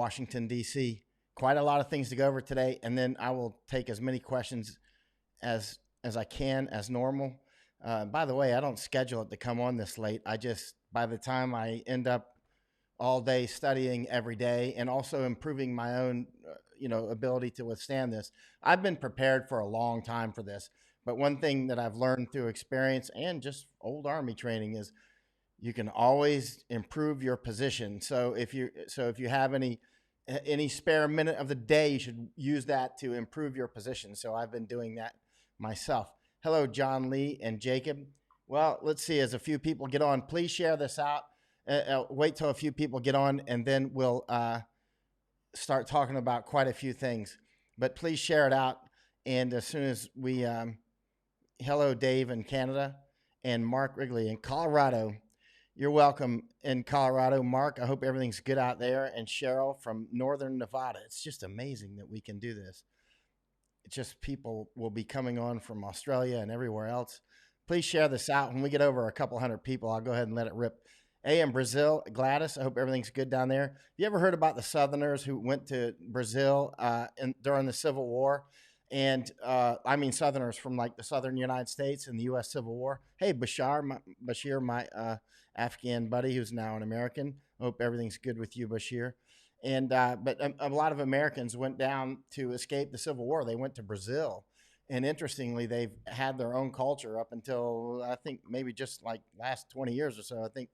Washington, D.C. Quite a lot of things to go over today, and then I will take as many questions as I can as normal. By the way, I don't schedule it to come on this late. I just, by the time I end up all day studying every day and also improving my own, ability to withstand this, I've been prepared for a long time for this. But one thing that I've learned through experience and just old Army training is you can always improve your position. So if you have any spare minute of the day, you should use that to improve your position. So I've been doing that myself. Hello, John Lee and Jacob. Well, let's see, as a few people get on, please share this out. Wait till a few people get on, and then we'll start talking about quite a few things. But please share it out. And as soon as we, hello, Dave in Canada, and Mark Wrigley in Colorado. You're welcome in Colorado, Mark. I hope everything's good out there. And Cheryl from Northern Nevada. It's just amazing that we can do this. It's just people will be coming on from Australia and everywhere else. Please share this out. When we get over a couple hundred people, I'll go ahead and let it rip. Hey, in Brazil, Gladys, I hope everything's good down there. You ever heard about the Southerners who went to Brazil during the Civil War? And I mean Southerners from like the Southern United States in the U.S. Civil War. Hey, Bashir, my Afghan buddy who's now an American. Hope everything's good with you, Bashir. And but a lot of Americans went down to escape the Civil War. They went to Brazil. And interestingly, they've had their own culture up until I think maybe just like last 20 years or so. I think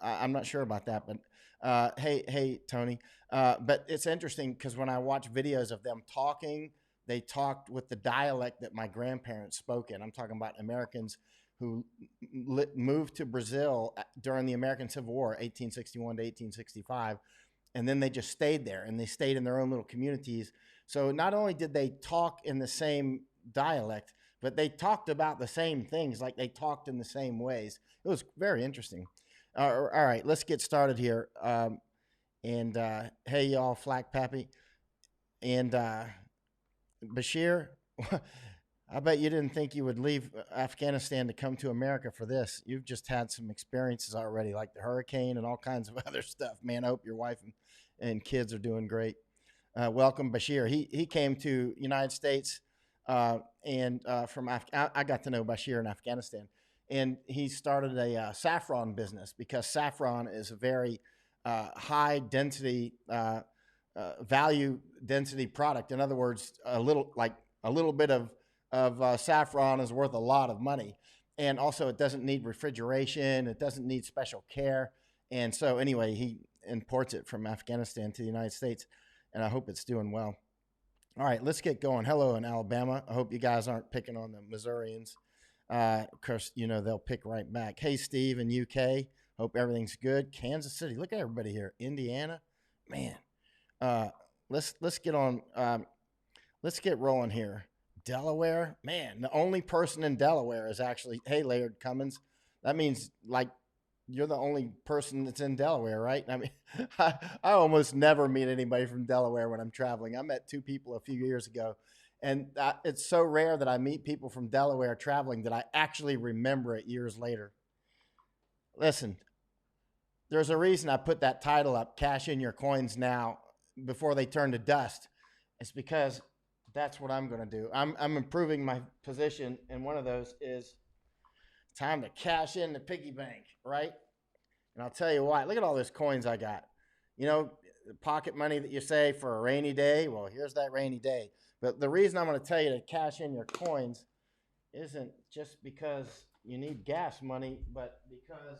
I'm not sure about that, but hey, Tony. But it's interesting because when I watch videos of them talking, they talked with the dialect that my grandparents spoke in. I'm talking about Americans who moved to Brazil during the American Civil War, 1861 to 1865, and then they just stayed there, and they stayed in their own little communities. So not only did they talk in the same dialect, but they talked about the same things, like they talked in the same ways. It was very interesting. All right, let's get started here. Hey, y'all, Flack Pappy. And Bashir, I bet you didn't think you would leave Afghanistan to come to America for this. You've just had some experiences already, like the hurricane and all kinds of other stuff. Man, I hope your wife and kids are doing great. Welcome, Bashir. He came to United States I got to know Bashir in Afghanistan. And he started a saffron business because saffron is a very high density value density product. In other words, a little bit of saffron is worth a lot of money. And also it doesn't need refrigeration. It doesn't need special care. And so anyway, he imports it from Afghanistan to the United States, and I hope it's doing well. All right, let's get going. Hello in Alabama. I hope you guys aren't picking on the Missourians. Of course, they'll pick right back. Hey, Steve in UK. Hope everything's good. Kansas City. Look at everybody here. Indiana. Man. Let's get on. Let's get rolling here. Delaware, man, the only person in Delaware is actually, hey, Laird Cummins. That means like you're the only person that's in Delaware, right? I mean, I almost never meet anybody from Delaware when I'm traveling. I met 2 people a few years ago, and it's so rare that I meet people from Delaware traveling that I actually remember it years later. Listen, there's a reason I put that title up, Cash in Your Coins Now, before they turn to dust. It's because that's what I'm going to do. I'm improving my position, and one of those is time to cash in the piggy bank, right? And I'll tell you why. Look at all those coins I got. The pocket money that you save for a rainy day. Well, here's that rainy day. But the reason I'm going to tell you to cash in your coins isn't just because you need gas money, but because,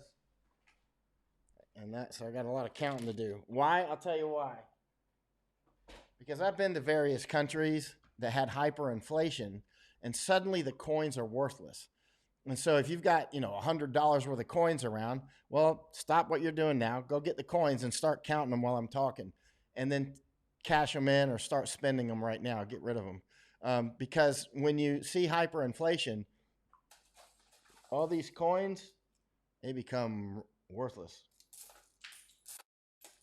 so I got a lot of counting to do. Why? I'll tell you why. Because I've been to various countries that had hyperinflation, and suddenly the coins are worthless. And so if you've got, $100 worth of coins around, well, stop what you're doing now. Go get the coins and start counting them while I'm talking. And then cash them in or start spending them right now. Get rid of them. Because when you see hyperinflation, all these coins, they become worthless.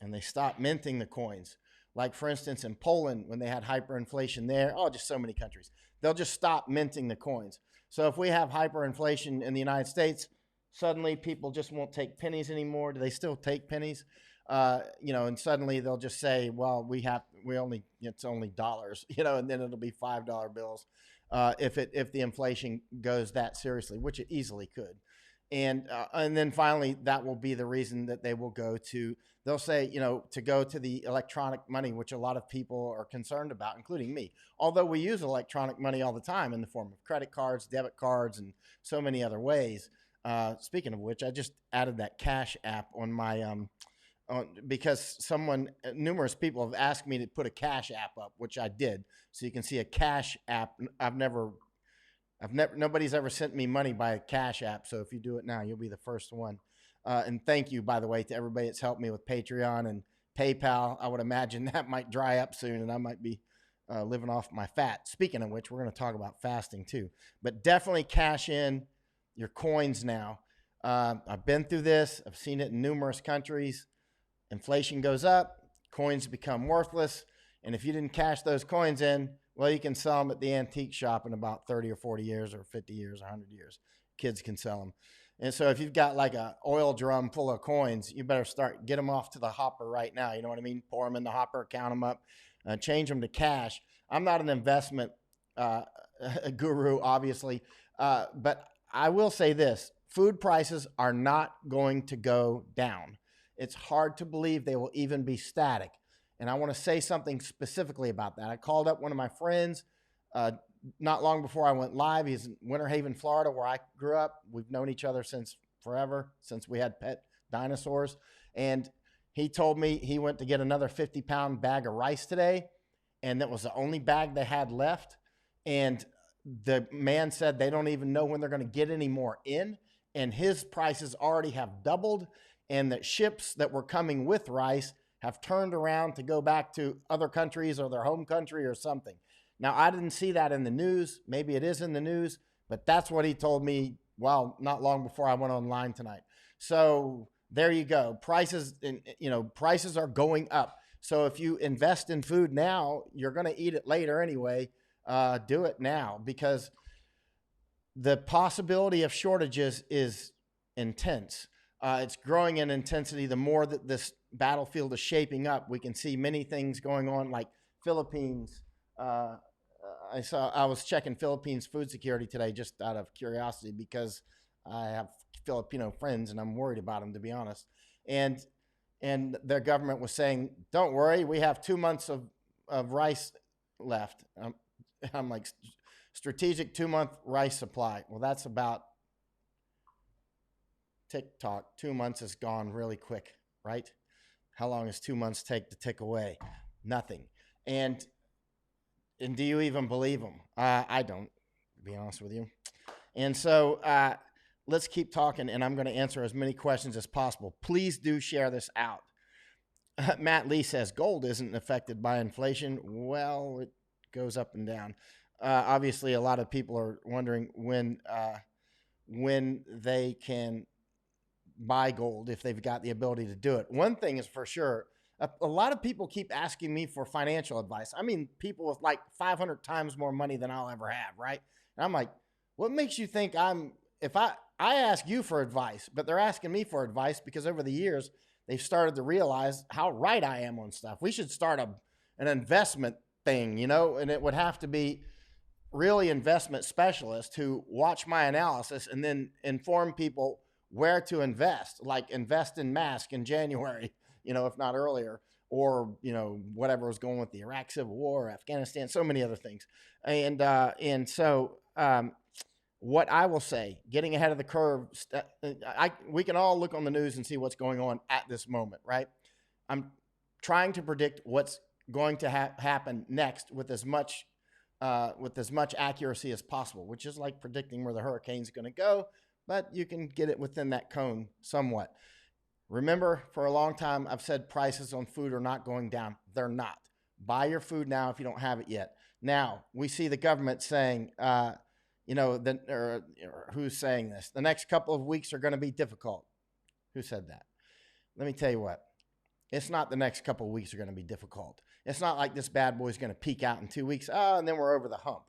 And they stop minting the coins. Like, for instance, in Poland, when they had hyperinflation there, just so many countries, they'll just stop minting the coins. So if we have hyperinflation in the United States, suddenly people just won't take pennies anymore. Do they still take pennies? and suddenly they'll just say, well, it's only dollars, and then it'll be $5 bills if the inflation goes that seriously, which it easily could. And then finally, that will be the reason that they will go to. They'll say, to go to the electronic money, which a lot of people are concerned about, including me. Although we use electronic money all the time in the form of credit cards, debit cards, and so many other ways. Speaking of which, I just added that Cash app on my because numerous people have asked me to put a Cash app up, which I did, so you can see a Cash app. Nobody's ever sent me money by a Cash app, so if you do it now, you'll be the first one. And thank you, by the way, to everybody that's helped me with Patreon and PayPal. I would imagine that might dry up soon, and I might be living off my fat. Speaking of which, we're going to talk about fasting too, but definitely cash in your coins now. I've been through this. I've seen it in numerous countries. Inflation goes up, coins become worthless, and if you didn't cash those coins in, well, you can sell them at the antique shop in about 30 or 40 years or 50 years, 100 years. Kids can sell them. And so if you've got like an oil drum full of coins, you better get them off to the hopper right now. You know what I mean? Pour them in the hopper, count them up, change them to cash. I'm not an investment guru, obviously, but I will say this. Food prices are not going to go down. It's hard to believe they will even be static. And I want to say something specifically about that. I called up one of my friends not long before I went live. He's in Winter Haven, Florida, where I grew up. We've known each other since forever, since we had pet dinosaurs. And he told me he went to get another 50-pound bag of rice today, and that was the only bag they had left. And the man said they don't even know when they're going to get any more in, and his prices already have doubled, and that ships that were coming with rice have turned around to go back to other countries or their home country or something. Now, I didn't see that in the news. Maybe it is in the news, but that's what he told me, well, not long before I went online tonight. So there you go. Prices are going up. So if you invest in food now, you're going to eat it later anyway. Do it now, because the possibility of shortages is intense. It's growing in intensity. The more that this battlefield is shaping up, we can see many things going on, like Philippines. I was checking Philippines food security today just out of curiosity, because I have Filipino friends and I'm worried about them, to be honest. And their government was saying, don't worry, we have 2 months of rice left. I'm like, strategic 2-month rice supply. Well, that's about tick-tock. 2 months is gone really quick, right? How long does 2 months take to tick away? Nothing. And do you even believe them? I don't, to be honest with you. And so let's keep talking, and I'm going to answer as many questions as possible. Please do share this out. Matt Lee says gold isn't affected by inflation. Well, it goes up and down. Obviously, a lot of people are wondering when they can buy gold, if they've got the ability to do it. One thing is for sure, a lot of people keep asking me for financial advice. I mean, people with like 500 times more money than I'll ever have, right? And I'm like, what makes you think I ask you for advice, but they're asking me for advice because over the years, they've started to realize how right I am on stuff. We should start an investment thing, and it would have to be really investment specialists who watch my analysis and then inform people where to invest, like invest in mask in January, if not earlier, or, whatever was going with the Iraq Civil War, Afghanistan, so many other things. And so what I will say, getting ahead of the curve, we can all look on the news and see what's going on at this moment, right? I'm trying to predict what's going to happen next with as much accuracy as possible, which is like predicting where the hurricane's going to go, but you can get it within that cone somewhat. Remember, for a long time, I've said prices on food are not going down. They're not. Buy your food now if you don't have it yet. Now, we see the government saying, who's saying this? The next couple of weeks are going to be difficult. Who said that? Let me tell you what. It's not the next couple of weeks are going to be difficult. It's not like this bad boy is going to peak out in 2 weeks. And then we're over the hump.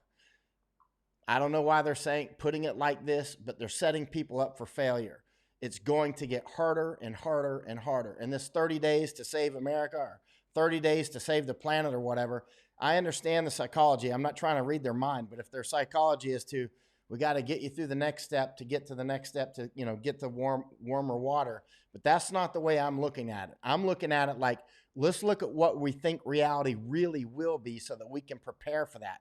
I don't know why they're putting it like this, but they're setting people up for failure. it's going to get harder and harder and harder. And this 30 days to save America, or 30 days to save the planet, or whatever, I understand the psychology. I'm not trying to read their mind, but if their psychology is to, we got to get you through the next step to get to the next step to, get to warmer water. But that's not the way I'm looking at it. I'm looking at it like, let's look at what we think reality really will be so that we can prepare for that.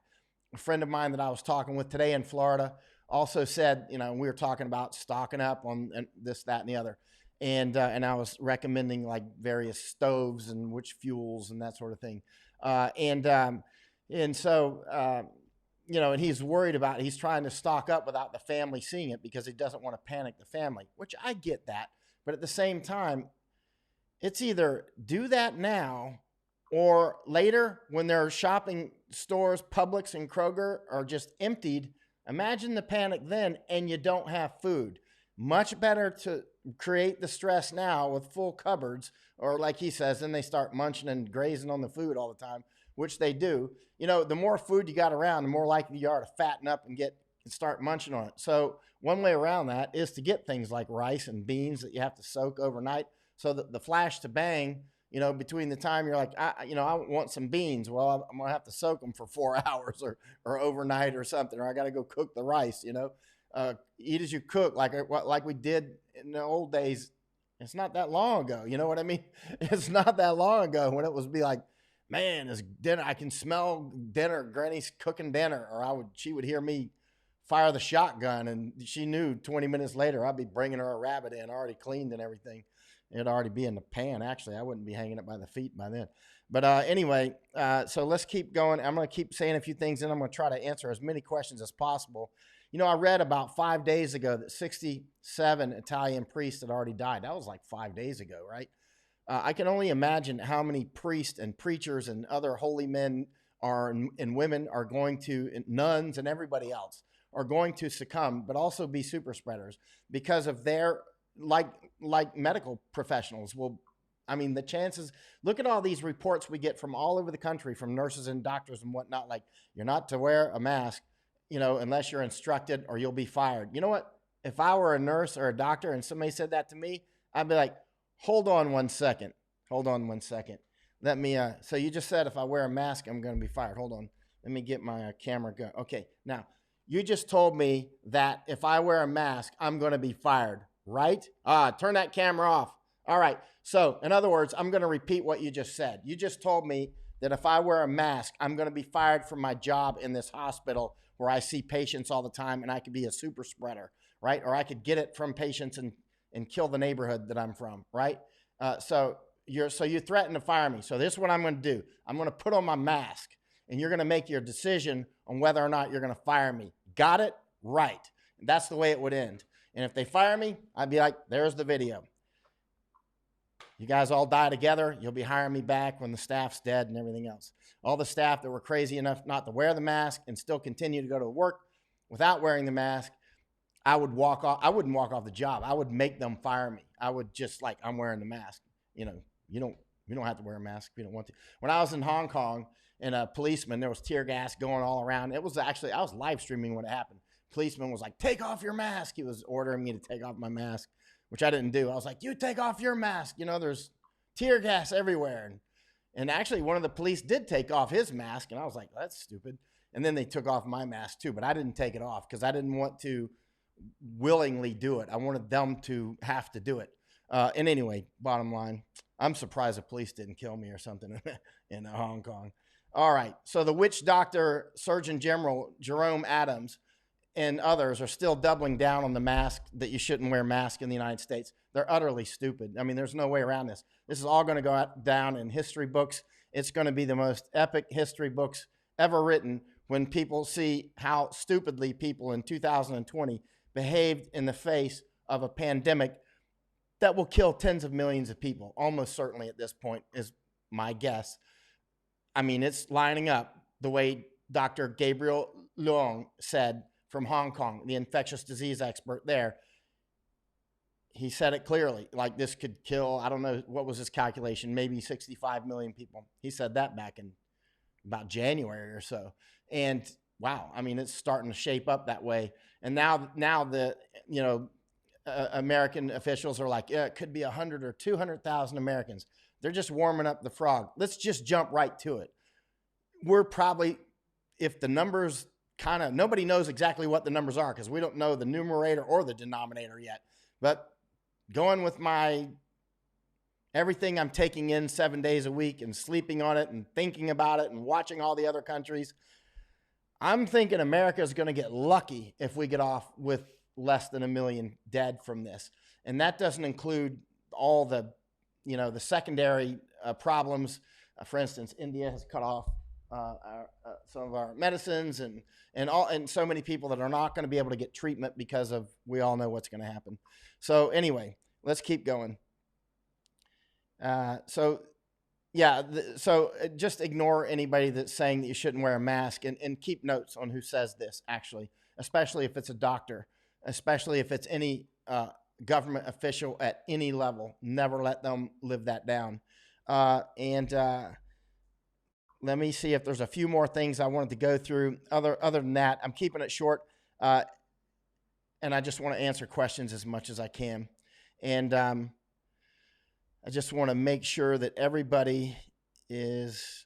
A friend of mine that I was talking with today in Florida also said, we were talking about stocking up on this, that, and the other. And I was recommending like various stoves and which fuels and that sort of thing. And so, and he's worried about it. He's trying to stock up without the family seeing it because he doesn't want to panic the family, which I get that. But at the same time, it's either do that now or later when their shopping stores, Publix and Kroger, are just emptied. Imagine the panic then, and you don't have food. Much better to create the stress now with full cupboards, or like he says, then they start munching and grazing on the food all the time, which they do. The more food you got around, the more likely you are to fatten up and start munching on it. So one way around that is to get things like rice and beans that you have to soak overnight, so that the flash to bang, between the time you're like, I want some beans. Well, I'm going to have to soak them for 4 hours or overnight or something, or I got to go cook the rice, eat as you cook, like we did in the old days. It's not that long ago. You know what I mean? It's not that long ago when it was be like, man, it's dinner. I can smell dinner. Granny's cooking dinner, or she would hear me fire the shotgun, and she knew 20 minutes later I'd be bringing her a rabbit in, already cleaned and everything. It'd already be in the pan. Actually, I wouldn't be hanging it by the feet by then. But anyway, so let's keep going. I'm going to keep saying a few things, and I'm going to try to answer as many questions as possible. I read about 5 days ago that 67 Italian priests had already died. That was like 5 days ago, right? I can only imagine how many priests and preachers and other holy men and women are going to, and nuns and everybody else are going to succumb, but also be super spreaders because of their, like medical professionals will, the chances, look at all these reports we get from all over the country from nurses and doctors and whatnot, like you're not to wear a mask, unless you're instructed or you'll be fired. You know what? If I were a nurse or a doctor and somebody said that to me, I'd be like, hold on one second. Let me, so you just said if I wear a mask, I'm going to be fired. Hold on. Let me get my camera going. Okay. Now, you just told me that if I wear a mask, I'm going to be fired, right? Turn that camera off. All right. So in other words, I'm going to repeat what you just said. You just told me that if I wear a mask, I'm going to be fired from my job in this hospital where I see patients all the time and I could be a super spreader, right? Or I could get it from patients and kill the neighborhood that I'm from, right? So you threaten to fire me. So this is what I'm going to do. I'm going to put on my mask, and you're going to make your decision on whether or not you're going to fire me. Got it? Right. That's the way it would end. And if they fire me, I'd be like, there's the video. You guys all die together. You'll be hiring me back when the staff's dead and everything else. All the staff that were crazy enough not to wear the mask and still continue to go to work without wearing the mask, I would walk off. I wouldn't walk off the job. I would make them fire me. I would just like, I'm wearing the mask. You don't have to wear a mask if you don't want to. When I was in Hong Kong and a policeman, there was tear gas going all around. It was actually, I was live streaming when it happened. Policeman was like, take off your mask. He was ordering me to take off my mask, which I didn't do. I was like, you take off your mask. There's tear gas everywhere. And actually one of the police did take off his mask. And I was like, that's stupid. And then they took off my mask too, but I didn't take it off because I didn't want to willingly do it. I wanted them to have to do it. And anyway, bottom line, I'm surprised the police didn't kill me or something in Hong Kong. All right. So the witch doctor, Surgeon General Jerome Adams, and others are still doubling down on the mask, that you shouldn't wear masks in the United States. They're utterly stupid. There's no way around this. This is all going to go down in history books. It's going to be the most epic history books ever written when people see how stupidly people in 2020 behaved in the face of a pandemic that will kill tens of millions of people, almost certainly at this point, is my guess. It's lining up the way Dr. Gabriel Leung said from Hong Kong, the infectious disease expert there. He said it clearly, like this could kill, I don't know, what was his calculation, maybe 65 million people. He said that back in about January or so. And wow, it's starting to shape up that way. And now the, American officials are like, yeah, it could be 100 or 200,000 Americans. They're just warming up the frog. Let's just jump right to it. We're probably, if the numbers kind of, nobody knows exactly what the numbers are because we don't know the numerator or the denominator yet. But going with my everything I'm taking in 7 days a week and sleeping on it and thinking about it and watching all the other countries, I'm thinking America is going to get lucky if we get off with less than 1 million dead from this. And that doesn't include all the, the secondary problems. For instance, India has cut off some of our medicines and so many people that are not going to be able to get treatment because of, we all know what's going to happen. So anyway, let's keep going. So just ignore anybody that's saying that you shouldn't wear a mask, and keep notes on who says this, actually, especially if it's a doctor, especially if it's any government official at any level. Never let them live that down. Let me see if there's a few more things I wanted to go through. Other than that, I'm keeping it short, and I just want to answer questions as much as I can. And I just want to make sure that everybody is.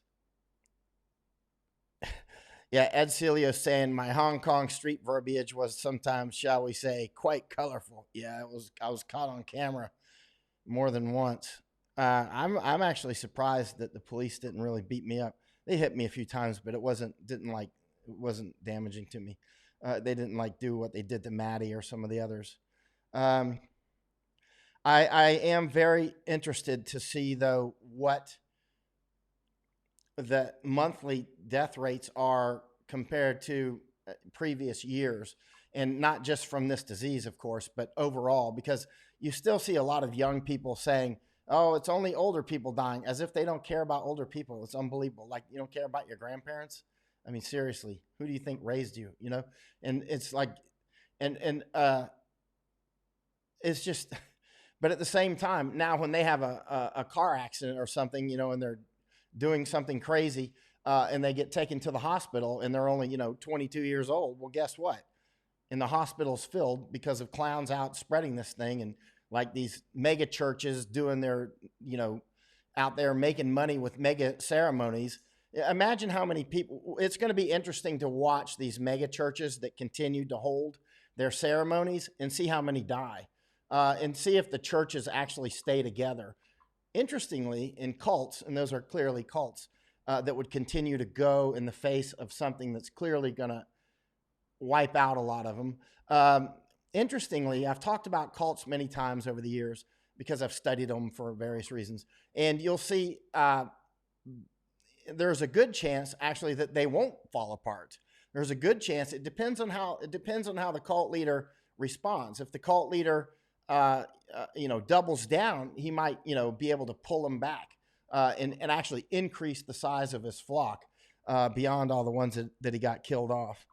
Yeah, Ed Celio saying my Hong Kong street verbiage was sometimes, shall we say, quite colorful. Yeah, I was caught on camera more than once. I'm actually surprised that the police didn't really beat me up. They hit me a few times, but it wasn't damaging to me. They didn't do what they did to Maddie or some of the others. I am very interested to see, though, what the monthly death rates are compared to previous years, and not just from this disease, of course, but overall, because you still see a lot of young people saying, oh, it's only older people dying, as if they don't care about older people. It's unbelievable. Like, you don't care about your grandparents? I mean, seriously, who do you think raised you, And it's like, it's just, but at the same time, now when they have a car accident or something, and they're doing something crazy, and they get taken to the hospital and they're only, 22 years old. Well, guess what? And the hospital's filled because of clowns out spreading this thing, and like these mega churches doing their, out there making money with mega ceremonies. Imagine how many people. It's going to be interesting to watch these mega churches that continue to hold their ceremonies and see how many die, and see if the churches actually stay together. Interestingly, in cults, and those are clearly cults, that would continue to go in the face of something that's clearly going to wipe out a lot of them. Interestingly, I've talked about cults many times over the years because I've studied them for various reasons. And you'll see there's a good chance, actually, that they won't fall apart. There's a good chance. It depends on how the cult leader responds. If the cult leader doubles down, he might, be able to pull them back and actually increase the size of his flock beyond all the ones that he got killed off.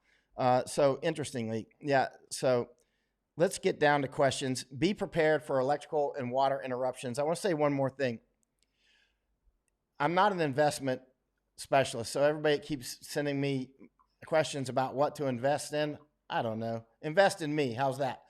So interestingly, yeah. So let's get down to questions. Be prepared for electrical and water interruptions. I want to say one more thing. I'm not an investment specialist, so everybody keeps sending me questions about what to invest in. I don't know. Invest in me. How's that?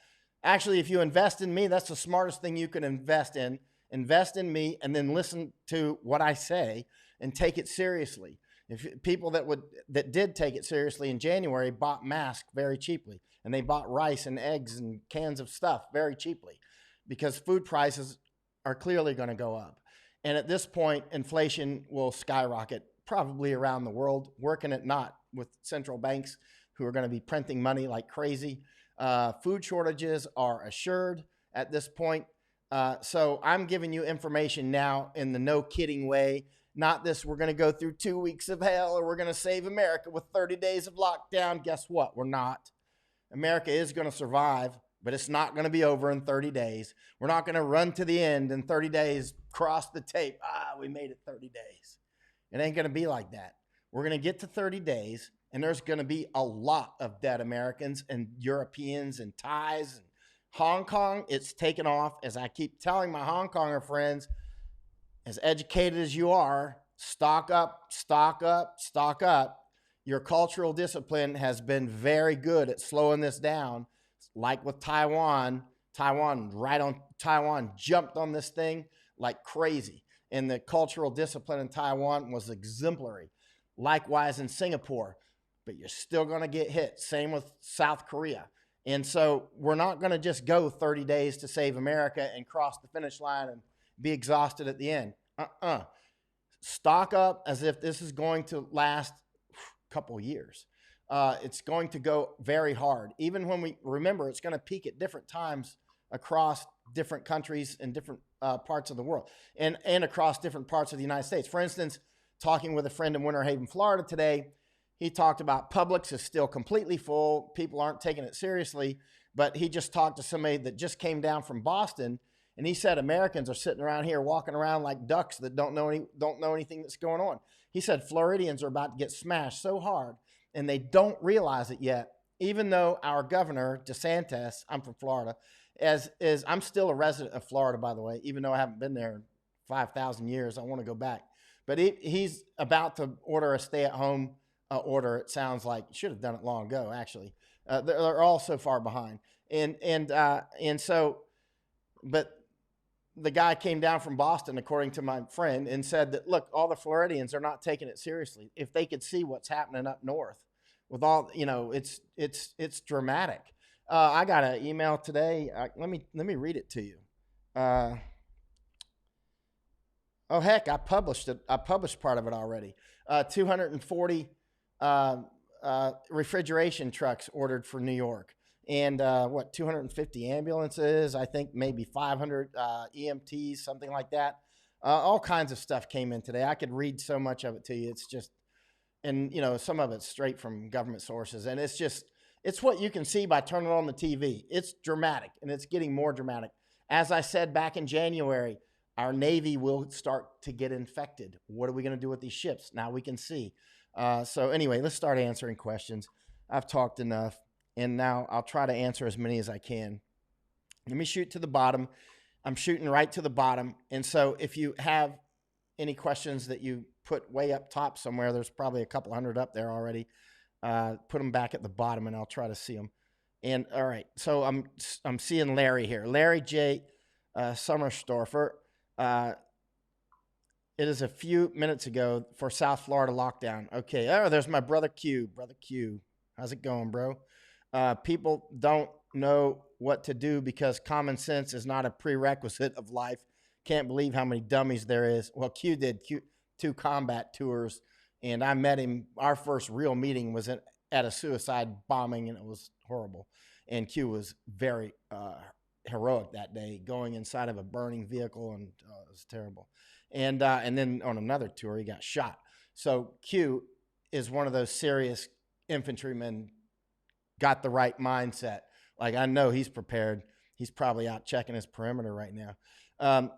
Actually, if you invest in me, that's the smartest thing you can invest in. Invest in me and then listen to what I say and take it seriously. If people that did take it seriously in January bought masks very cheaply, and they bought rice and eggs and cans of stuff very cheaply, because food prices are clearly going to go up. And at this point, inflation will skyrocket probably around the world, working it not with central banks who are going to be printing money like crazy. Food shortages are assured at this point. So I'm giving you information now in the no kidding way. Not this, we're going to go through 2 weeks of hell or we're going to save America with 30 days of lockdown. Guess what? We're not. America is going to survive, but it's not going to be over in 30 days. We're not going to run to the end in 30 days, cross the tape. We made it 30 days. It ain't going to be like that. We're going to get to 30 days, and there's going to be a lot of dead Americans and Europeans and Thais and Hong Kong. It's taken off. As I keep telling my Hong Konger friends, as educated as you are, stock up, stock up, stock up. Your cultural discipline has been very good at slowing this down. Like with Taiwan, Taiwan jumped on this thing like crazy. And the cultural discipline in Taiwan was exemplary. Likewise in Singapore, but you're still going to get hit. Same with South Korea. And so we're not going to just go 30 days to save America and cross the finish line and be exhausted at the end. Stock up as if this is going to last a couple years. It's going to go very hard. Even when we remember, it's going to peak at different times across different countries and different parts of the world, and across different parts of the United States. For instance, talking with a friend in Winter Haven, Florida today, he talked about Publix is still completely full. People aren't taking it seriously, but he just talked to somebody that just came down from Boston, and he said Americans are sitting around here walking around like ducks that don't know anything that's going on. He said Floridians are about to get smashed so hard, and they don't realize it yet, even though our governor, DeSantis, I'm from Florida, I'm still a resident of Florida, by the way, even though I haven't been there in 5,000 years. I want to go back. But he's about to order a stay-at-home order. It sounds like should have done it long ago, actually. They're all so far behind. And so, but the guy came down from Boston, according to my friend, and said that, look, all the Floridians are not taking it seriously. If they could see what's happening up north with all, it's dramatic. I got an email today. Let me read it to you. Oh, heck, I published it. I published part of it already. 240 refrigeration trucks ordered for New York. And 250 ambulances, I think maybe 500 EMTs, something like that. All kinds of stuff came in today. I could read so much of it to you. It's just, and some of it's straight from government sources. And it's what you can see by turning on the TV. It's dramatic, and it's getting more dramatic. As I said back in January, our Navy will start to get infected. What are we going to do with these ships? Now we can see. So anyway, let's start answering questions. I've talked enough. And now I'll try to answer as many as I can. Let me shoot to the bottom. I'm shooting right to the bottom. And so if you have any questions that you put way up top somewhere, there's probably a couple hundred up there already. Put them back at the bottom and I'll try to see them. And all right, so I'm seeing Larry here. Larry J. Summerstorfer. It is a few minutes ago for South Florida lockdown. Okay, there's my brother Q. Brother Q. How's it going, bro? People don't know what to do because common sense is not a prerequisite of life. Can't believe how many dummies there is. Well, Q did 2 combat tours, and I met him. Our first real meeting was at a suicide bombing, and it was horrible. And Q was very heroic that day, going inside of a burning vehicle, and it was terrible. And then on another tour, he got shot. So Q is one of those serious infantrymen. Got the right mindset. Like, I know he's prepared. He's probably out checking his perimeter right now.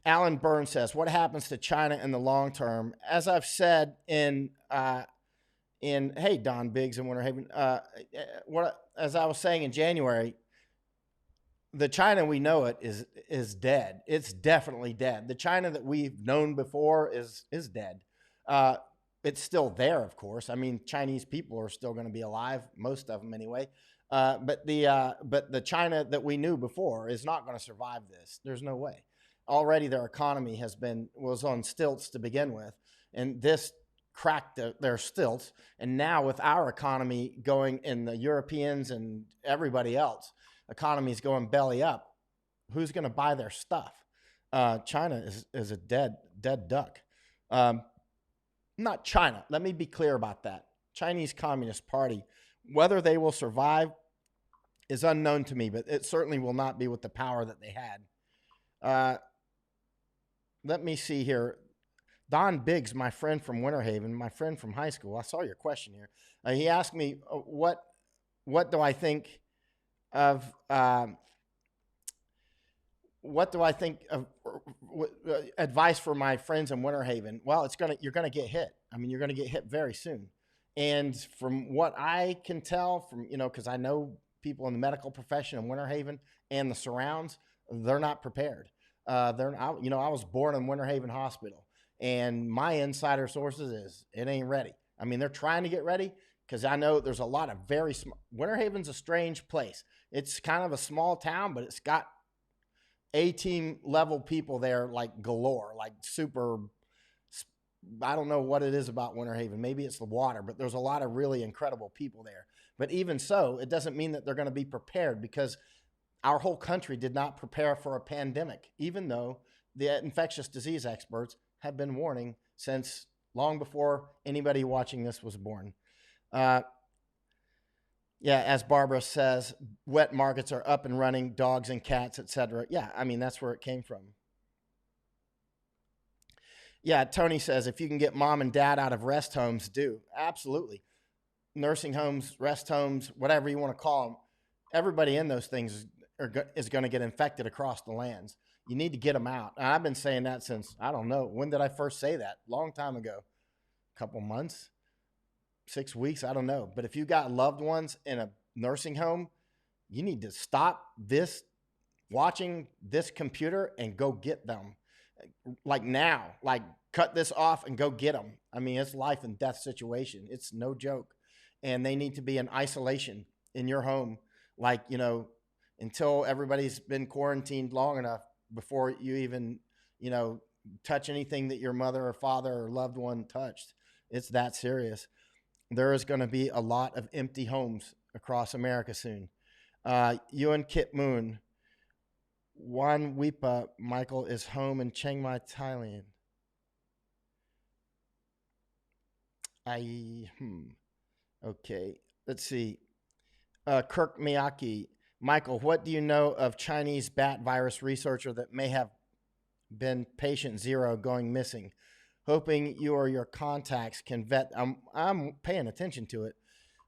Alan Byrne says, what happens to China in the long term? As I've said hey, Don Biggs in Winter Haven, as I was saying in January, the China we know it is dead. It's definitely dead. The China that we've known before is dead. It's still there, of course. I mean, Chinese people are still going to be alive, most of them anyway. But the China that we knew before is not going to survive this. There's no way. Already their economy was on stilts to begin with, and this cracked their stilts. And now with our economy going, and the Europeans and everybody else, economy is going belly up. Who's going to buy their stuff? China is a dead duck. Not China. Let me be clear about that. Chinese Communist Party, whether they will survive is unknown to me, but it certainly will not be with the power that they had. Let me see here. Don Biggs, my friend from Winter Haven, my friend from high school. I saw your question here. He asked me, what do I think of advice for my friends in Winter Haven? Well, you're gonna get hit. I mean, you're gonna get hit very soon. And from what I can tell, because I know people in the medical profession in Winter Haven and the surrounds, they're not prepared. I was born in Winter Haven Hospital, and my insider sources is it ain't ready. I mean, they're trying to get ready because I know there's a lot of very small. Winter Haven's a strange place. It's kind of a small town, but it's got A-team level people there like galore, like super. I don't know what it is about Winter Haven. Maybe it's the water, but there's a lot of really incredible people there. But even so, it doesn't mean that they're going to be prepared, because our whole country did not prepare for a pandemic, even though the infectious disease experts have been warning since long before anybody watching this was born. Yeah, as Barbara says, wet markets are up and running, dogs and cats, etc. Yeah, I mean, that's where it came from. Yeah, Tony says, if you can get mom and dad out of rest homes, do. Absolutely. Nursing homes, rest homes, whatever you want to call them, everybody in those things is going to get infected across the lands. You need to get them out. And I've been saying that since, I don't know, when did I first say that? Long time ago. A couple months, 6 weeks, I don't know. But if you got loved ones in a nursing home, you need to stop this, watching this computer, and go get them. Like now, like cut this off and go get them. I mean, it's life and death situation. It's no joke. And they need to be in isolation in your home, like, you know, until everybody's been quarantined long enough before you even, you know, touch anything that your mother or father or loved one touched. It's that serious. There is going to be a lot of empty homes across America soon. Ewan Kit Moon, Juan Wipa, Michael is home in Chiang Mai, Thailand. Okay, let's see. Kirk Miyake, Michael, what do you know of Chinese bat virus researcher that may have been patient zero going missing? Hoping you or your contacts can vet. I'm paying attention to it,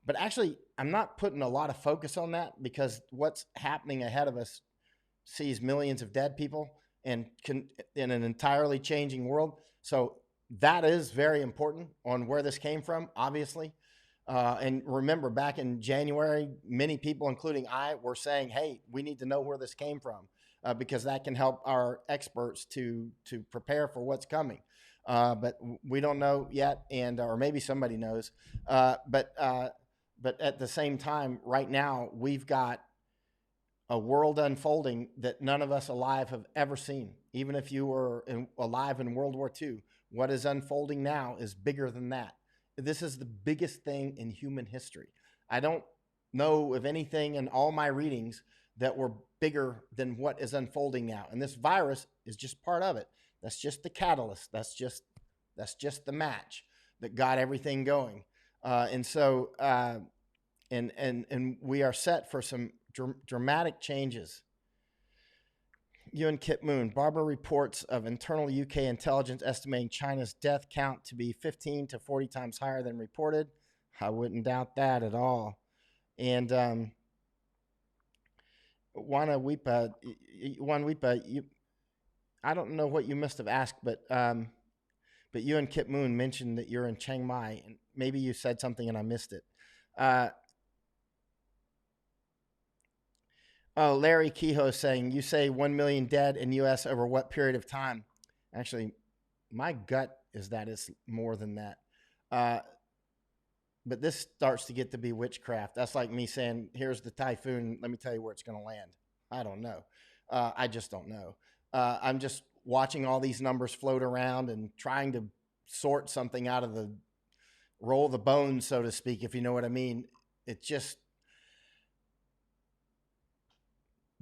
but actually I'm not putting a lot of focus on that, because what's happening ahead of us sees millions of dead people and in an entirely changing world. So that is very important on where this came from, obviously. And remember, back in January, many people, including I, were saying, hey, we need to know where this came from, because that can help our experts to prepare for what's coming. But we don't know yet, and or maybe somebody knows. But at the same time, right now, we've got a world unfolding that none of us alive have ever seen. Even if you were alive in World War II, what is unfolding now is bigger than that. This is the biggest thing in human history. I don't know of anything in all my readings that were bigger than what is unfolding now. And this virus is just part of it. That's just the catalyst. That's just the match that got everything going. And we are set for some dramatic changes. Ewan Kit Moon, Barbara reports of internal UK intelligence estimating China's death count to be 15 to 40 times higher than reported. I wouldn't doubt that at all. And Juan Wipa, I don't know what you must have asked, but Ewan Kit Moon mentioned that you're in Chiang Mai, and maybe you said something and I missed it. Oh, Larry Kehoe is saying, you say 1 million dead in U.S. over what period of time? Actually, my gut is that it's more than that. But this starts to get to be witchcraft. That's like me saying, here's the typhoon. Let me tell you where it's going to land. I don't know. I just don't know. I'm just watching all these numbers float around and trying to sort something out of the roll the bones, so to speak, if you know what I mean. It's just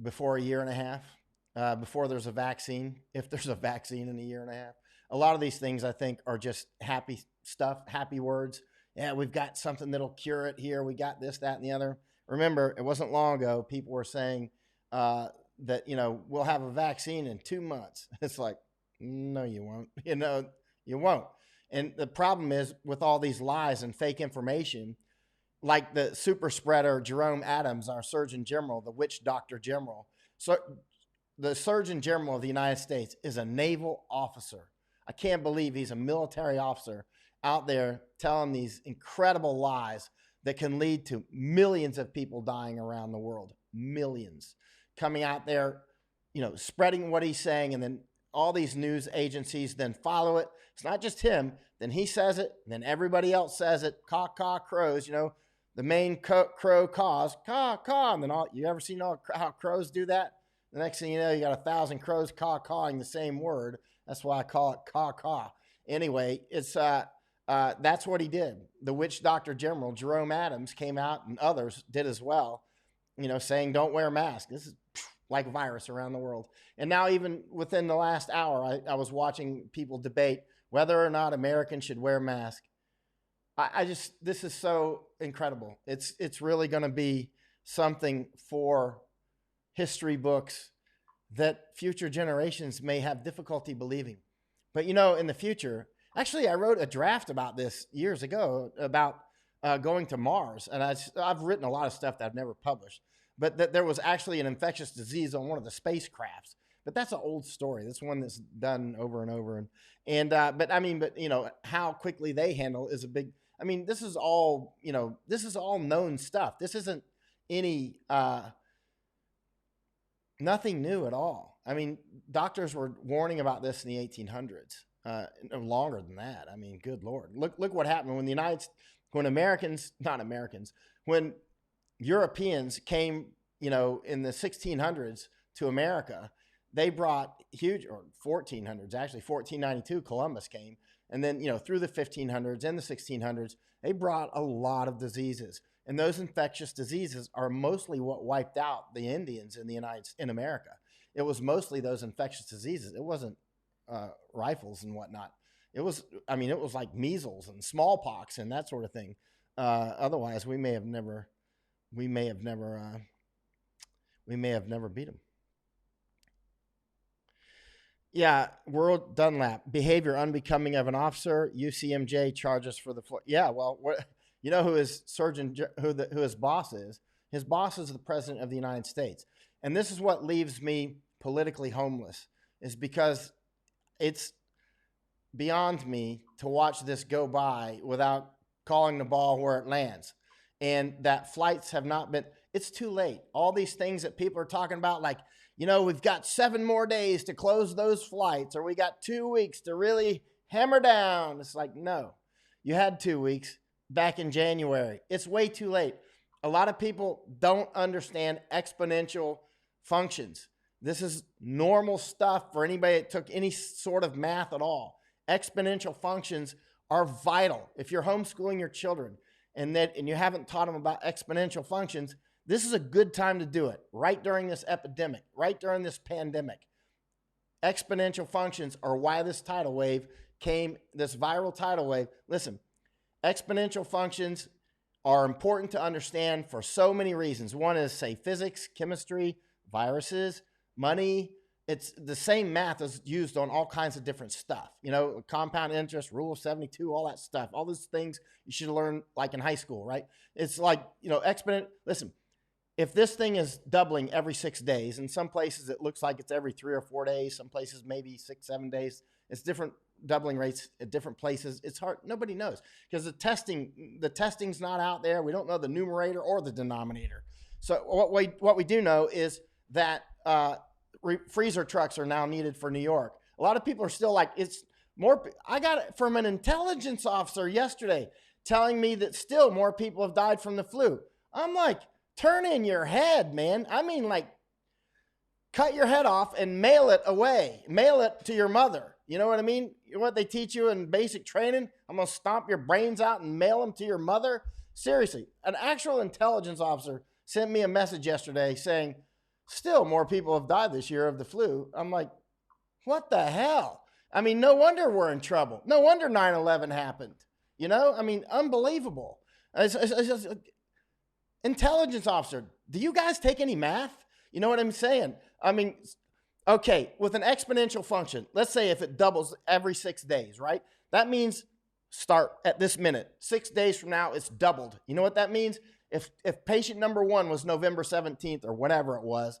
before a year and a half, before there's a vaccine, if there's a vaccine in a year and a half. A lot of these things, I think, are just happy stuff, happy words. Yeah, we've got something that'll cure it here. We got this, that, and the other. Remember, it wasn't long ago, people were saying that, you know, we'll have a vaccine in 2 months. It's like, no, you won't. You know, you won't. And the problem is with all these lies and fake information, like the super spreader Jerome Adams, our Surgeon General, the witch doctor general. So the Surgeon General of the United States is a naval officer. I can't believe he's a military officer out there telling these incredible lies that can lead to millions of people dying around the world. Millions. Coming out there, you know, spreading what he's saying and then all these news agencies then follow it. It's not just him. Then he says it. Then everybody else says it. Caw, caw, crows. You know, the main crow caws, caw, caw. And then you ever seen how crows do that? The next thing you know, you got 1,000 crows cawing the same word. That's why I call it caw, caw. Anyway, it's that's what he did. The witch doctor general, Jerome Adams, came out, and others did as well, you know, saying don't wear a mask. This is like a virus around the world. And now even within the last hour, I was watching people debate whether or not Americans should wear masks. This is so incredible. It's really going to be something for history books that future generations may have difficulty believing. But, you know, in the future, actually, I wrote a draft about this years ago about going to Mars. And I've written a lot of stuff that I've never published. But that there was actually an infectious disease on one of the spacecrafts. But that's an old story. That's one that's done over and over. But you know, how quickly they handle is a big, I mean, this is all, you know, this is all known stuff. This isn't any, nothing new at all. I mean, doctors were warning about this in the 1800s, longer than that. I mean, good Lord. Look what happened when Europeans came, you know, in the 1600s to America. They brought huge, or 1400s, actually 1492, Columbus came. And then, you know, through the 1500s and the 1600s, they brought a lot of diseases. And those infectious diseases are mostly what wiped out the Indians in America. It was mostly those infectious diseases. It wasn't rifles and whatnot. It was like measles and smallpox and that sort of thing. Otherwise, we may have never beat them. Yeah, World Dunlap, behavior unbecoming of an officer. UCMJ charges for the yeah. Well, you know who his who his boss is? His boss is the president of the United States, and this is what leaves me politically homeless. Is because it's beyond me to watch this go by without calling the ball where it lands, and that flights have not been. It's too late. All these things that people are talking about, like, you know, we've got 7 more days to close those flights, or we got 2 weeks to really hammer down. It's like, no, you had 2 weeks back in January. It's way too late. A lot of people don't understand exponential functions. This is normal stuff for anybody that took any sort of math at all. Exponential functions are vital. If you're homeschooling your children and you haven't taught them about exponential functions, this is a good time to do it, right during this epidemic, right during this pandemic. Exponential functions are why this tidal wave came, this viral tidal wave. Listen, exponential functions are important to understand for so many reasons. One is, say, physics, chemistry, viruses, money. It's the same math is used on all kinds of different stuff. You know, compound interest, rule of 72, all that stuff. All those things you should learn like in high school, right? It's like, you know, listen, if this thing is doubling every 6 days, in some places it looks like it's every 3 or 4 days, some places maybe 6, 7 days. It's different doubling rates at different places. It's hard. Nobody knows because the testing's not out there. We don't know the numerator or the denominator. So what we do know is that freezer trucks are now needed for New York. A lot of people are still like, it's more. I got it from an intelligence officer yesterday telling me that still more people have died from the flu. I'm like, turn in your head, man. I mean, like, cut your head off and mail it away. Mail it to your mother. You know what I mean? What they teach you in basic training? I'm going to stomp your brains out and mail them to your mother? Seriously, an actual intelligence officer sent me a message yesterday saying, still more people have died this year of the flu. I'm like, what the hell? I mean, no wonder we're in trouble. No wonder 9/11 happened. You know, I mean, unbelievable. It's just, intelligence officer, do you guys take any math? You know what I'm saying? I mean, okay, with an exponential function, let's say if it doubles every 6 days, right? That means start at this minute. 6 days from now, it's doubled. You know what that means? If patient number 1 was November 17th or whatever it was,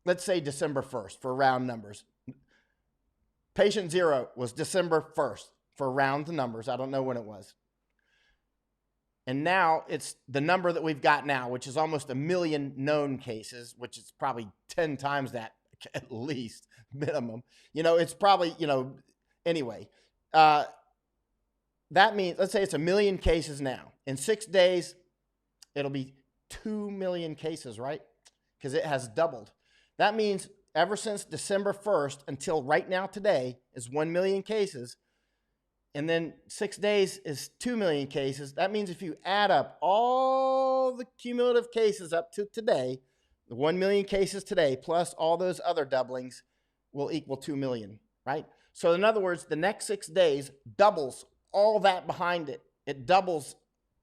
let's say December 1st for round numbers. Patient 0 was December 1st for round numbers. I don't know when it was. And now it's the number that we've got now, which is almost 1 million known cases, which is probably 10 times that at least minimum. It's probably, anyway. Uh, that means, let's say it's 1 million cases now. In 6 days, it'll be 2 million cases, right? Because it has doubled. That means ever since December 1st until right now today is 1 million cases. And then 6 days is 2 million cases. That means if you add up all the cumulative cases up to today, the 1 million cases today plus all those other doublings will equal 2 million, right? So in other words, the next 6 days doubles all that behind it. It doubles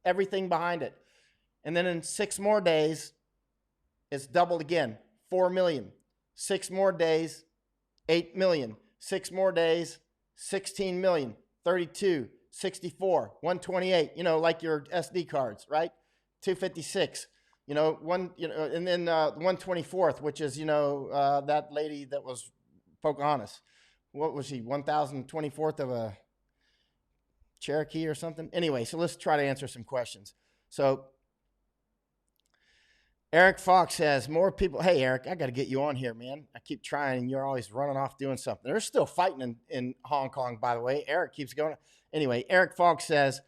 everything behind it. And then in 6 more days, it's doubled again, 4 million. 6 more days, 8 million. 6 more days, 16 million. 32, 64, 128, like your SD cards, right? 256, and then 124th, which is, that lady that was Pocahontas. What was she, 1024th of a Cherokee or something? Anyway, so let's try to answer some questions. So Eric Fox says, more people. Hey, Eric, I got to get you on here, man. I keep trying, and you're always running off doing something. They're still fighting in Hong Kong, by the way. Eric keeps going. Anyway, Eric Fox says,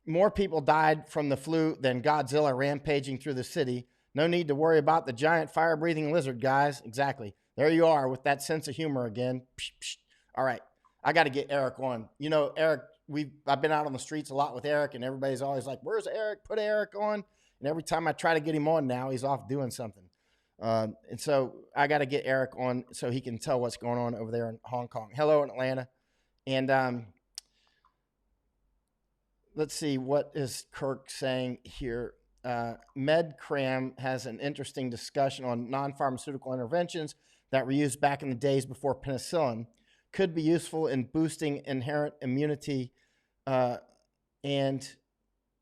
more people died from the flu than Godzilla rampaging through the city. No need to worry about the giant fire-breathing lizard, guys. Exactly. There you are with that sense of humor again. Psh, psh. All right. I got to get Eric on. Eric, I've been out on the streets a lot with Eric, and everybody's always like, where's Eric? Put Eric on. And every time I try to get him on now, he's off doing something. And so I got to get Eric on so he can tell what's going on over there in Hong Kong. Hello in Atlanta. And let's see, what is Kirk saying here? MedCram has an interesting discussion on non-pharmaceutical interventions that were used back in the days before penicillin. Could be useful in boosting inherent immunity and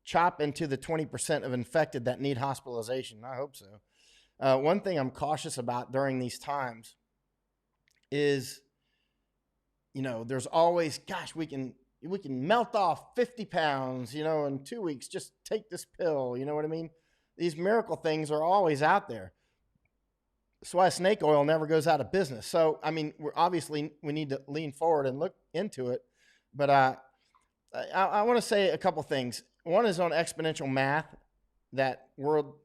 chop into the 20% of infected that need hospitalization. I hope so. One thing I'm cautious about during these times is, there's always, gosh, we can melt off 50 pounds, in 2 weeks. Just take this pill. You know what I mean? These miracle things are always out there. That's why snake oil never goes out of business. So, I mean, we need to lean forward and look into it. But I want to say a couple things. One is on exponential math that we'll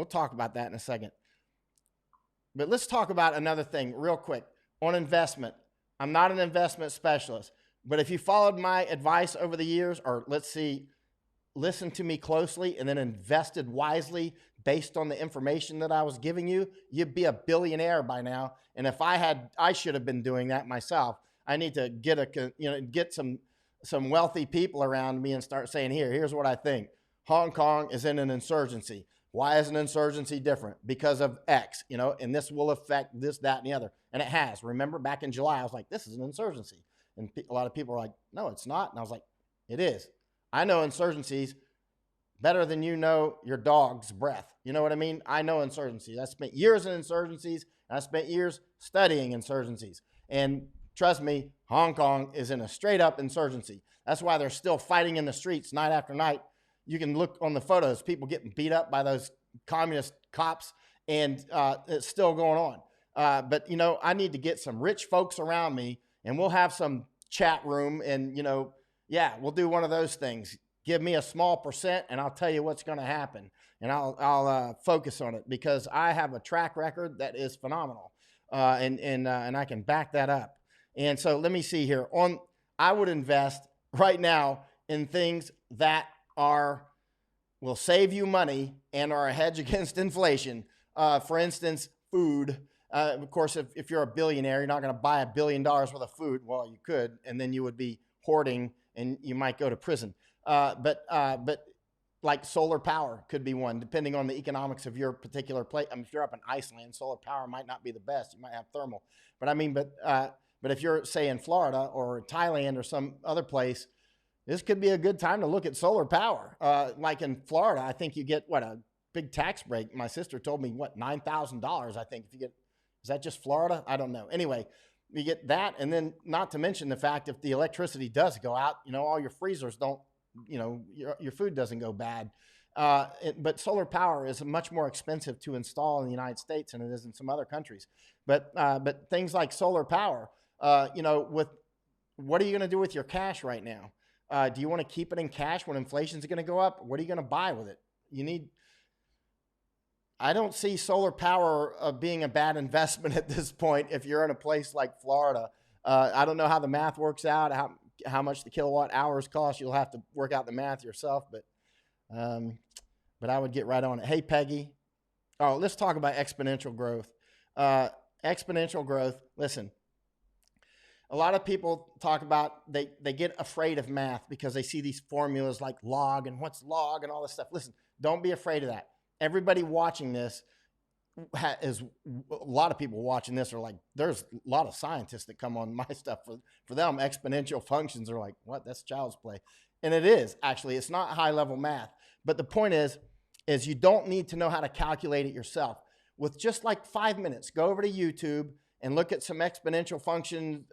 talk about that in a second. But let's talk about another thing real quick on investment. I'm not an investment specialist, but if you followed my advice over the years, or listen to me closely and then invested wisely based on the information that I was giving you, you'd be a billionaire by now. And if I should have been doing that myself. I need to get some wealthy people around me and start saying, here's what I think. Hong Kong is in an insurgency. Why is an insurgency different? Because of X, and this will affect this, that, and the other. And it has. Remember back in July, I was like, this is an insurgency. And a lot of people are like, no, it's not. And I was like, it is. I know insurgencies better than you know your dog's breath. You know what I mean? I know insurgencies. I spent years in insurgencies, and I spent years studying insurgencies. And trust me, Hong Kong is in a straight up insurgency. That's why they're still fighting in the streets night after night. You can look on the photos, people getting beat up by those communist cops, and it's still going on. But, I need to get some rich folks around me, and we'll have some chat room, and, we'll do one of those things. Give me a small percent, and I'll tell you what's going to happen. And I'll focus on it because I have a track record that is phenomenal, and I can back that up. And so let me see here. I would invest right now in things that will save you money and are a hedge against inflation. For instance, food. Of course, if you're a billionaire, you're not going to buy $1 billion worth of food. Well, you could, and then you would be hoarding, and you might go to prison. But like solar power could be one, depending on the economics of your particular place. I mean, if you're up in Iceland, solar power might not be the best. You might have thermal. But if you're, say, in Florida or Thailand or some other place, this could be a good time to look at solar power. Like in Florida, I think you get, a big tax break. My sister told me, $9,000, I think, if you get, is that just Florida? I don't know. Anyway, you get that, and then not to mention the fact if the electricity does go out, all your freezers don't, your food doesn't go bad. But solar power is much more expensive to install in the United States than it is in some other countries. But things like solar power, with what are you going to do with your cash right now? Do you want to keep it in cash when inflation's going to go up? What are you going to buy with it? I don't see solar power being a bad investment at this point if you're in a place like Florida. I don't know how the math works out, how much the kilowatt hours cost. You'll have to work out the math yourself, but I would get right on it. Hey, Peggy. Oh, let's talk about exponential growth. Exponential growth, listen, a lot of people talk about, they get afraid of math because they see these formulas like log and what's log and all this stuff. Listen, don't be afraid of that. Everybody watching this is, a lot of people watching this are like, there's a lot of scientists that come on my stuff. For them, exponential functions are like, what? That's child's play. And it is, actually. It's not high level math. But the point is you don't need to know how to calculate it yourself. With just like 5 minutes, go over to YouTube and look at some exponential functions,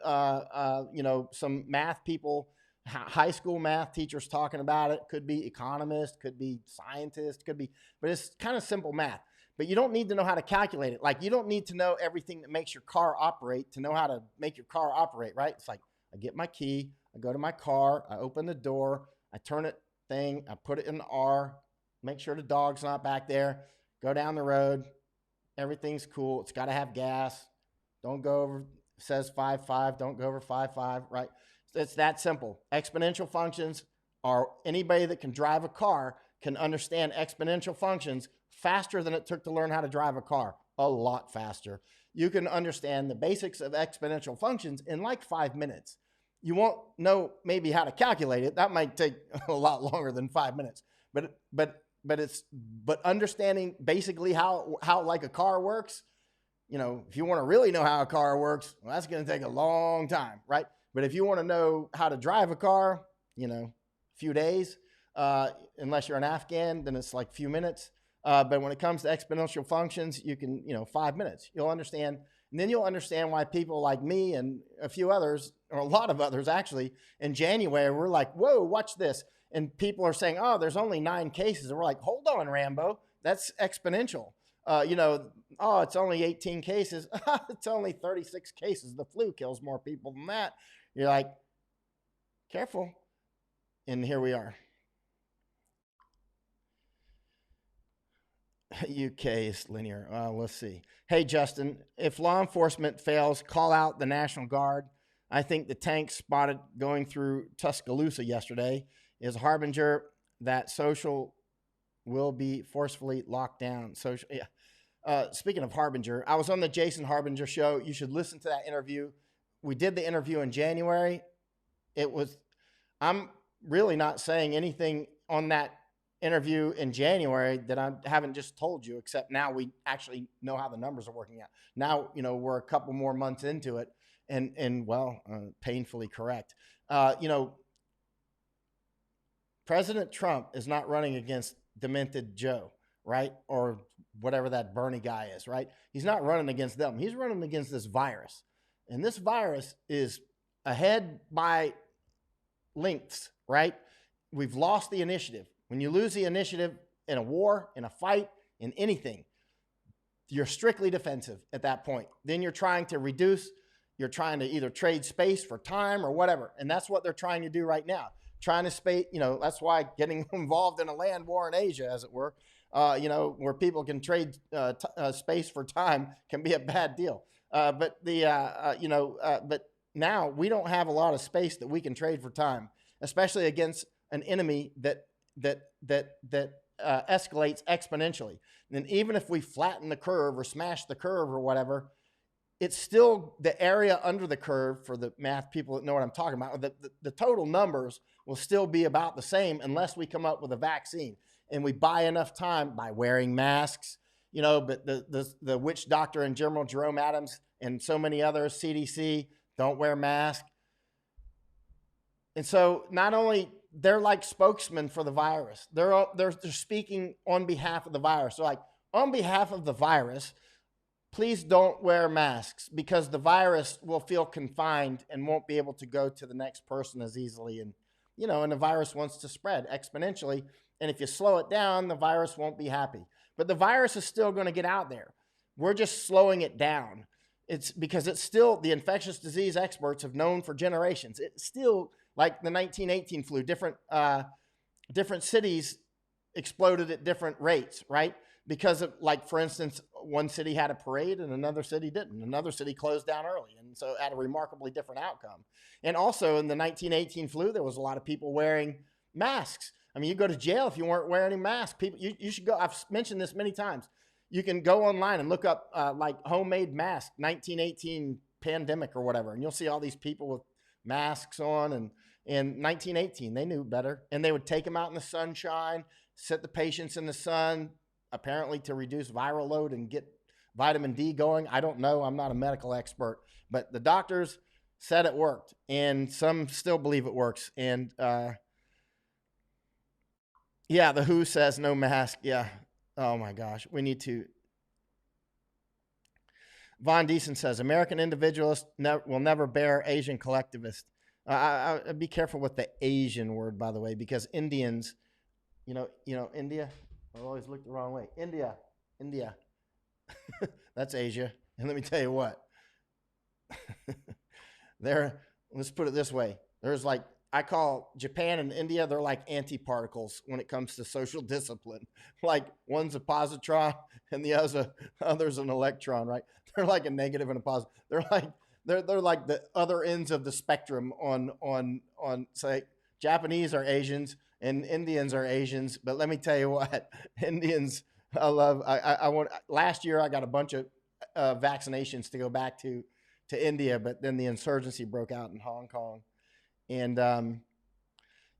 some math people, high school math teachers talking about it. Could be economists, could be scientists, but it's kind of simple math. But you don't need to know how to calculate it. Like, you don't need to know everything that makes your car operate to know how to make your car operate, right? It's like, I get my key, I go to my car, I open the door, I turn it thing, I put it in the R, make sure the dog's not back there, go down the road, everything's cool. It's got to have gas. Don't go over, says 5.5, don't go over 5.5, right? It's that simple. Exponential functions are, anybody that can drive a car can understand exponential functions faster than it took to learn how to drive a car. A lot faster. You can understand the basics of exponential functions in like 5 minutes. You won't know maybe how to calculate it. That might take a lot longer than 5 minutes. But understanding basically how like a car works, if you want to really know how a car works, well, that's going to take a long time, right? But if you want to know how to drive a car, a few days, unless you're an Afghan, then it's like a few minutes. But when it comes to exponential functions, you can, 5 minutes, you'll understand. And then you'll understand why people like me and a few others, or a lot of others actually, in January, we're like, whoa, watch this. And people are saying, oh, there's only 9 cases. And we're like, hold on, Rambo, that's exponential. Oh, it's only 18 cases. It's only 36 cases. The flu kills more people than that. You're like, careful. And here we are. UK is linear. Let's see. Hey, Justin, if law enforcement fails, call out the National Guard. I think the tank spotted going through Tuscaloosa yesterday is a harbinger that social will be forcefully locked down. Speaking of harbinger, I was on the Jason Harbinger show. You should listen to that interview. We did the interview in January. I'm really not saying anything on that interview in January that I haven't just told you, except now we actually know how the numbers are working out. Now, we're a couple more months into it and painfully correct. President Trump is not running against Demented Joe, right? Or whatever that Bernie guy is, right? He's not running against them. He's running against this virus. And this virus is ahead by lengths, right? We've lost the initiative. When you lose the initiative in a war, in a fight, in anything, you're strictly defensive at that point. Then you're trying to reduce, you're trying to either trade space for time or whatever. And that's what they're trying to do right now. Trying to space, that's why getting involved in a land war in Asia, as it were, where people can trade space for time can be a bad deal. But now we don't have a lot of space that we can trade for time, especially against an enemy that escalates exponentially. And even if we flatten the curve or smash the curve or whatever, it's still the area under the curve, for the math people that know what I'm talking about. The total numbers will still be about the same unless we come up with a vaccine and we buy enough time by wearing masks, but the witch doctor and General Jerome Adams and so many others, CDC, don't wear masks. And so not only they're like spokesmen for the virus, they're speaking on behalf of the virus. So like, on behalf of the virus, please don't wear masks, because the virus will feel confined and won't be able to go to the next person as easily. And and the virus wants to spread exponentially. And if you slow it down, the virus won't be happy. But the virus is still going to get out there. We're just slowing it down. It's because it's still, the infectious disease experts have known for generations. It's still like the 1918 flu, different cities exploded at different rates, right? Because of, like, for instance, one city had a parade and another city didn't. Another city closed down early, and so had a remarkably different outcome. And also in the 1918 flu, there was a lot of people wearing masks. I mean, you go to jail if you weren't wearing any mask. People, you should go. I've mentioned this many times. You can go online and look up like homemade mask 1918 pandemic or whatever, and you'll see all these people with masks on. And in 1918, they knew better, and they would take them out in the sunshine, sit the patients in the sun, apparently to reduce viral load and get vitamin D going. I don't know. I'm not a medical expert, but the doctors said it worked, and some still believe it works. And yeah, the WHO says no mask. Yeah. Oh my gosh. We need to. Von Deason says American individualists will never bear Asian collectivist. I'd be careful with the Asian word, by the way, because Indians, India. I always look the wrong way. India. That's Asia. And let me tell you what. Let's put it this way. There's like, I call Japan and India, they're like antiparticles when it comes to social discipline. Like one's a positron and the other's an electron, right? They're like a negative and a positive. They're like the other ends of the spectrum on say Japanese are Asians and Indians are Asians. But let me tell you what, Indians, I want, last year I got a bunch of vaccinations to go back to India, but then the insurgency broke out in Hong Kong. And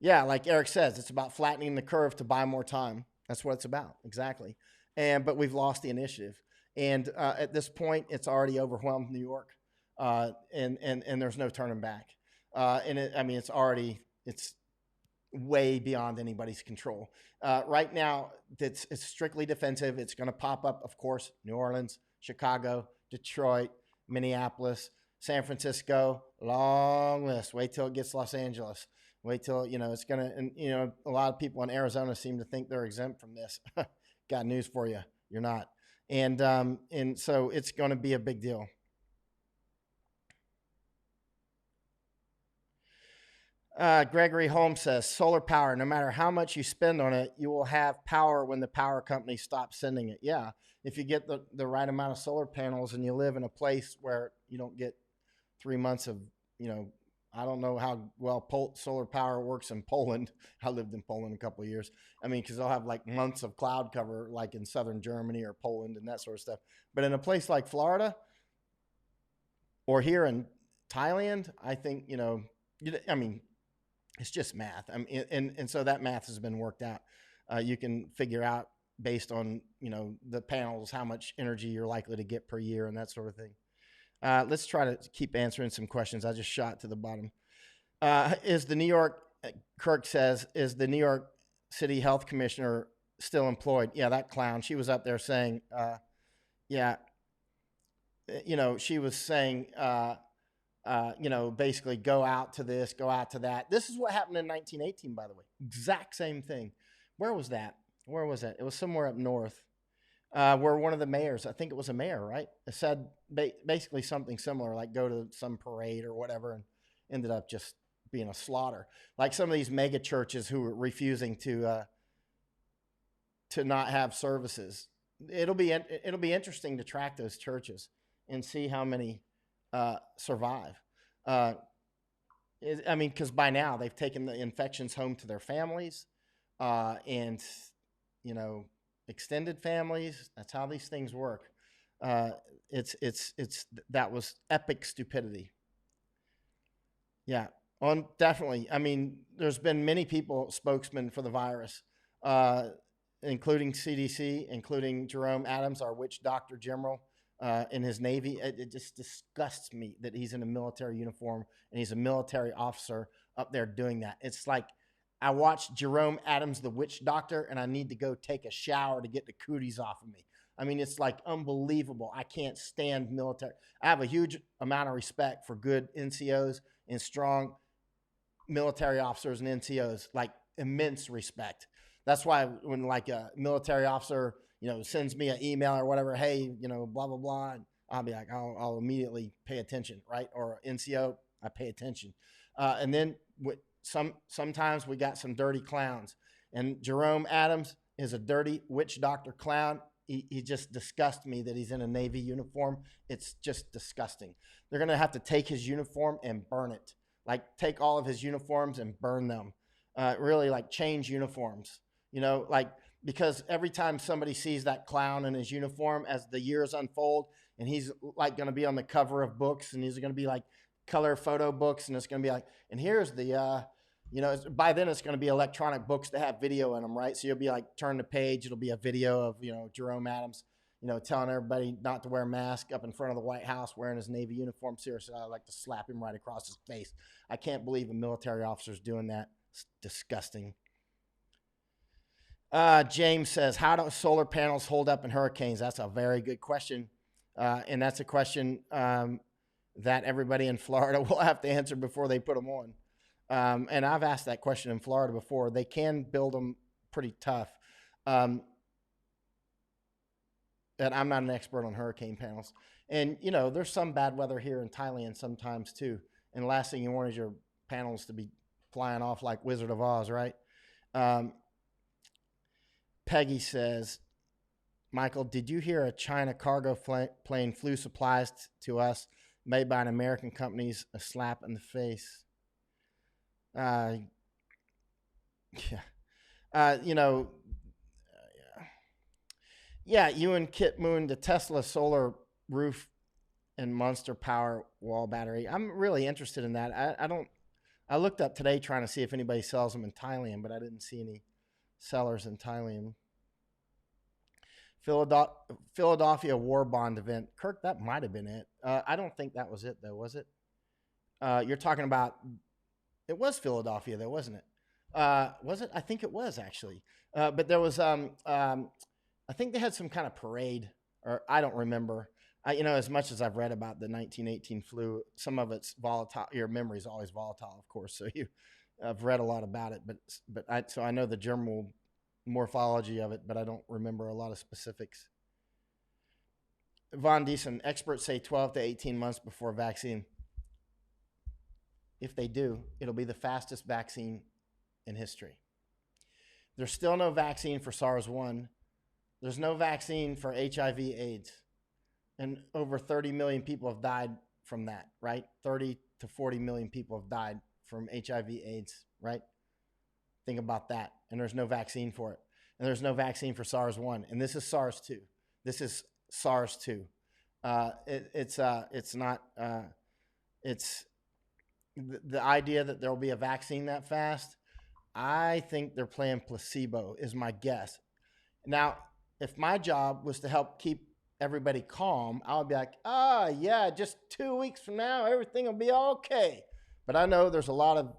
yeah, like Eric says, it's about flattening the curve to buy more time. That's what it's about. Exactly. But we've lost the initiative. And at this point, it's already overwhelmed New York. And there's no turning back. It's way beyond anybody's control. Right now, it's strictly defensive. It's going to pop up, of course, New Orleans, Chicago, Detroit, Minneapolis, San Francisco, long list. Wait till it gets Los Angeles. Wait till, it's going to, and, a lot of people in Arizona seem to think they're exempt from this. Got news for you. You're not. And so it's going to be a big deal. Gregory Holmes says, solar power, no matter how much you spend on it, you will have power when the power company stops sending it. Yeah. If you get the right amount of solar panels and you live in a place where you don't get 3 months of, I don't know how well solar power works in Poland. I lived in Poland a couple of years. I mean, because they'll have like months of cloud cover, like in southern Germany or Poland and that sort of stuff. But in a place like Florida or here in Thailand, I think, it's just math. I mean, and so that math has been worked out. You can figure out based on, the panels, how much energy you're likely to get per year and that sort of thing. Let's try to keep answering some questions. I just shot to the bottom. Kirk says, is the New York City Health Commissioner still employed? Yeah, that clown. She was up there saying, she was saying, basically go out to this, go out to that. This is what happened in 1918, by the way. Exact same thing. Where was that? It was somewhere up north. Where one of the mayors, I think it was a mayor, right? It said basically something similar, like go to some parade or whatever, and ended up just being a slaughter. Like some of these mega churches who were refusing to not have services. It'll be interesting to track those churches and see how many survive. Because by now they've taken the infections home to their families, and extended families. That's how these things work. That was epic stupidity. Yeah, definitely. I mean, there's been many people spokesmen for the virus, including CDC, including Jerome Adams, our witch doctor general, in his Navy. It just disgusts me that he's in a military uniform and he's a military officer up there doing that. It's like, I watched Jerome Adams, the witch doctor, and I need to go take a shower to get the cooties off of me. I mean, it's like unbelievable. I can't stand military. I have a huge amount of respect for good NCOs and strong military officers and NCOs, like immense respect. That's why when like a military officer, sends me an email or whatever, hey, blah, blah, blah, I'll be like, I'll immediately pay attention, right? Or NCO, I pay attention. And then sometimes we got some dirty clowns. And Jerome Adams is a dirty witch doctor clown. He just disgusts me that he's in a Navy uniform. It's just disgusting. They're going to have to take his uniform and burn it. Like take all of his uniforms and burn them. Really like change uniforms, because every time somebody sees that clown in his uniform as the years unfold, and he's like going to be on the cover of books, and he's going to be like color photo books, and it's going to be like, and here's the, by then it's going to be electronic books that have video in them, right? So you'll be like, turn the page, it'll be a video of, Jerome Adams, telling everybody not to wear a mask up in front of the White House wearing his Navy uniform. Seriously, I'd like to slap him right across his face. I can't believe a military officer's doing that. It's disgusting. James says, how do solar panels hold up in hurricanes? That's a very good question. And that's a question that everybody in Florida will have to answer before they put them on. And I've asked that question in Florida before. They can build them pretty tough. And I'm not an expert on hurricane panels. And, there's some bad weather here in Thailand sometimes too. And the last thing you want is your panels to be flying off like Wizard of Oz, right? Peggy says, Michael, did you hear a China cargo plane flew supplies to us made by an American company's a slap in the face? Yeah. Yeah, you and Kit Moon, the Tesla solar roof and Monster Power wall battery. I'm really interested in that. I looked up today trying to see if anybody sells them in Thailand, but I didn't see any sellers in Thailand. Philadelphia War Bond event. Kirk, that might have been it. I don't think that was it, though, was it? You're talking about, it was Philadelphia, though, wasn't it? Was it? I think it was, actually. But there was, I think they had some kind of parade, or I don't remember. As much as I've read about the 1918 flu, some of it's volatile. Your memory is always volatile, of course. So I've read a lot about it, so I know the general morphology of it, but I don't remember a lot of specifics. Von Deason, experts say 12 to 18 months before vaccine. If they do, it'll be the fastest vaccine in history. There's still no vaccine for SARS-1. There's no vaccine for HIV/AIDS. And over 30 million people have died from that, right? 30 to 40 million people have died from HIV/AIDS, right? Think about that. And there's no vaccine for it. And there's no vaccine for SARS-1. And this is SARS-2. This is SARS-2. It's the idea that there will be a vaccine that fast. I think they're playing placebo is my guess. Now, if my job was to help keep everybody calm, I would be like, yeah, just 2 weeks from now, everything will be okay. But I know there's a lot of,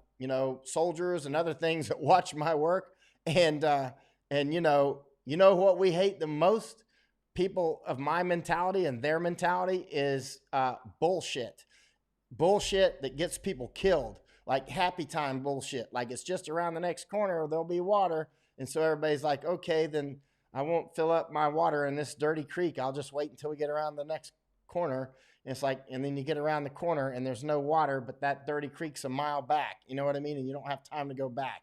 soldiers and other things that watch my work. And what we hate the most? People of my mentality and their mentality is bullshit. Bullshit that gets people killed. Like happy time bullshit. Like it's just around the next corner, there'll be water. And so everybody's like, okay, then I won't fill up my water in this dirty creek. I'll just wait until we get around the next corner. And it's like, and then you get around the corner and there's no water, but that dirty creek's a mile back. You know what I mean? And you don't have time to go back.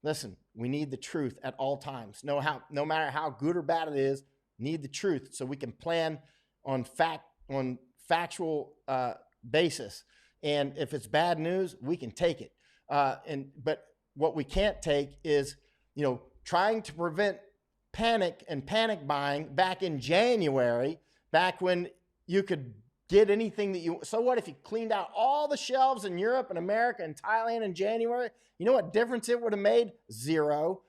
Listen, we need the truth at all times. No matter how good or bad it is, need the truth so we can plan on factual basis. And if it's bad news, we can take it. But what we can't take is, trying to prevent panic and panic buying back in January, back when you could get anything that you. So what if you cleaned out all the shelves in Europe and America and Thailand in January? You know what difference it would have made? Zero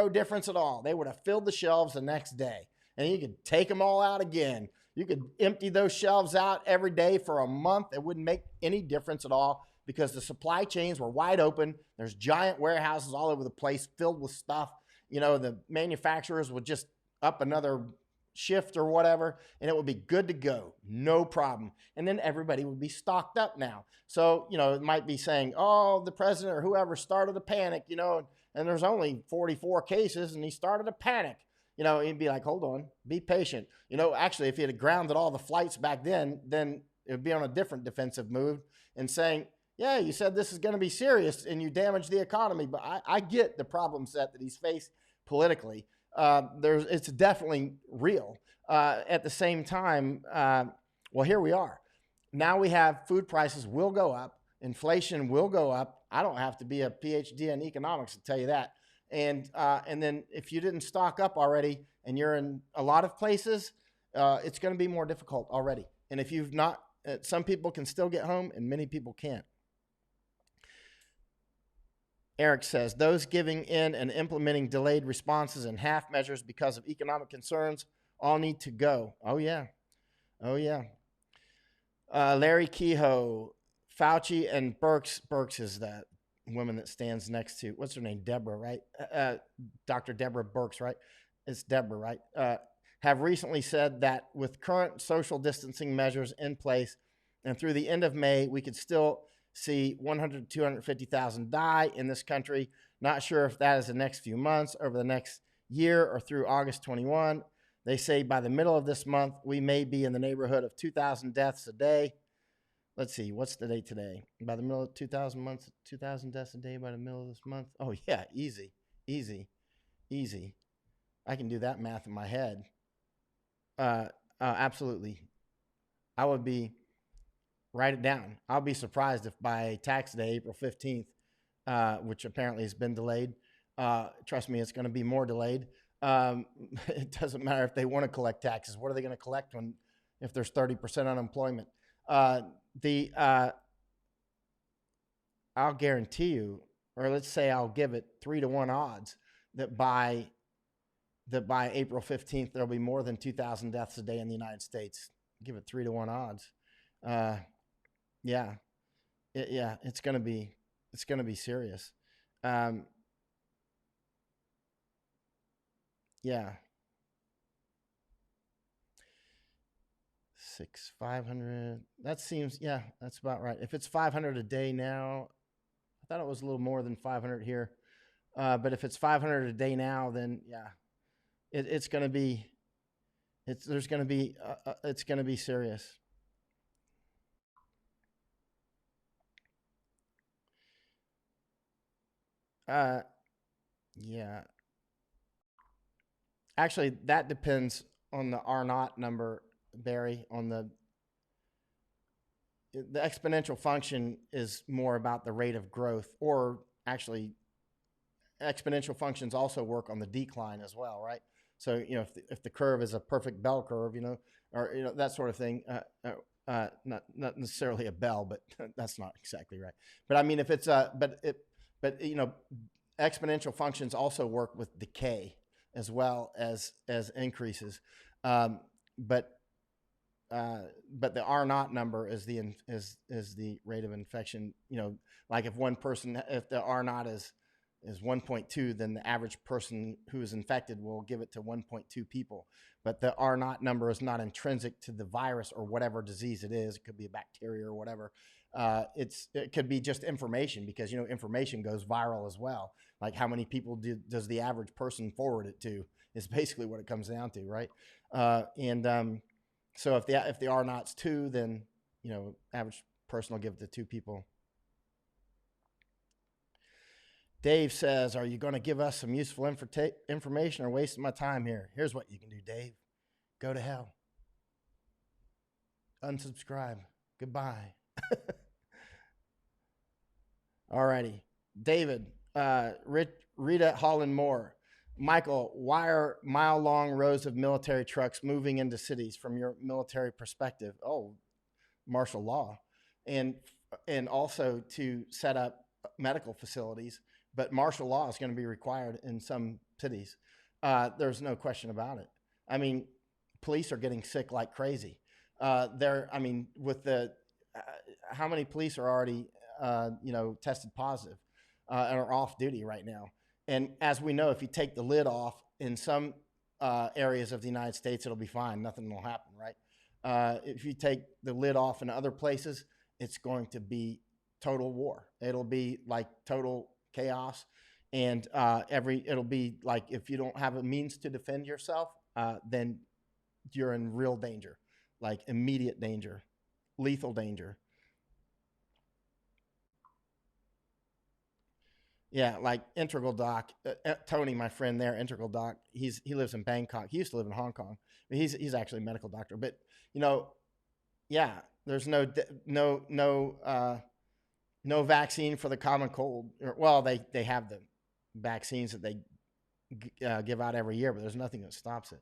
difference at all. They would have filled the shelves the next day, and you could take them all out again. You could empty those shelves out every day for a month. It wouldn't make any difference at all because the supply chains were wide open. There's giant warehouses all over the place filled with stuff. The manufacturers would just up another shift or whatever, and it would be good to go, no problem. And then everybody would be stocked up now. So, it might be saying, oh, the president or whoever started a panic, and there's only 44 cases and he started a panic. He'd be like, hold on, be patient. Actually, if he had grounded all the flights back then it would be on a different defensive move and saying, yeah, you said this is going to be serious and you damaged the economy. But I get the problem set that he's faced politically. It's definitely real. At the same time, well, here we are. Now we have food prices will go up. Inflation will go up. I don't have to be a PhD in economics to tell you that. And then if you didn't stock up already and you're in a lot of places, it's going to be more difficult already. And if you've not, some people can still get home and many people can't. Eric says, those giving in and implementing delayed responses and half measures because of economic concerns all need to go. Oh, yeah. Oh, yeah. Larry Kehoe, Fauci and Birx is that woman that stands next to, what's her name? Deborah, right? Dr. Deborah Birx, right? It's Deborah, right? Have recently said that with current social distancing measures in place and through the end of May, we could still see 100 to 250,000 die in this country. Not sure if that is the next few months, over the next year, or through August 21. They say by the middle of this month, we may be in the neighborhood of 2,000 deaths a day. Let's see, what's the date today? By the middle of 2,000 months, 2,000 deaths a day by the middle of this month? Oh, yeah, easy. I can do that math in my head. Absolutely. I would be, write it down. I'll be surprised if by tax day, April 15th, which apparently has been delayed, trust me, it's going to be more delayed. It doesn't matter if they want to collect taxes. What are they going to collect if there's 30% unemployment? I'll guarantee you, or let's say I'll give it 3-to-1 odds that by April 15th, there'll be more than 2,000 deaths a day in the United States. Give it 3-to-1 odds. It's going to be serious. Yeah. 500. That seems, yeah, that's about right. If it's 500 a day now, I thought it was a little more than 500 here. But if it's 500 a day now, then yeah, it's going to be, it's going to be serious. Yeah. Actually, that depends on the R naught number, Barry. On the exponential function is more about the rate of growth, or actually, exponential functions also work on the decline as well, right? So if the curve is a perfect bell curve, or that sort of thing. Not necessarily a bell, but that's not exactly right. But I mean, if it's exponential functions also work with decay as well as increases, but the R naught number is the rate of infection. Like if the R naught is 1.2, then the average person who is infected will give it to 1.2 people. But the R naught number is not intrinsic to the virus or whatever disease it is. It could be a bacteria or whatever. It could be just information, because information goes viral as well. Like how many people does the average person forward it to is basically what it comes down to, right? So if the R naught's 2, then average person will give it to 2 people. Dave says, are you going to give us some useful information or wasting my time here? Here's what you can do, Dave. Go to hell. Unsubscribe. Goodbye. All righty. David, Rita Holland Moore. Michael, why are mile-long rows of military trucks moving into cities from your military perspective? Oh, martial law. And also to set up medical facilities. But martial law is going to be required in some cities. There's no question about it. I mean, police are getting sick like crazy. With the how many police are already tested positive and are off duty right now? And as we know, if you take the lid off in some areas of the United States, it'll be fine. Nothing will happen, right? If you take the lid off in other places, it's going to be total war. It'll be like total chaos, and it'll be like if you don't have a means to defend yourself, then you're in real danger, like immediate danger, lethal danger. Yeah, like Integral Doc, Tony, my friend there, Integral Doc. He lives in Bangkok. He used to live in Hong Kong. But he's actually a medical doctor. But you know, yeah, there's no vaccine for the common cold. Well, they have the vaccines that they give out every year, but there's nothing that stops it.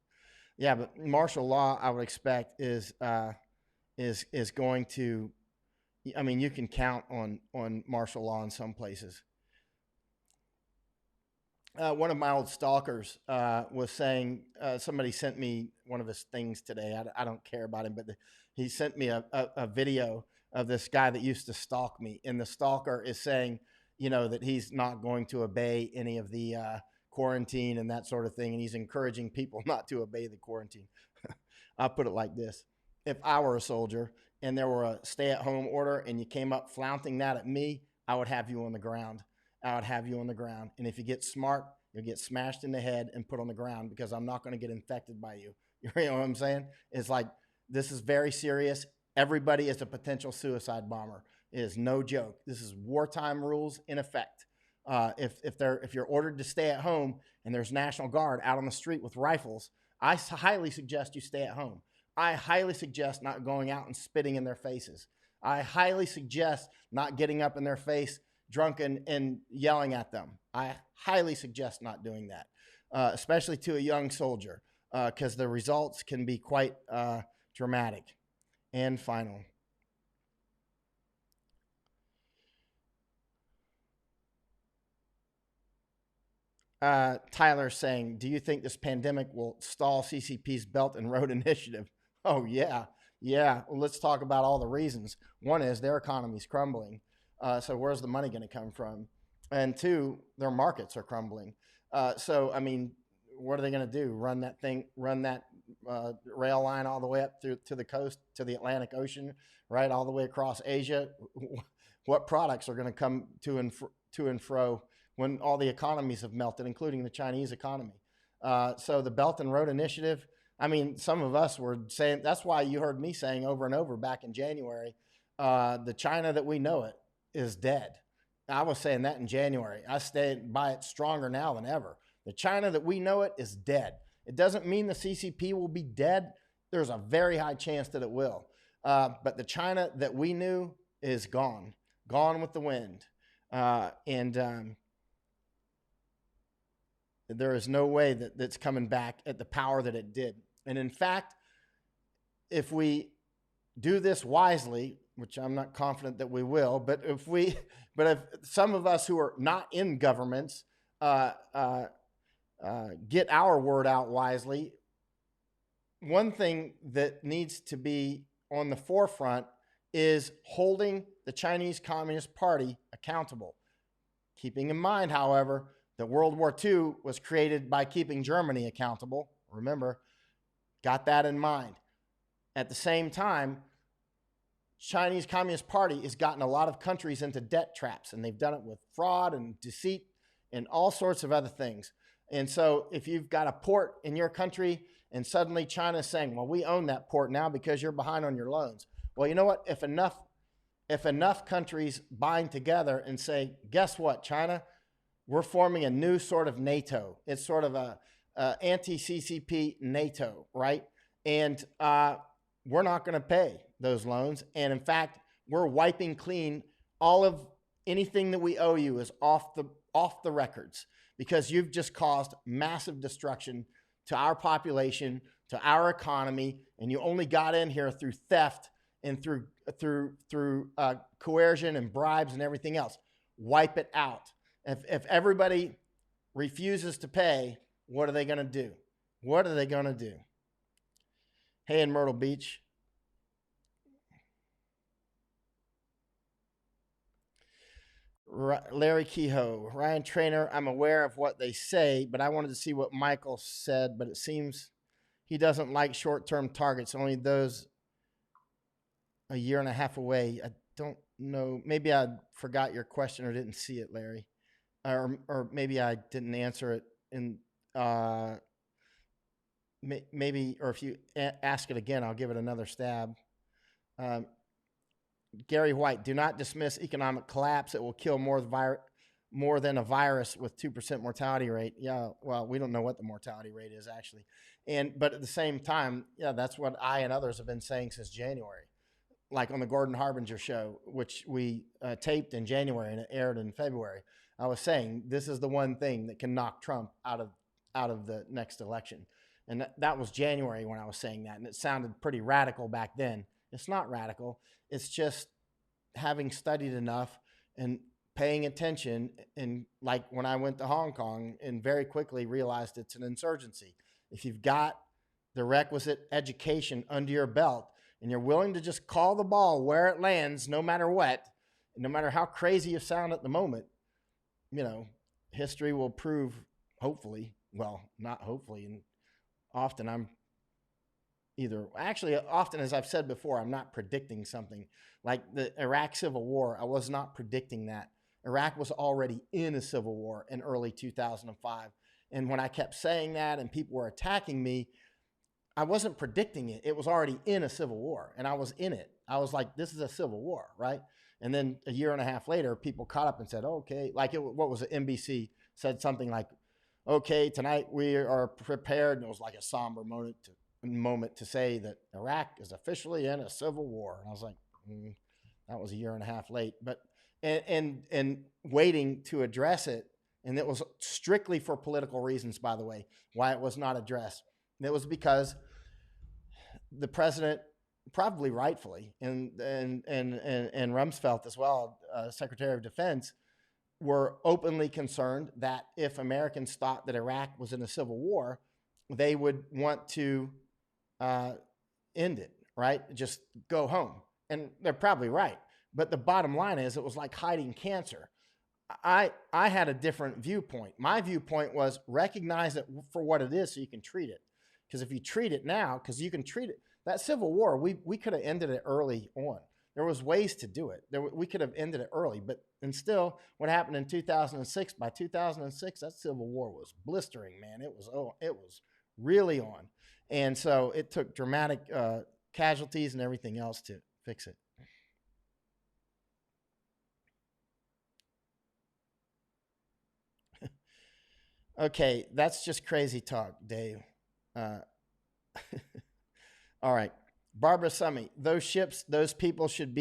Yeah, but martial law, I would expect is going to. I mean, you can count on martial law in some places. One of my old stalkers was saying, somebody sent me one of his things today. I don't care about him, but he sent me a video of this guy that used to stalk me. And the stalker is saying, that he's not going to obey any of the quarantine and that sort of thing. And he's encouraging people not to obey the quarantine. I'll put it like this. If I were a soldier and there were a stay-at-home order and you came up flaunting that at me, I would have you on the ground. I would have you on the ground. And if you get smart, you'll get smashed in the head and put on the ground because I'm not going to get infected by you. You know what I'm saying? It's like, this is very serious. Everybody is a potential suicide bomber. It is no joke. This is wartime rules in effect. If you're ordered to stay at home and there's National Guard out on the street with rifles, I highly suggest you stay at home. I highly suggest not going out and spitting in their faces. I highly suggest not getting up in their face drunken and yelling at them. I highly suggest not doing that, especially to a young soldier, because the results can be quite dramatic. And final. Tyler saying, do you think this pandemic will stall CCP's Belt and Road Initiative? Oh, yeah. Yeah. Well, let's talk about all the reasons. One is their economy's crumbling. So where's the money going to come from? And two, their markets are crumbling. So, I mean, what are they going to do? Run that rail line all the way up to the coast, to the Atlantic Ocean, right? All the way across Asia. What products are going to come to and fro when all the economies have melted, including the Chinese economy? So the Belt and Road Initiative, I mean, some of us were saying, that's why you heard me saying over and over back in January, the China that we know it is dead. I was saying that in January. I stand by it stronger now than ever. The China that we know it is dead. It doesn't mean the CCP will be dead. There's a very high chance that it will. But the China that we knew is gone with the wind. And there is no way that's coming back at the power that it did. And in fact, if we do this wisely, which I'm not confident that we will, but if some of us who are not in governments get our word out wisely, one thing that needs to be on the forefront is holding the Chinese Communist Party accountable. Keeping in mind, however, that World War II was created by keeping Germany accountable. Remember, got that in mind. At the same time, Chinese Communist Party has gotten a lot of countries into debt traps, and they've done it with fraud and deceit and all sorts of other things. And so if you've got a port in your country and suddenly China's saying, well, we own that port now because you're behind on your loans. Well, you know what? If enough countries bind together and say, guess what, China? We're forming a new sort of NATO. It's sort of a anti-CCP NATO, right? And we're not going to pay those loans. And in fact, we're wiping clean all of anything that we owe you is off the records, because you've just caused massive destruction to our population, to our economy, and you only got in here through theft and through coercion and bribes and everything else. Wipe it out. If everybody refuses to pay, what are they going to do? What are they going to do? Hey, in Myrtle Beach. Larry Kehoe, Ryan Trainer, I'm aware of what they say, but I wanted to see what Michael said, but it seems he doesn't like short-term targets, only those a year and a half away. I don't know. Maybe I forgot your question or didn't see it, Larry. Or maybe I didn't answer it in maybe, or if you ask it again, I'll give it another stab. Gary White, do not dismiss economic collapse. It will kill more than a virus with 2% mortality rate. Yeah, well, we don't know what the mortality rate is actually. But at the same time, yeah, that's what I and others have been saying since January. Like on the Gordon Harbinger show, which we taped in January and it aired in February, I was saying this is the one thing that can knock Trump out of the next election. And that was January when I was saying that. And it sounded pretty radical back then. It's not radical. It's just having studied enough and paying attention. And like when I went to Hong Kong and very quickly realized it's an insurgency. If you've got the requisite education under your belt and you're willing to just call the ball where it lands, no matter what, no matter how crazy you sound at the moment, history will prove, hopefully, well, not hopefully, and often often, as I've said before, I'm not predicting something. Like the Iraq Civil War, I was not predicting that. Iraq was already in a civil war in early 2005. And when I kept saying that and people were attacking me, I wasn't predicting it. It was already in a civil war, and I was in it. I was like, this is a civil war, right? And then a year and a half later, people caught up and said, okay, what was it? NBC said something like, okay, tonight we are prepared. And it was like a somber moment to say that Iraq is officially in a civil war. And I was like, that was a year and a half late. But and waiting to address it, and it was strictly for political reasons, by the way, why it was not addressed. And it was because the president, probably rightfully, and Rumsfeld as well, Secretary of Defense, were openly concerned that if Americans thought that Iraq was in a civil war, they would want to end it, right? Just go home. And they're probably right. But the bottom line is it was like hiding cancer. I had a different viewpoint. My viewpoint was recognize it for what it is so you can treat it. Because if you treat it now, because you can treat it, that civil war, we could have ended it early on. There was ways to do it. We could have ended it early, and still, what happened in 2006? By 2006, that civil war was blistering, man. It was really on, and so it took dramatic casualties and everything else to fix it. Okay, that's just crazy talk, Dave. All right. Barbara Summy, those ships, those people should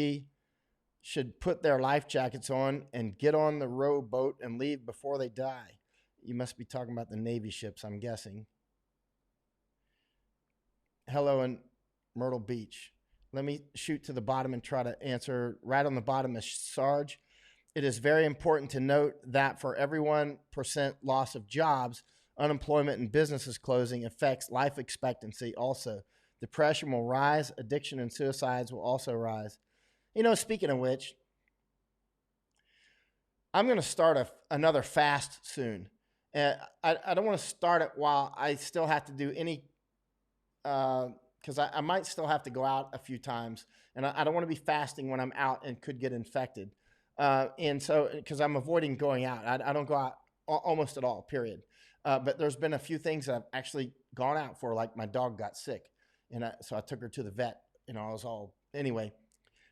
put their life jackets on and get on the rowboat and leave before they die. You must be talking about the Navy ships, I'm guessing. Hello in Myrtle Beach. Let me shoot to the bottom and try to answer. Right on the bottom is Sarge. It is very important to note that for every 1% loss of jobs, unemployment and businesses closing affects life expectancy also. Depression will rise. Addiction and suicides will also rise. Speaking of which, I'm going to start another fast soon. And I don't want to start it while I still have to do any, because I might still have to go out a few times. And I don't want to be fasting when I'm out and could get infected. And so, because I'm avoiding going out. I don't go out almost at all, period. But there's been a few things that I've actually gone out for, like my dog got sick. And so I took her to the vet. I was all, anyway.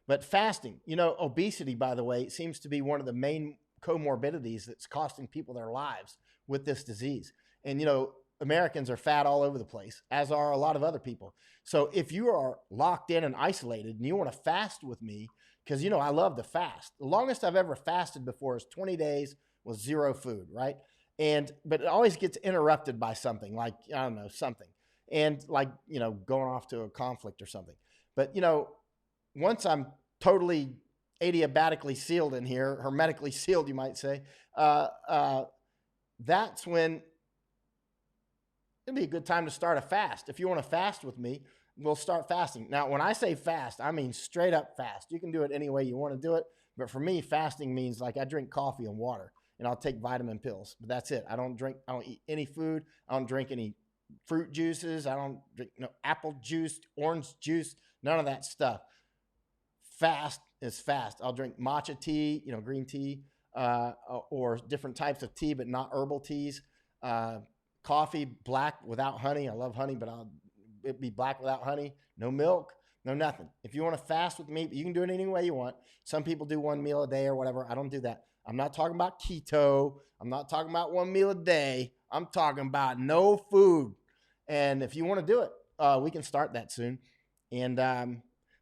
But fasting, obesity, by the way, seems to be one of the main comorbidities that's costing people their lives with this disease. And, Americans are fat all over the place, as are a lot of other people. So if you are locked in and isolated and you want to fast with me, because, I love to fast. The longest I've ever fasted before is 20 days with zero food, right? But it always gets interrupted by something, like, I don't know, something. And like, going off to a conflict or something. But, once I'm totally adiabatically sealed in here, hermetically sealed, you might say, that's when it'd be a good time to start a fast. If you want to fast with me, we'll start fasting. Now, when I say fast, I mean straight up fast. You can do it any way you want to do it, But for me, fasting means like I drink coffee and water, and I'll take vitamin pills, but that's it. I don't eat any food. I don't drink any fruit juices. I don't drink no apple juice, orange juice, none of that stuff. Fast is fast. I'll drink matcha tea, green tea, or different types of tea, but not herbal teas. Uh, Coffee, black without honey. I love honey, but it'd be black without honey. No milk, no nothing. If you want to fast with me, you can do it any way you want. Some people do one meal a day or whatever. I don't do that. I'm not talking about keto. I'm not talking about one meal a day. I'm talking about no food. And if you want to do it, we can start that soon. And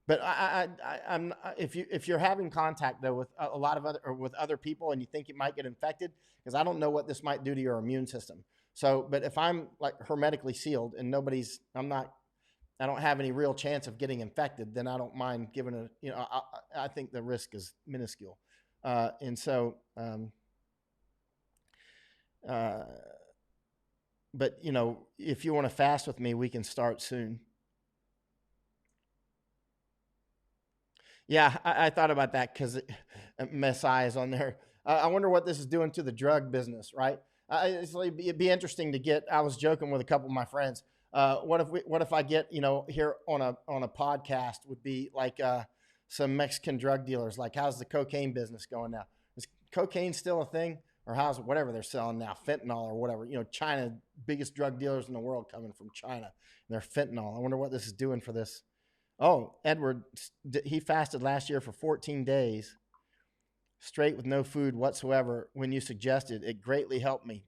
but I'm if you're having contact though with a lot of with other people and you think you might get infected, because I don't know what this might do to your immune system. So, but if I'm like hermetically sealed and I don't have any real chance of getting infected, then I don't mind giving it. I think the risk is minuscule, and so. But if you want to fast with me, we can start soon. Yeah, I thought about that because Messiah is on there. I wonder what this is doing to the drug business, right? It'd be interesting to get. I was joking with a couple of my friends. What if I get here on a podcast would be like some Mexican drug dealers. Like, how's the cocaine business going now? Is cocaine still a thing, or how's whatever they're selling now, fentanyl or whatever? China, biggest drug dealers in the world coming from China. And they're fentanyl. I wonder what this is doing for this. Oh, Edward, he fasted last year for 14 days straight with no food whatsoever. When you suggested it, greatly helped me.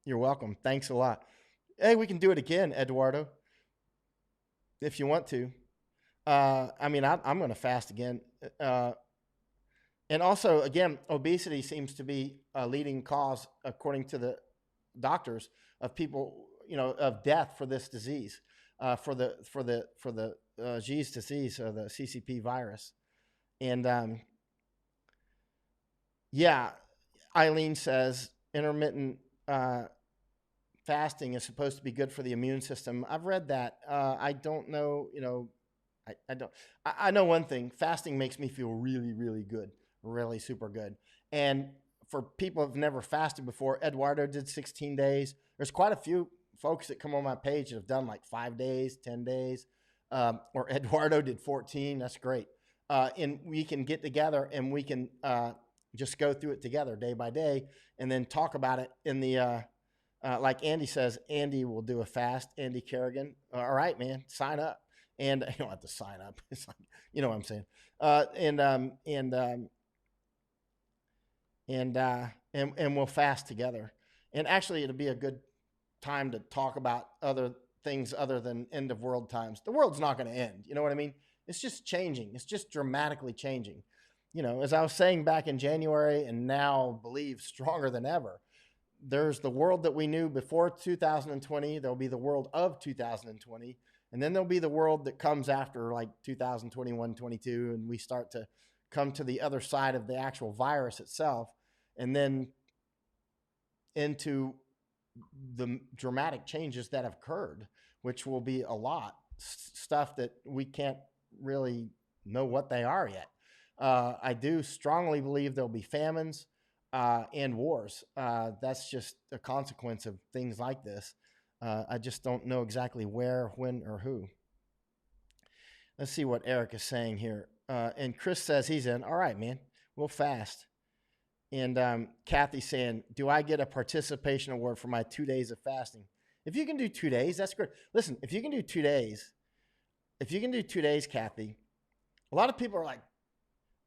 You're welcome. Thanks a lot. Hey, we can do it again, Eduardo, if you want to. I'm going to fast again. And also, again, obesity seems to be a leading cause, according to the doctors, of people, of death for this disease, for the G's disease, or the CCP virus. And yeah, Eileen says intermittent fasting is supposed to be good for the immune system. I've read that. I don't know, I don't. I know one thing: fasting makes me feel really, really good, really super good. And for people who've never fasted before, Eduardo did 16 days. There's quite a few folks that come on my page that have done like 5 days, 10 days, or Eduardo did 14. That's great. And we can get together and we can just go through it together day by day, and then talk about it in the. Like Andy says, Andy will do a fast. Andy Kerrigan. All right, man, sign up. And you don't have to sign up. It's like, you know what I'm saying. And we'll fast together. And actually, it'll be a good time to talk about other things other than end of world times. The world's not going to end. You know what I mean? It's just changing. It's just dramatically changing. As I was saying back in January, and now believe stronger than ever, there's the world that we knew before 2020. There'll be the world of 2020. And then there'll be the world that comes after, like 2021, 22, and we start to come to the other side of the actual virus itself, and then into the dramatic changes that have occurred, which will be a lot. Stuff that we can't really know what they are yet. I do strongly believe there'll be famines and wars. That's just a consequence of things like this. I just don't know exactly where, when, or who. Let's see what Eric is saying here. And Chris says he's in. All right, man. We'll fast. And Kathy's saying, do I get a participation award for my 2 days of fasting? If you can do 2 days, that's great. Listen, if you can do 2 days, Kathy, a lot of people are like,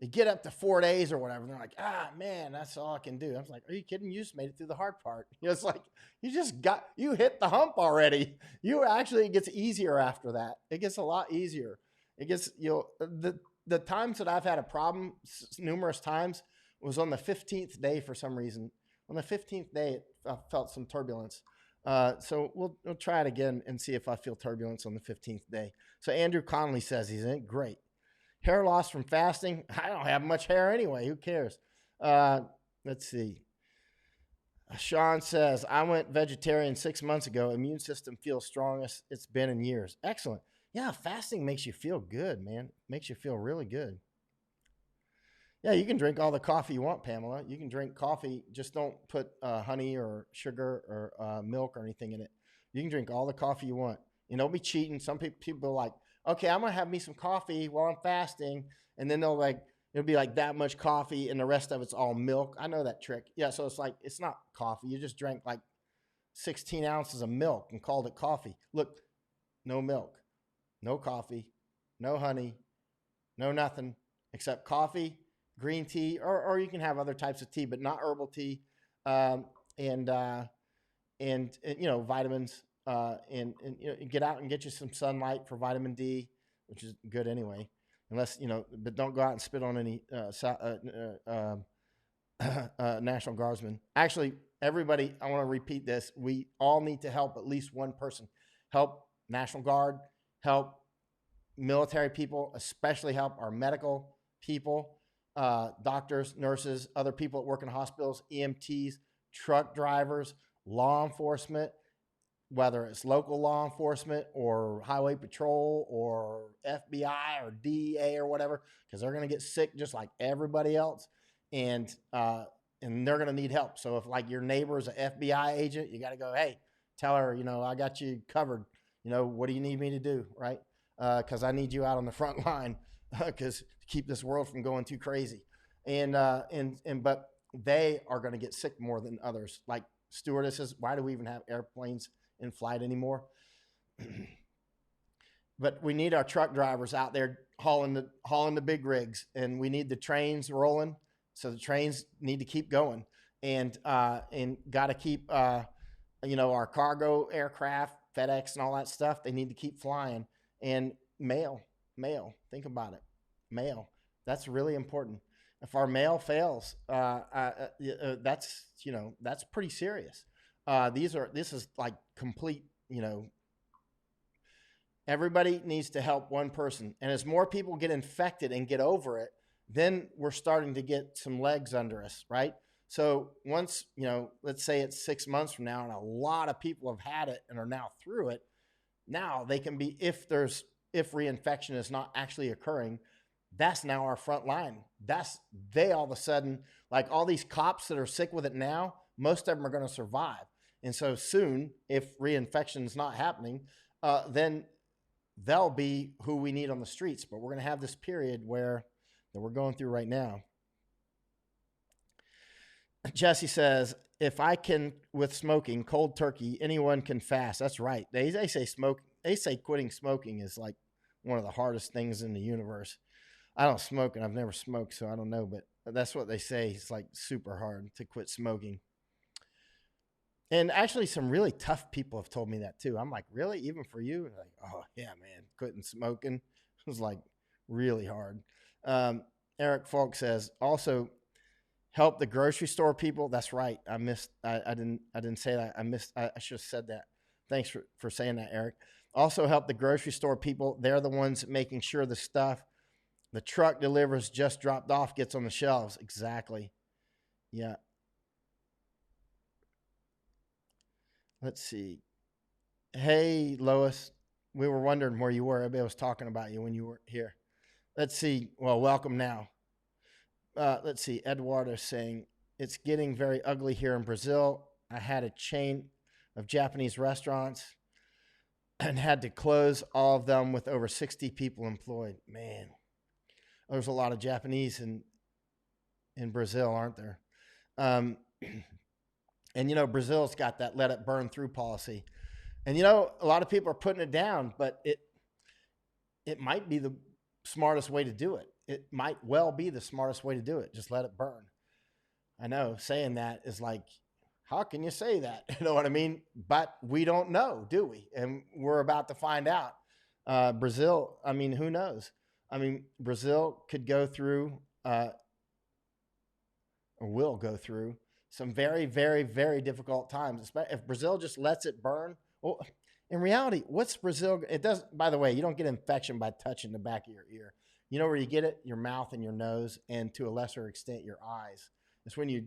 they get up to 4 days or whatever, and they're like, man, that's all I can do. I was like, are you kidding? You just made it through the hard part. It's like, you hit the hump already. It gets easier after that. It gets a lot easier. It gets, the times that I've had a problem numerous times was on the 15th day for some reason. On the 15th day, I felt some turbulence. So we'll try it again and see if I feel turbulence on the 15th day. So Andrew Conley says he's in. Great. Hair loss from fasting. I don't have much hair anyway. Who cares? Let's see. Sean says, I went vegetarian 6 months ago. Immune system feels strongest it's been in years. Excellent. Yeah, fasting makes you feel good, man. Makes you feel really good. Yeah, you can drink all the coffee you want, Pamela. You can drink coffee. Just don't put honey or sugar or milk or anything in it. You can drink all the coffee you want. You know, don't be cheating. Some people are like, okay, I'm gonna have me some coffee while I'm fasting, and then it'll be like that much coffee, and the rest of it's all milk. I know that trick. Yeah, so it's like it's not coffee. You just drank like 16 ounces of milk and called it coffee. Look, no milk, no coffee, no honey, no nothing except coffee, green tea, or you can have other types of tea, but not herbal tea, um, and, uh, and you know, vitamins, and you know, get out and get you some sunlight for vitamin D, which is good anyway. Unless you know, but don't go out and spit on any National Guardsmen. Actually, everybody, I want to repeat this. We all need to help at least one person. Help National Guard, help military people, especially help our medical people, doctors, nurses, other people that work in hospitals, EMTs, truck drivers, law enforcement, whether it's local law enforcement or highway patrol or FBI or DEA or whatever, because they're going to get sick just like everybody else, and they're going to need help. So if like your neighbor is an FBI agent, you got to go, hey, tell her, you know, I got you covered. You know, what do you need me to do, right? Because I need you out on the front line because to keep this world from going too crazy, but they are going to get sick more than others. Like stewardesses, why do we even have airplanes in flight anymore? But we need our truck drivers out there hauling the big rigs, and we need the trains rolling. So the trains need to keep going, and got to keep you know, our cargo aircraft, FedEx, and all that stuff. They need to keep flying. And mail. Think about it, mail. That's really important. If our mail fails, that's, you know, that's pretty serious. This is like complete, you know, everybody needs to help one person. And as more people get infected and get over it, then we're starting to get some legs under us, right? So once, you know, let's say it's 6 months from now and a lot of people have had it and are now through it, now they can be, if reinfection is not actually occurring, that's now our front line. They all of a sudden, like all these cops that are sick with it now, most of them are going to survive. And so soon, if reinfection is not happening, then they'll be who we need on the streets. But we're going to have this period that we're going through right now. Jesse says, if I can with smoking, cold turkey, anyone can fast. That's right. They say quitting smoking is like one of the hardest things in the universe. I don't smoke and I've never smoked, so I don't know, but that's what they say. It's like super hard to quit smoking. And actually some really tough people have told me that too. I'm like, really? Even for you? Like, oh yeah, man, quitting smoking was like really hard. Eric Falk says, also help the grocery store people. That's right. I didn't say that. I should have said that. Thanks for saying that, Eric. Also help the grocery store people. They're the ones making sure the stuff the truck delivers just dropped off gets on the shelves. Exactly. Yeah. Let's see. Hey, Lois. We were wondering where you were. Everybody was talking about you when you were here. Let's see. Well, welcome now. Let's see. Eduardo is saying, it's getting very ugly here in Brazil. I had a chain of Japanese restaurants and had to close all of them with over 60 people employed. Man, there's a lot of Japanese in Brazil, aren't there? And, you know, Brazil's got that let it burn through policy. And, you know, a lot of people are putting it down, but it might be the smartest way to do it. It might well be the smartest way to do it. Just let it burn. I know saying that is like, how can you say that? You know what I mean? But we don't know, do we? And we're about to find out. Brazil, I mean, who knows? I mean, Brazil could go through, or will go through some very, very, very difficult times. If Brazil just lets it burn. Well, in reality, what's Brazil? It does. By the way, you don't get infection by touching the back of your ear. You know where you get it? Your mouth and your nose, and to a lesser extent, your eyes. It's when you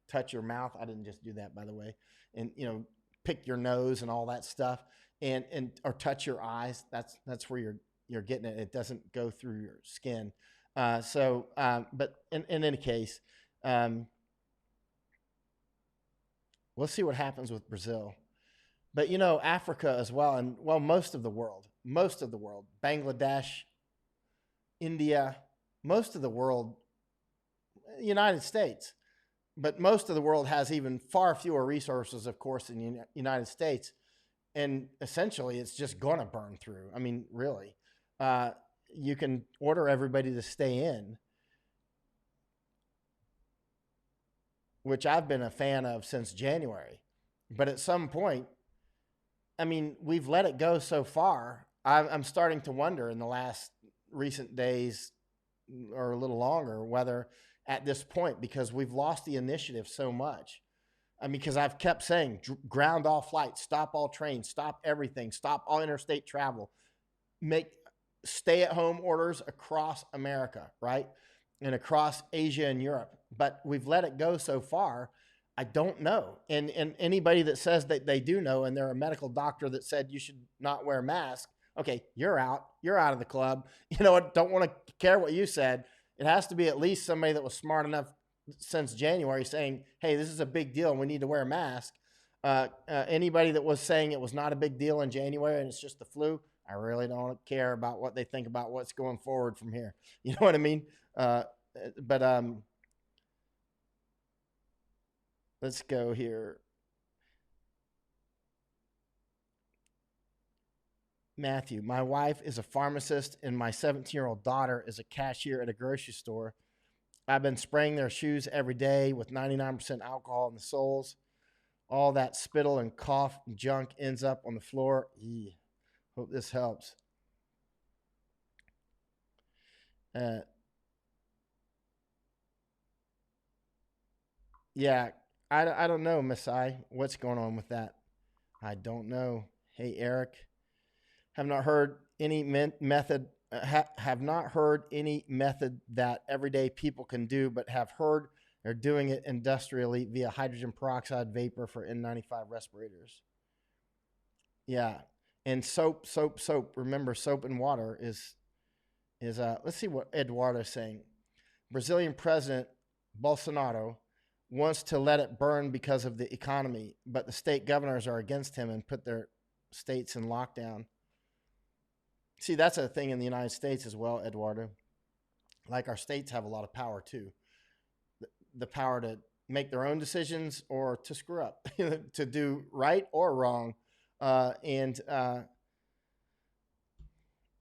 touch your mouth. I didn't just do that, by the way. And, pick your nose and all that stuff, or touch your eyes. That's where you're getting it. It doesn't go through your skin. But in any case, um, we'll see what happens with Brazil. But Africa as well, and well, most of the world, Bangladesh, India, most of the world, United States, but most of the world has even far fewer resources, of course, in the United States. And essentially, it's just going to burn through. I mean, really. Uh, you can order everybody to stay in, which I've been a fan of since January. But at some point, I mean, we've let it go so far. I'm starting to wonder in the last recent days or a little longer whether at this point, because we've lost the initiative so much. I mean, because I've kept saying ground all flights, stop all trains, stop everything, stop all interstate travel, make stay at home orders across America, right? And across Asia and Europe. But we've let it go so far. I don't know. And anybody that says that they do know, and they're a medical doctor that said you should not wear a mask, okay, you're out. You're out of the club. You know what? Don't want to care what you said. It has to be at least somebody that was smart enough since January saying, hey, this is a big deal and we need to wear a mask. Anybody that was saying it was not a big deal in January and it's just the flu, I really don't care about what they think about what's going forward from here. You know what I mean? But let's go here. Matthew, my wife is a pharmacist and my 17-year-old daughter is a cashier at a grocery store. I've been spraying their shoes every day with 99% alcohol in the soles. All that spittle and cough and junk ends up on the floor. Eee. Hope this helps. Uh, yeah, I don't know, Miss I. What's going on with that? I don't know. Hey, Eric, have not heard any method. Have not heard any method that everyday people can do, but have heard they're doing it industrially via hydrogen peroxide vapor for N95 respirators. Yeah, and soap. Remember, soap and water is. Let's see what Eduardo's saying. Brazilian President Bolsonaro wants to let it burn because of the economy, but the state governors are against him and put their states in lockdown. See, that's a thing in the United States as well, Eduardo. Like our states have a lot of power too. The power to make their own decisions or to screw up, to do right or wrong. And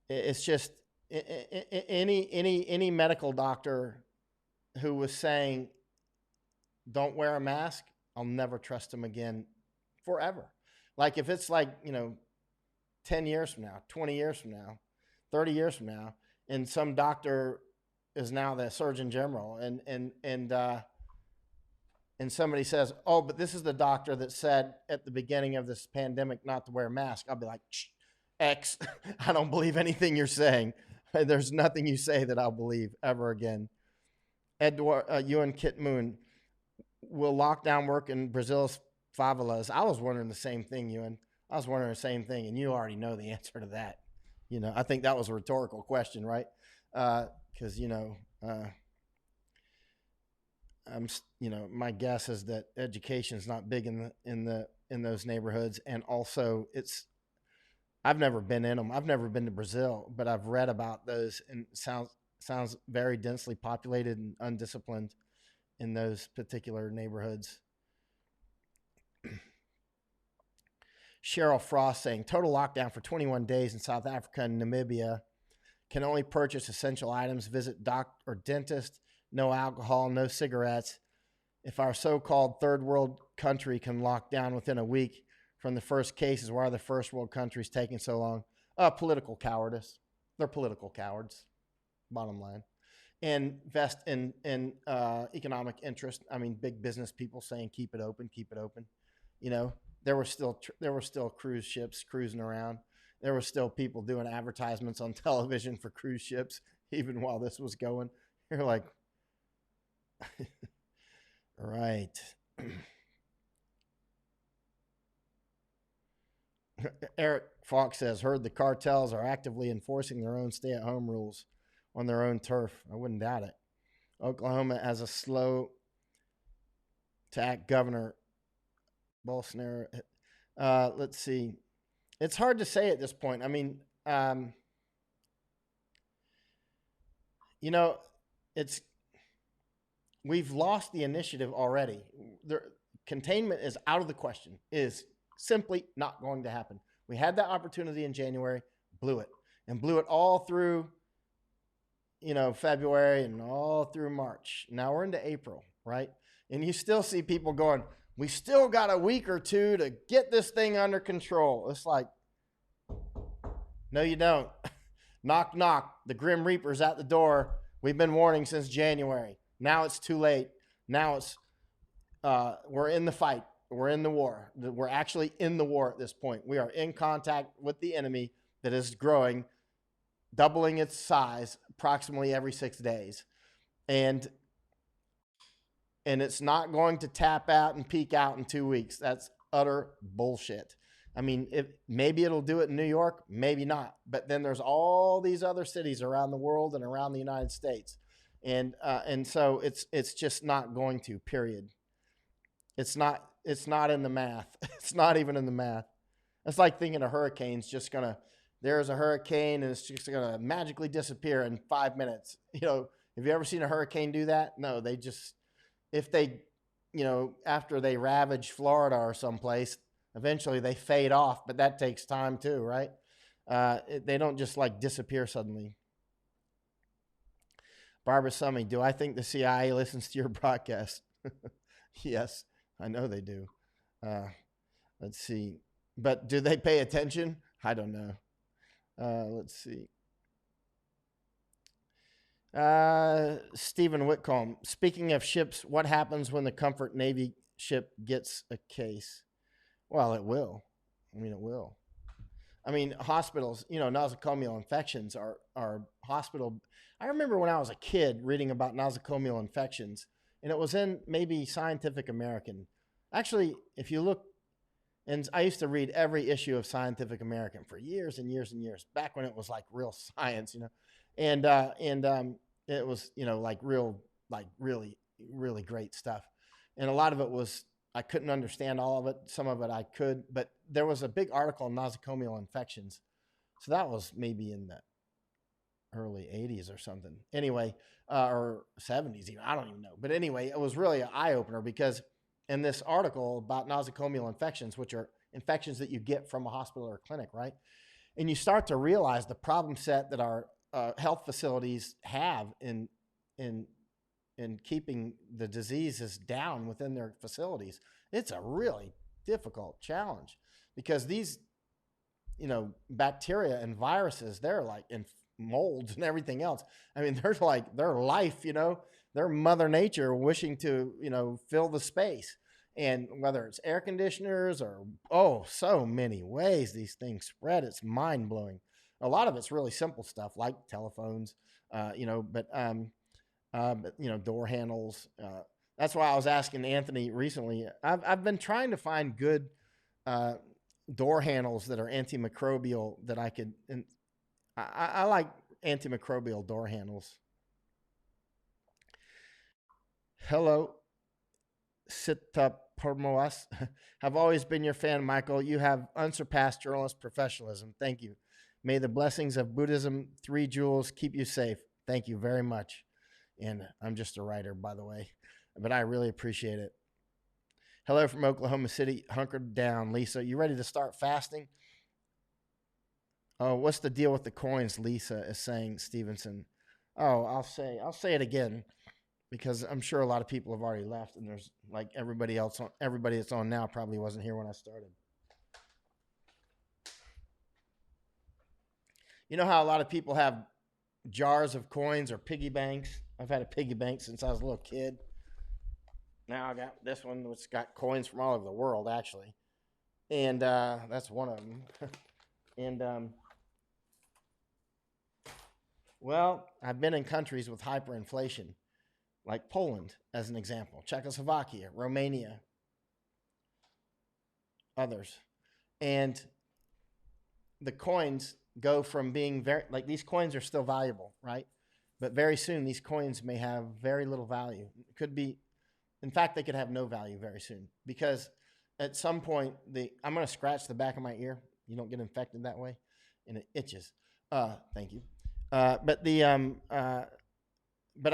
It's just any medical doctor who was saying don't wear a mask, I'll never trust him again forever. Like if it's like 10 years from now, 20 years from now, 30 years from now, and some doctor is now the Surgeon General, and somebody says, "Oh, but this is the doctor that said at the beginning of this pandemic not to wear a mask," I'll be like, X, I don't believe anything you're saying. There's nothing you say that I'll believe ever again. Edward, you and Kit Moon, will lockdown work in Brazil's favelas? I was wondering the same thing, Ewan. I was wondering the same thing, and you already know the answer to that. I think that was a rhetorical question, right? Because my guess is that education is not big in those neighborhoods, and also I've never been in them. I've never been to Brazil, but I've read about those, and it sounds very densely populated and undisciplined in those particular neighborhoods. Cheryl Frost saying total lockdown for 21 days in South Africa and Namibia. Can only purchase essential items, visit doc or dentist, no alcohol, no cigarettes. If our so-called third world country can lock down within a week from the first cases, why are the first world countries taking so long? Political cowardice. They're political cowards, bottom line. Invest in economic interest. I mean, big business people saying keep it open, keep it open. There were still cruise ships cruising around. There were still people doing advertisements on television for cruise ships, even while this was going. You're like, right. Eric Fox says, heard the cartels are actively enforcing their own stay-at-home rules. on their own turf. I wouldn't doubt it. Oklahoma has a slow to act governor. Bolsonaro. Let's see. It's hard to say at this point. I mean, you know, it's we've lost the initiative already. Containment is out of the question. Is simply not going to happen. We had that opportunity in January, blew it, and blew it all through, February and all through March. Now we're into April, right? And you still see people going, we still got a week or two to get this thing under control. It's like, no, you don't. Knock, knock. The Grim Reaper's at the door. We've been warning since January. Now it's too late. Now we're in the fight. We're in the war. We're actually in the war at this point. We are in contact with the enemy that is growing, doubling its size approximately every 6 days. And it's not going to tap out and peak out in 2 weeks. That's utter bullshit. I mean, maybe it'll do it in New York, maybe not. But then there's all these other cities around the world and around the United States. And so it's just not going to, period. It's not in the math. It's not even in the math. It's like thinking a hurricane's there's a hurricane and it's just going to magically disappear in 5 minutes. Have you ever seen a hurricane do that? No, after they ravage Florida or someplace, eventually they fade off, but that takes time too, right? They don't just disappear suddenly. Barbara Summy, do I think the CIA listens to your broadcast? Yes, I know they do. Let's see. But do they pay attention? I don't know. Let's see. Stephen Whitcomb, speaking of ships, what happens when the Comfort Navy ship gets a case? Well, it will. It will. Hospitals, nosocomial infections are hospital. I remember when I was a kid reading about nosocomial infections, and it was in maybe Scientific American. Actually, if you look, and I used to read every issue of Scientific American for years and years and years, back when it was real science, and it was, really, really great stuff. And a lot of it was, I couldn't understand all of it. Some of it I could, but there was a big article on nosocomial infections. So that was maybe in the early 80s or something. Anyway, or 70s even. I don't even know. But anyway, it was really an eye-opener because in this article about nosocomial infections, which are infections that you get from a hospital or a clinic, right? And you start to realize the problem set that our health facilities have in keeping the diseases down within their facilities. It's a really difficult challenge because these, bacteria and viruses, they're in molds and everything else. They're their life, they're Mother Nature wishing to, fill the space. And whether it's air conditioners or, so many ways these things spread, it's mind blowing. A lot of it's really simple stuff like telephones, but door handles. That's why I was asking Anthony recently. I've been trying to find good door handles that are antimicrobial that I could. And I like antimicrobial door handles. Hello, Sita Pormoas. Have always been your fan, Michael. You have unsurpassed journalist professionalism. Thank you. May the blessings of Buddhism, 3 jewels, keep you safe. Thank you very much. And I'm just a writer, by the way, but I really appreciate it. Hello from Oklahoma City. Hunkered down. Lisa, you ready to start fasting? Oh, what's the deal with the coins? Lisa is saying, Stevenson. Oh, I'll say it again because I'm sure a lot of people have already left, and there's everybody that's on now probably wasn't here when I started. You know how a lot of people have jars of coins or piggy banks? I've had a piggy bank since I was a little kid. Now I got this one, which got coins from all over the world, actually. And that's one of them. And, well, I've been in countries with hyperinflation, like Poland, as an example, Czechoslovakia, Romania, others. And the coins go from being these coins are still valuable, right? But very soon, these coins may have very little value. It could be, in fact, they could have no value very soon, because at some point, I'm going to scratch the back of my ear. You don't get infected that way, and it itches. Thank you. But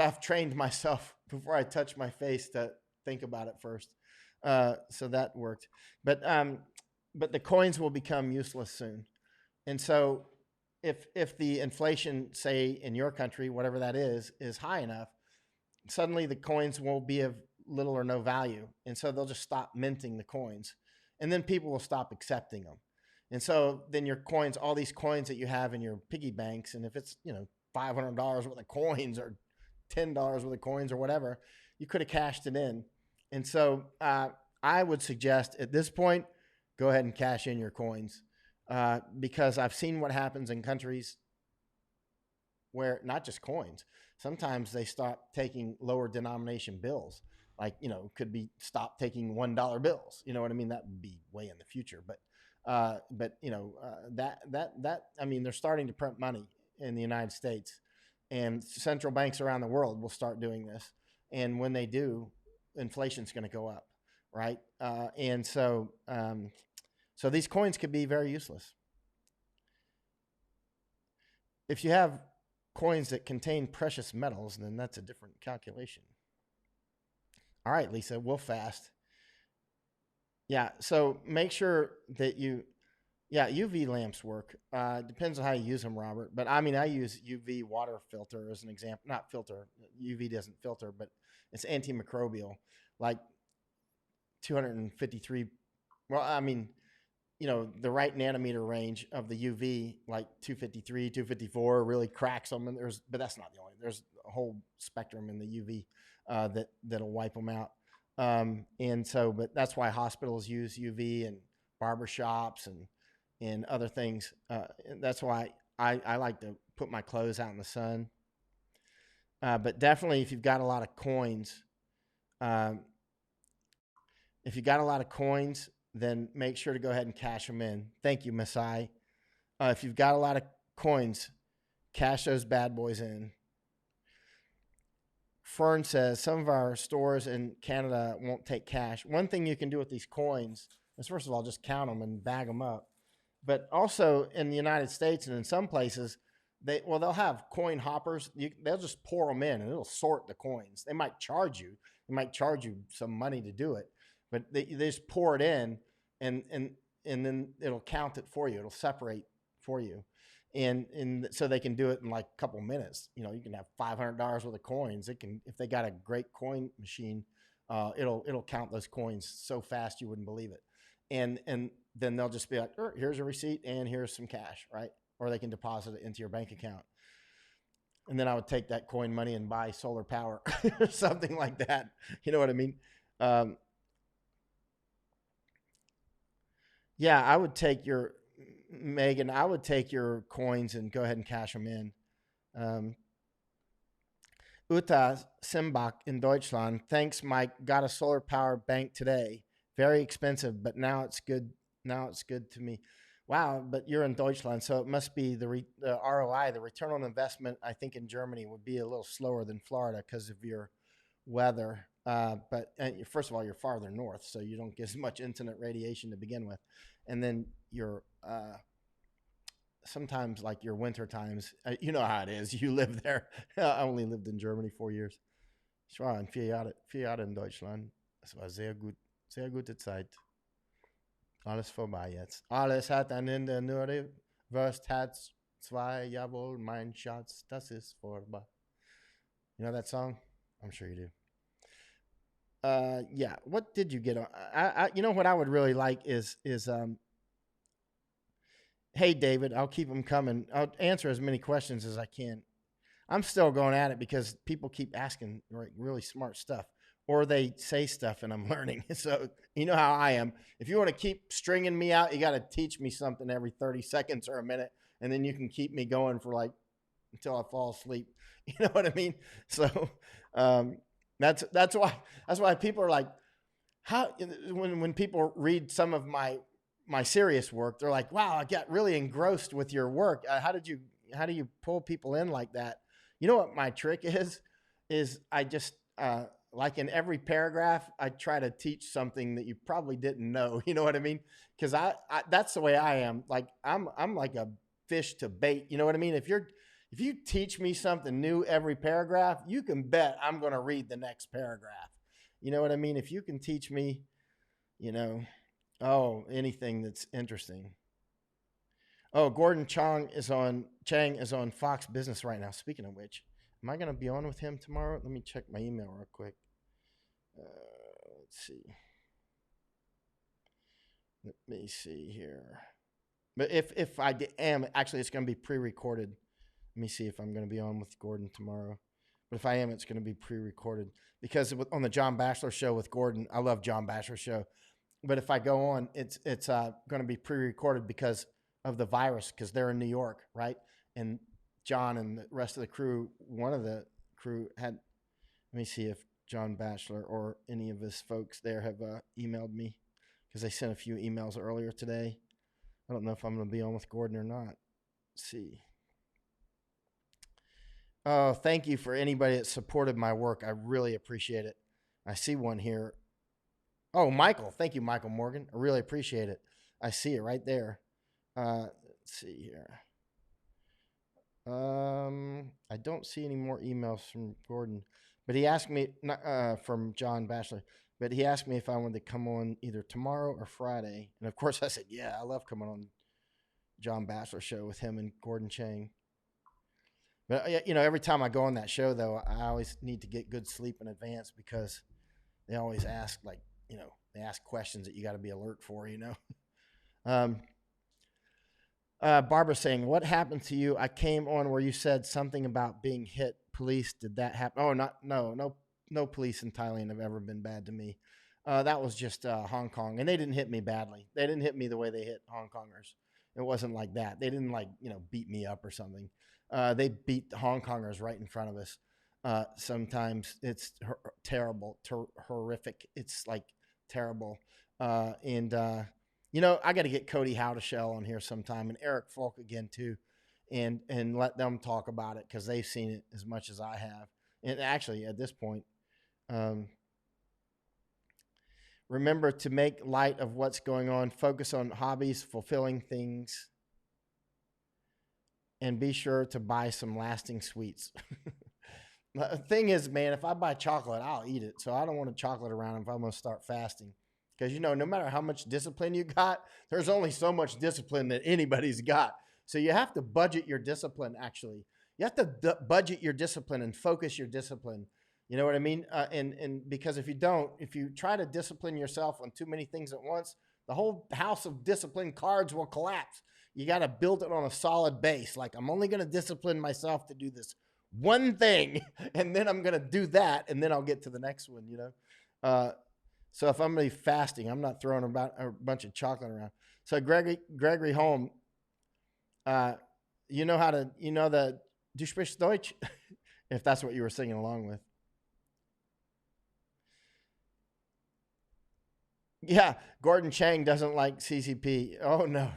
I've trained myself before I touch my face to think about it first. So that worked. But the coins will become useless soon. And so if the inflation, say in your country, whatever that is high enough, suddenly the coins will be of little or no value. And so they'll just stop minting the coins. And then people will stop accepting them. And so then your coins, all these coins that you have in your piggy banks, and if it's, $500 worth of coins or $10 worth of coins or whatever, you could have cashed it in. And so I would suggest at this point, go ahead and cash in your coins, because I've seen what happens in countries where not just coins, sometimes they stop taking lower denomination bills. Like, could be stop taking $1 bills. You know what I mean? That would be way in the future. But they're starting to print money in the United States, and central banks around the world will start doing this. And when they do, inflation's going to go up, right? So these coins could be very useless. If you have coins that contain precious metals, then that's a different calculation. All right, Lisa, we'll fast. Yeah, so make sure that UV lamps work. Depends on how you use them, Robert. But I use UV water filter as an example. Not filter. UV doesn't filter, but it's antimicrobial. Like 253. Well, the right nanometer range of the UV, like 253, 254, really cracks them. But that's not the only. There's a whole spectrum in the UV that'll wipe them out. But that's why hospitals use UV, and barbershops and other things. That's why I like to put my clothes out in the sun. But definitely, if you've got a lot of coins, then make sure to go ahead and cash them in. Thank you, Masai. If you've got a lot of coins, cash those bad boys in. Fern says some of our stores in Canada won't take cash. One thing you can do with these coins is, first of all, just count them and bag them up. But also in the United States and in some places, they'll have coin hoppers. They'll just pour them in and it'll sort the coins. They might charge you. They might charge you some money to do it, but they just pour it in and then it'll count it for you. It'll separate for you. And so they can do it in like a couple minutes. You can have $500 worth of coins. If they got a great coin machine, it'll count those coins so fast you wouldn't believe it. And then they'll just be like, here's a receipt and here's some cash, right? Or they can deposit it into your bank account. And then I would take that coin money and buy solar power or something like that. You know what I mean? Yeah, I would take Megan, I would take your coins and go ahead and cash them in. Uta Simbach in Deutschland. Thanks, Mike. Got a solar power bank today. Very expensive, but now it's good. Now it's good to me. Wow, but you're in Deutschland, so it must be the ROI, the return on investment, I think in Germany would be a little slower than Florida because of your weather. But first of all, you're farther north, so you don't get as much internet radiation to begin with. And then you're sometimes like your winter times, you know how it is. You live there. I only lived in Germany 4 years. Ich war 4 Jahre in Deutschland. Es war sehr gut, sehr gute Zeit. Alles vorbei jetzt. Alles hat ein Ende, nur die Wurst hat zwei. Jawohl, mein Schatz, das ist vorbei. You know that song? I'm sure you do. Yeah. What did you get on? You know what I would really like is hey, David, I'll keep them coming. I'll answer as many questions as I can. I'm still going at it because people keep asking really smart stuff, or they say stuff and I'm learning. So you know how I am. If you want to keep stringing me out, you got to teach me something every 30 seconds or a minute, and then you can keep me going for until I fall asleep. You know what I mean? So that's why people are like, how when people read some of my serious work, they're like, wow, I got really engrossed with your work. How do you pull people in like that? You know what my trick is I just like in every paragraph I try to teach something that you probably didn't know. You know what I mean? Because I that's the way I am. Like I'm like a fish to bait. You know what I mean? If you teach me something new every paragraph, you can bet I'm going to read the next paragraph. You know what I mean? If you can teach me, you know, anything that's interesting. Oh, Gordon Chang is on Fox Business right now. Speaking of which, am I going to be on with him tomorrow? Let me check my email real quick. Let's see. Let me see here. But if I am, actually, it's going to be pre-recorded. Let me see if I'm going to be on with Gordon tomorrow. But if I am, it's going to be pre-recorded because on the John Bachelor show with Gordon, I love John Bachelor show. But if I go on, it's going to be pre-recorded because of the virus, because they're in New York, right? And John and the rest of the crew, one of the crew had. Let me see if John Bachelor or any of his folks there have emailed me, because they sent a few emails earlier today. I don't know if I'm going to be on with Gordon or not. Let's see. Oh, thank you for anybody that supported my work. I really appreciate it. I see one here. Oh, Michael. Thank you, Michael Morgan. I really appreciate it. I see it right there. Let's see here. I don't see any more emails from Gordon, but he asked me from John Bachelor, but he asked me if I wanted to come on either tomorrow or Friday, and of course I said, yeah, I love coming on John Bachelor show with him and Gordon Chang. But you know, every time I go on that show, though, I always need to get good sleep in advance because they always ask, like, you know, they ask questions that you got to be alert for, you know. Barbara saying, what happened to you? I came on where you said something about being hit. Police, did that happen? Oh, no police in Thailand have ever been bad to me. That was just Hong Kong, and they didn't hit me badly. They didn't hit me the way they hit Hong Kongers. It wasn't like that. They didn't, like, you know, beat me up or something. They beat the Hong Kongers right in front of us. Sometimes it's terrible, horrific. It's like terrible. You know, I got to get Cody Howdeshell on here sometime, and Eric Falk again too, and let them talk about it because they've seen it as much as I have. And actually, at this point, remember to make light of what's going on. Focus on hobbies, fulfilling things, and be sure to buy some lasting sweets. The thing is, man, if I buy chocolate, I'll eat it. So I don't want a chocolate around if I'm going to start fasting. Because, you know, no matter how much discipline you got, there's only so much discipline that anybody's got. So you have to budget your discipline, actually. You have to budget your discipline and focus your discipline. You know what I mean? And because if you don't, if you try to discipline yourself on too many things at once, the whole house of discipline cards will collapse. You got to build it on a solid base. Like, I'm only going to discipline myself to do this one thing, and then I'm going to do that, and then I'll get to the next one, you know? So if I'm going to be fasting, I'm not throwing about a bunch of chocolate around. So Gregory Holm, you know the Du sprichst Deutsch, if that's what you were singing along with. Yeah, Gordon Chang doesn't like CCP. Oh, no.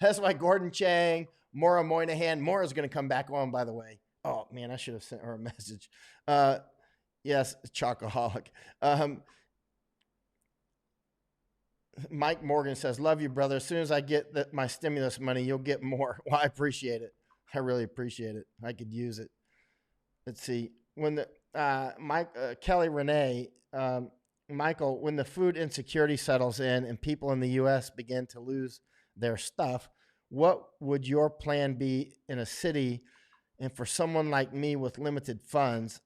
That's why Gordon Chang, Maura Moynihan. Maura's going to come back on, by the way. Oh, man, I should have sent her a message. Yes, chocoholic. Mike Morgan says, love you, brother. As soon as I get my stimulus money, you'll get more. Well, I appreciate it. I really appreciate it. I could use it. Let's see. When the Kelly Renee, Michael, when the food insecurity settles in and people in the U.S. begin to lose their stuff, what would your plan be in a city? And for someone like me with limited funds,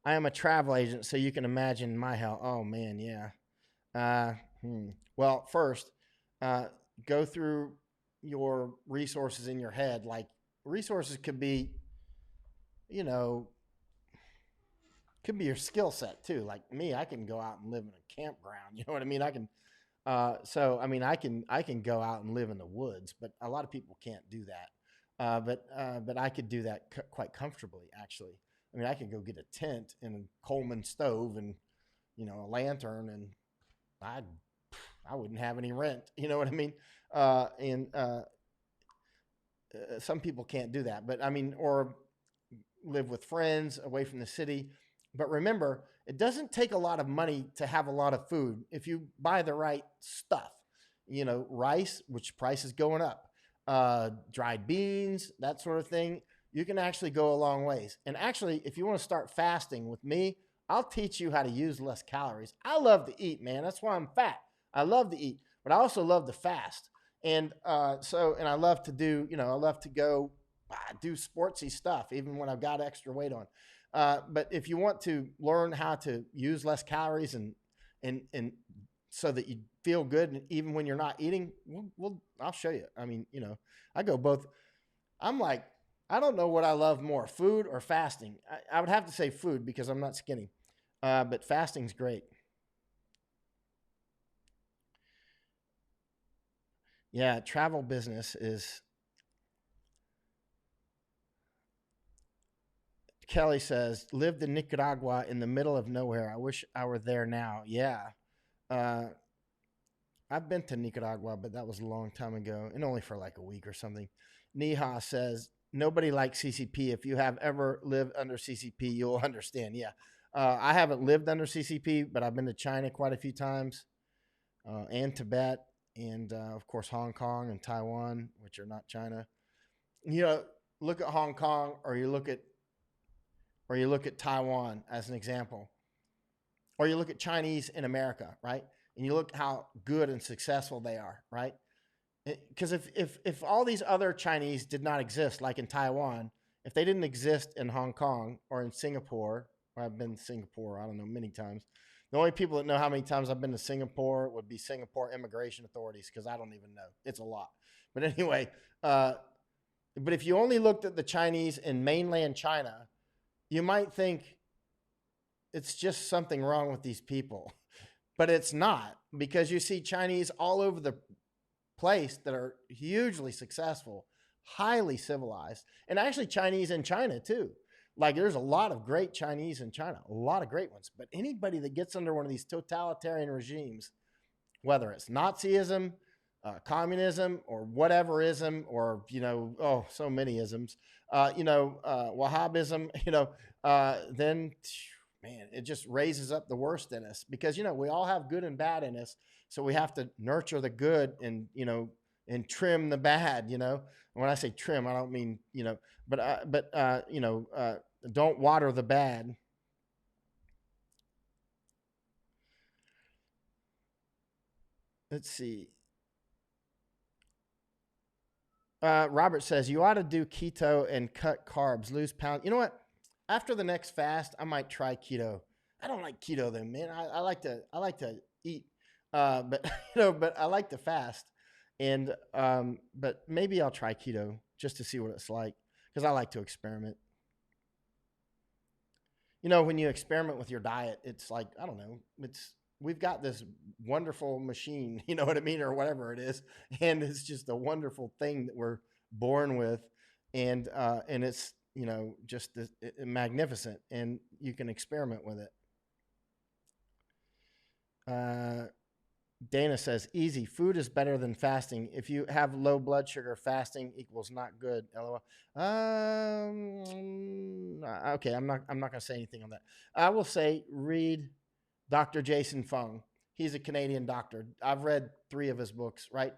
I am a travel agent, so you can imagine my hell. Oh, man, yeah. Well, first, go through your resources in your head. Like, resources could be, you know, could be your skill set too. Like me, I can go out and live in a campground. You know what I mean? I can. I can go out and live in the woods, but a lot of people can't do that. But I could do that quite comfortably, actually. I mean, I could go get a tent and a Coleman stove and, you know, a lantern, and I wouldn't have any rent. You know what I mean? Some people can't do that, but I mean, or live with friends, away from the city. But remember, it doesn't take a lot of money to have a lot of food if you buy the right stuff. Rice, which price is going up, dried beans, that sort of thing. You can actually go a long ways. And actually, if you want to start fasting with me, I'll teach you how to use less calories. I love to eat, man. That's why I'm fat. I love to eat, but I also love to fast. And and I love to do, I love to go do sportsy stuff, even when I've got extra weight on. But if you want to learn how to use less calories and so that you feel good, and even when you're not eating, I'll show you. I mean, I go both. I'm like, I don't know what I love more, food or fasting. I would have to say food because I'm not skinny, but fasting's great. Yeah, travel business is. Kelly says, lived in Nicaragua in the middle of nowhere. I wish I were there now. Yeah. Uh, I've been to Nicaragua, but that was a long time ago and only for like a week or something. Neha says, nobody likes CCP. If you have ever lived under CCP, you'll understand. Yeah. I haven't lived under CCP, but I've been to China quite a few times, and Tibet, and of course, Hong Kong and Taiwan, which are not China. You know, look at Hong Kong, or you look at Taiwan as an example, or you look at Chinese in America, right? And you look how good and successful they are, right? Because if all these other Chinese did not exist, like in Taiwan, if they didn't exist in Hong Kong or in Singapore, or I've been to Singapore, I don't know, many times. The only people that know how many times I've been to Singapore would be Singapore immigration authorities, because I don't even know. It's a lot. But anyway, but if you only looked at the Chinese in mainland China, you might think it's just something wrong with these people. But it's not, because you see Chinese all over the place that are hugely successful, highly civilized, and actually Chinese in China too. Like there's a lot of great Chinese in China, a lot of great ones. But anybody that gets under one of these totalitarian regimes, whether it's Nazism, communism, or whateverism, or so many isms, Wahhabism, then man, it just raises up the worst in us, because we all have good and bad in us, so we have to nurture the good and trim the bad. And when I say trim, I don't mean don't water the bad. Let's see. Robert says you ought to do keto and cut carbs, lose pounds. You know what? After the next fast, I might try keto. I don't like keto though, man. I like to eat, but but I like to fast, and but maybe I'll try keto just to see what it's like, because I like to experiment. When you experiment with your diet, it's like, I don't know, we've got this wonderful machine, you know what I mean, or whatever it is, and it's just a wonderful thing that we're born with, and it's just magnificent, and you can experiment with it. Uh, Dana says, easy. Food is better than fasting. If you have low blood sugar, fasting equals not good. LOL. Okay, I'm not going to say anything on that. I will say read Dr. Jason Fung. He's a Canadian doctor. I've read 3 of his books, right?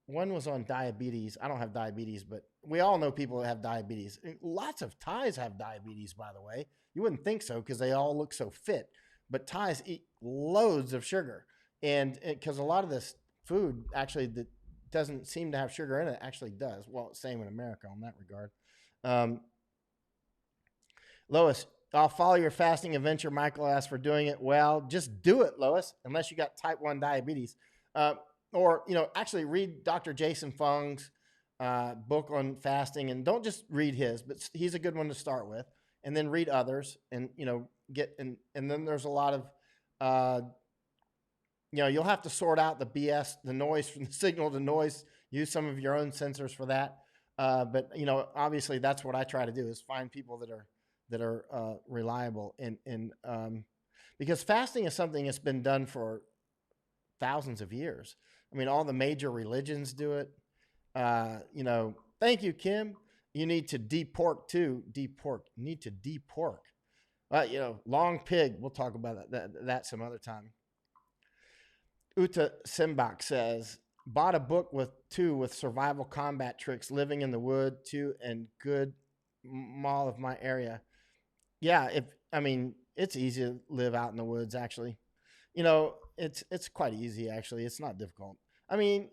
One was on diabetes. I don't have diabetes, but we all know people that have diabetes. Lots of Thais have diabetes, by the way. You wouldn't think so because they all look so fit. But Thais eat loads of sugar. And because a lot of this food actually that doesn't seem to have sugar in it actually does. Well, same in America on that regard. Um, Lois, I'll follow your fasting adventure. Michael asked for doing it. Well, just do it, Lois, unless you got type 1 diabetes. Or, actually read Dr. Jason Fung's book on fasting, and don't just read his, but he's a good one to start with, and then read others, and, and then there's a lot of, you'll have to sort out the BS, the noise from the signal to noise, use some of your own sensors for that. But, obviously that's what I try to do, is find people that are reliable. And because fasting is something that's been done for thousands of years. I mean, all the major religions do it. Thank you, Kim. You need to depork too. Depork. You need to depork. Long pig. We'll talk about that some other time. Uta Simbach says, bought a book with survival combat tricks, living in the wood, and good mall of my area. Yeah, it's easy to live out in the woods, actually. It's quite easy, actually. It's not difficult. Let me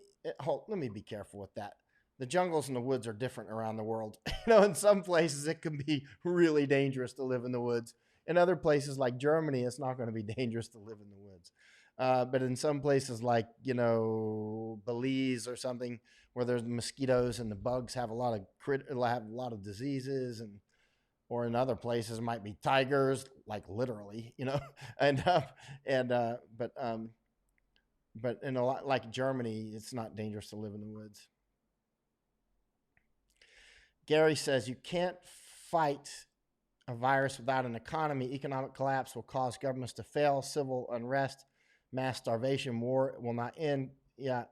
be careful with that. The jungles and the woods are different around the world. In some places it can be really dangerous to live in the woods. In other places like Germany, it's not going to be dangerous to live in the woods. But in some places like, Belize or something, where there's mosquitoes and the bugs have a lot of diseases, or in other places it might be tigers, like literally, but in a lot like Germany, it's not dangerous to live in the woods. Gary says, you can't fight a virus without an economy. Economic collapse will cause governments to fail, civil unrest, mass starvation, war will not end. Yeah.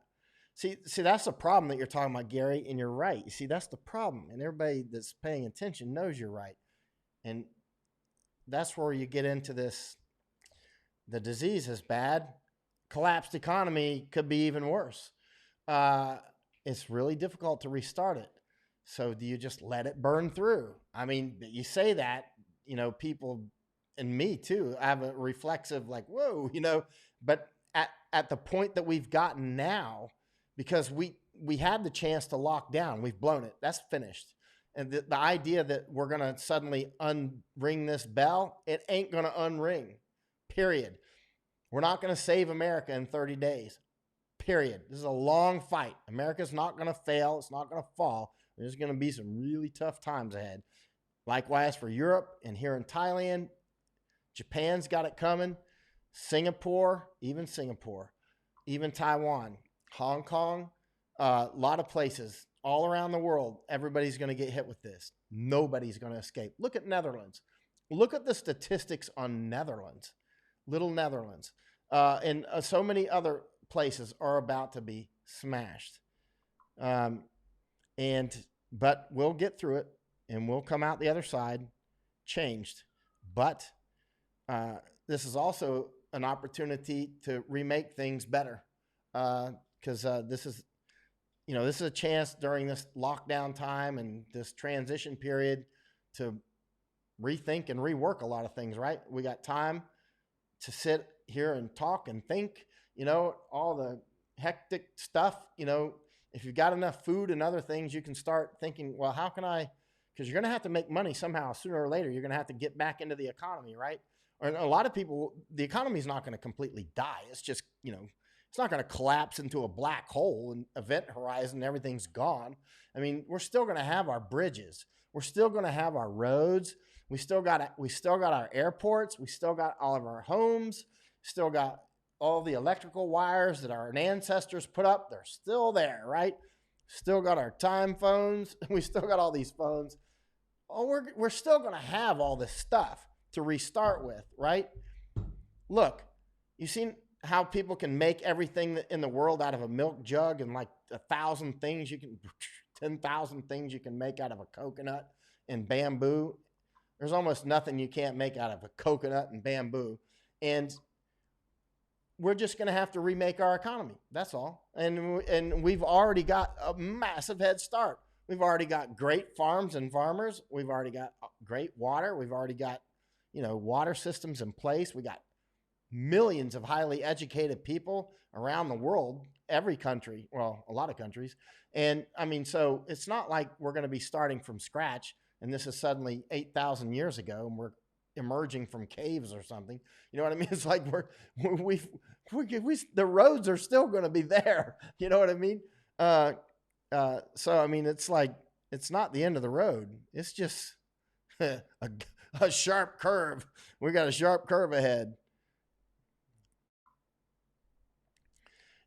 See, that's the problem that you're talking about, Gary, and you're right. You see, that's the problem. And everybody that's paying attention knows you're right. And that's where you get into this. The disease is bad. Collapsed economy could be even worse. It's really difficult to restart it. So do you just let it burn through? You say that, people, and me too, I have a reflexive like, whoa, but at the point that we've gotten now, because we had the chance to lock down, we've blown it. That's finished. And the idea that we're going to suddenly unring this bell, it ain't going to unring, period. We're not going to save America in 30 days, period. This is a long fight. America's not going to fail. It's not going to fall. There's going to be some really tough times ahead. Likewise for Europe and here in Thailand. Japan's got it coming. Singapore, even Taiwan, Hong Kong, a lot of places all around the world. Everybody's going to get hit with this. Nobody's going to escape. Look at Netherlands. Look at the statistics on Netherlands, little Netherlands. And so many other places are about to be smashed. But we'll get through it and we'll come out the other side changed. But this is also an opportunity to remake things better, because this is a chance during this lockdown time and this transition period to rethink and rework a lot of things, right? We got time to sit here and talk and think, all the hectic stuff, if you've got enough food and other things, you can start thinking, well, how can I, because you're going to have to make money somehow, sooner or later, you're going to have to get back into the economy, right? And a lot of people, the economy is not going to completely die. It's just, it's not going to collapse into a black hole and event horizon, everything's gone. We're still going to have our bridges. We're still going to have our roads. We still got our airports. We still got all of our homes. Still got all the electrical wires that our ancestors put up. They're still there, right? Still got our time phones. We still got all these phones. Oh, we're still going to have all this stuff to restart with, right? Look, you seen how people can make everything in the world out of a milk jug, and like 10,000 things you can make out of a coconut and bamboo. There's almost nothing you can't make out of a coconut and bamboo. And we're just going to have to remake our economy. That's all. And we've already got a massive head start. We've already got great farms and farmers. We've already got great water. We've already got, water systems in place. We got millions of highly educated people around the world, every country, well, a lot of countries. And so it's not like we're going to be starting from scratch and this is suddenly 8,000 years ago and we're emerging from caves or something. You know what I mean? It's like the roads are still going to be there. You know what I mean? So it's like, it's not the end of the road. It's just a sharp curve. We got a sharp curve ahead.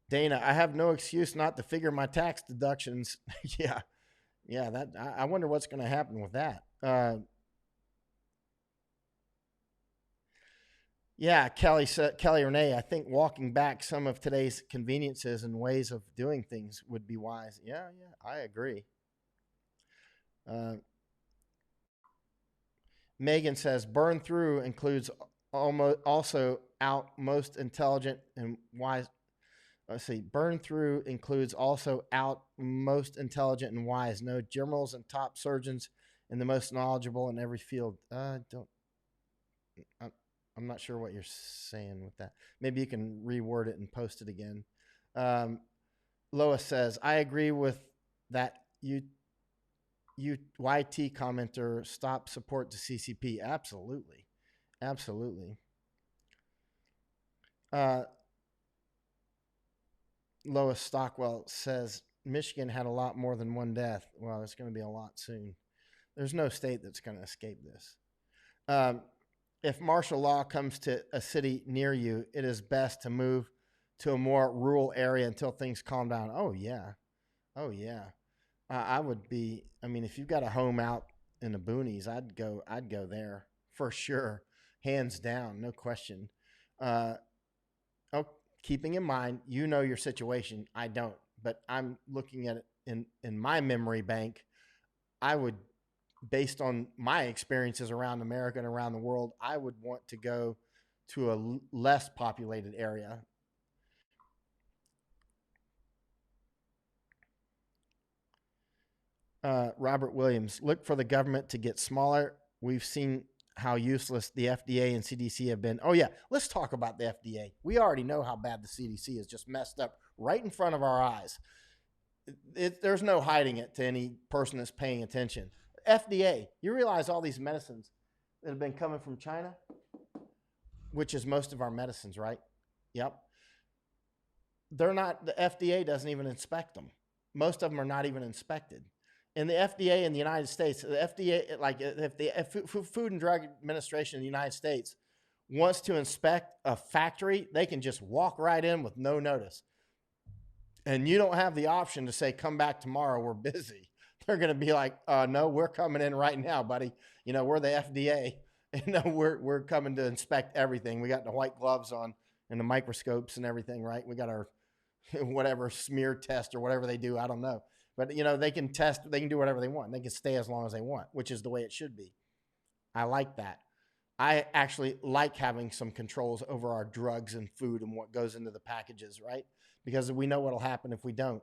Dana, I have no excuse not to figure my tax deductions. Yeah. That I wonder what's going to happen with that. Kelly Renee, I think walking back some of today's conveniences and ways of doing things would be wise. Yeah, I agree. Uh, Megan says burn through includes almost also out most intelligent and wise. Let's see. Burn through includes also out most intelligent and wise. No generals and top surgeons and the most knowledgeable in every field. Don't. I'm, I'm not sure what you're saying with that. Maybe you can reword it and post it again. Um, Lois says, I agree with that. YT commenter, stop support to CCP. Absolutely. Absolutely. Uh, Lois Stockwell says, Michigan had a lot more than one death. Well, there's going to be a lot soon. There's no state that's going to escape this. Um, if martial law comes to a city near you, it is best to move to a more rural area until things calm down. Oh, yeah. Oh, yeah. I would be. I mean, if you've got a home out in the boonies, I'd go. I'd go there for sure, hands down, no question. Uh, oh, keeping in mind, you know your situation. I don't, but I'm looking at it in my memory bank. I would, based on my experiences around America and around the world, I would want to go to a less populated area. Robert Williams, look for the government to get smaller. We've seen how useless the FDA and CDC have been. Oh, yeah, let's talk about the FDA. We already know how bad the CDC is just messed up right in front of our eyes. There's no hiding it to any person that's paying attention. FDA, you realize all these medicines that have been coming from China, which is most of our medicines, right? Yep. They're not, the FDA doesn't even inspect them. Most of them are not even inspected. And the FDA in the United States, the FDA, like if the Food and Drug Administration in the United States wants to inspect a factory, they can just walk right in with no notice. And you don't have the option to say, come back tomorrow, we're busy. They're going to be like, no, we're coming in right now, buddy. You know, we're the FDA. You know, we're coming to inspect everything. We got the white gloves on and the microscopes and everything, right? We got our whatever smear test or whatever they do. I don't know. But, you know, they can test, they can do whatever they want. They can stay as long as they want, which is the way it should be. I like that. I actually like having some controls over our drugs and food and what goes into the packages, right? Because we know what'll happen if we don't.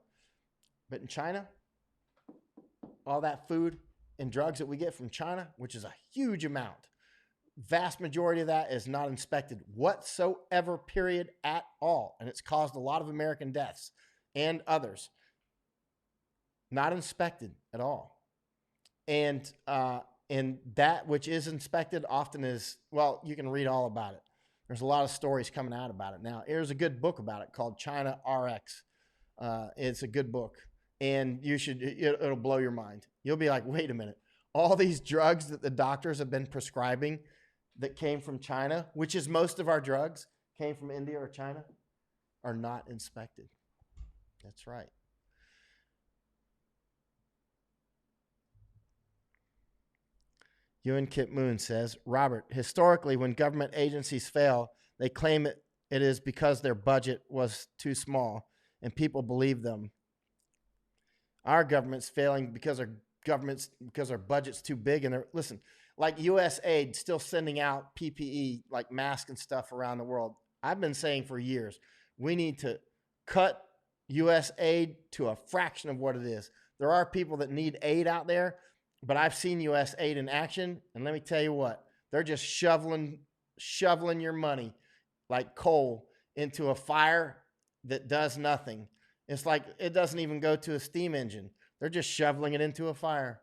But in China, all that food and drugs that we get from China, which is a huge amount, vast majority of that is not inspected whatsoever, period, at all. And it's caused a lot of American deaths and others. Not inspected at all. And that which is inspected often is, well, you can read all about it. There's a lot of stories coming out about it now. There's a good book about it called China RX. It's a good book, and you should. It'll blow your mind. You'll be like, wait a minute, all these drugs that the doctors have been prescribing that came from China, which is most of our drugs came from India or China, are not inspected. That's right. Ewan Kip Moon says, Robert, historically, when government agencies fail, they claim it is because their budget was too small, and people believe them. Our government's failing because our budget's too big, and they're listen, like USAID still sending out PPE like masks and stuff around the world. I've been saying for years, we need to cut USAID to a fraction of what it is. There are people that need aid out there, but I've seen USAID in action, and let me tell you what, they're just shoveling your money like coal into a fire that does nothing. It's like it doesn't even go to a steam engine. They're just shoveling it into a fire.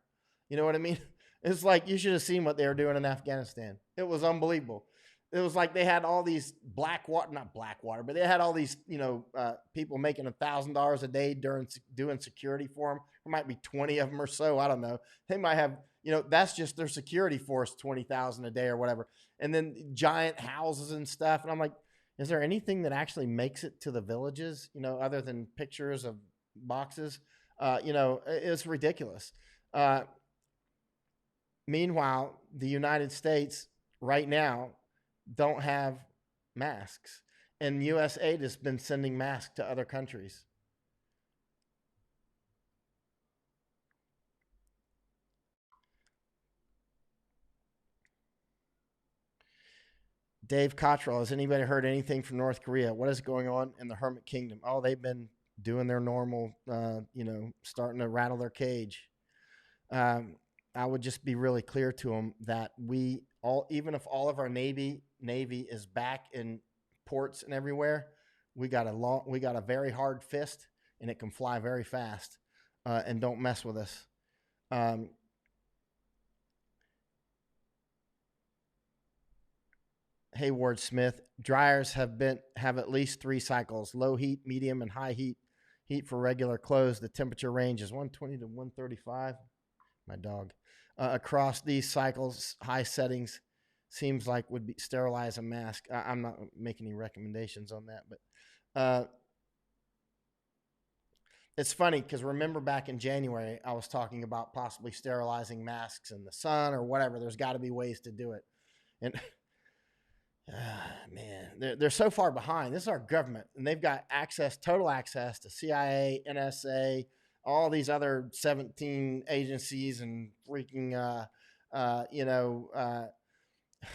You know what I mean? It's like you should have seen what they were doing in Afghanistan. It was unbelievable. It was like they had all these not black water, but they had all these, people making $1,000 a day during doing security for them. There might be 20 of them or so. I don't know. They might have, that's just their security force, 20,000 a day or whatever. And then giant houses and stuff. And I'm like, is there anything that actually makes it to the villages, other than pictures of boxes? It's ridiculous. Meanwhile, the United States right now don't have masks, and USAID has been sending masks to other countries. Dave Cottrell, has anybody heard anything from North Korea? What is going on in the Hermit Kingdom? Oh, they've been doing their normal, starting to rattle their cage. I would just be really clear to them that even if all of our Navy is back in ports and everywhere, we got a very hard fist, and it can fly very fast, and don't mess with us. Hayward Smith, dryers have at least 3 cycles: low heat, medium, and high heat. Heat for regular clothes. The temperature range is 120 to 135. My dog. Across these cycles, high settings seems like would be sterilize a mask. I'm not making any recommendations on that, but it's funny because remember back in January, I was talking about possibly sterilizing masks in the sun or whatever. There's got to be ways to do it. And man, they're so far behind. This is our government, and they've got total access to CIA, NSA, all these other 17 agencies and freaking, oh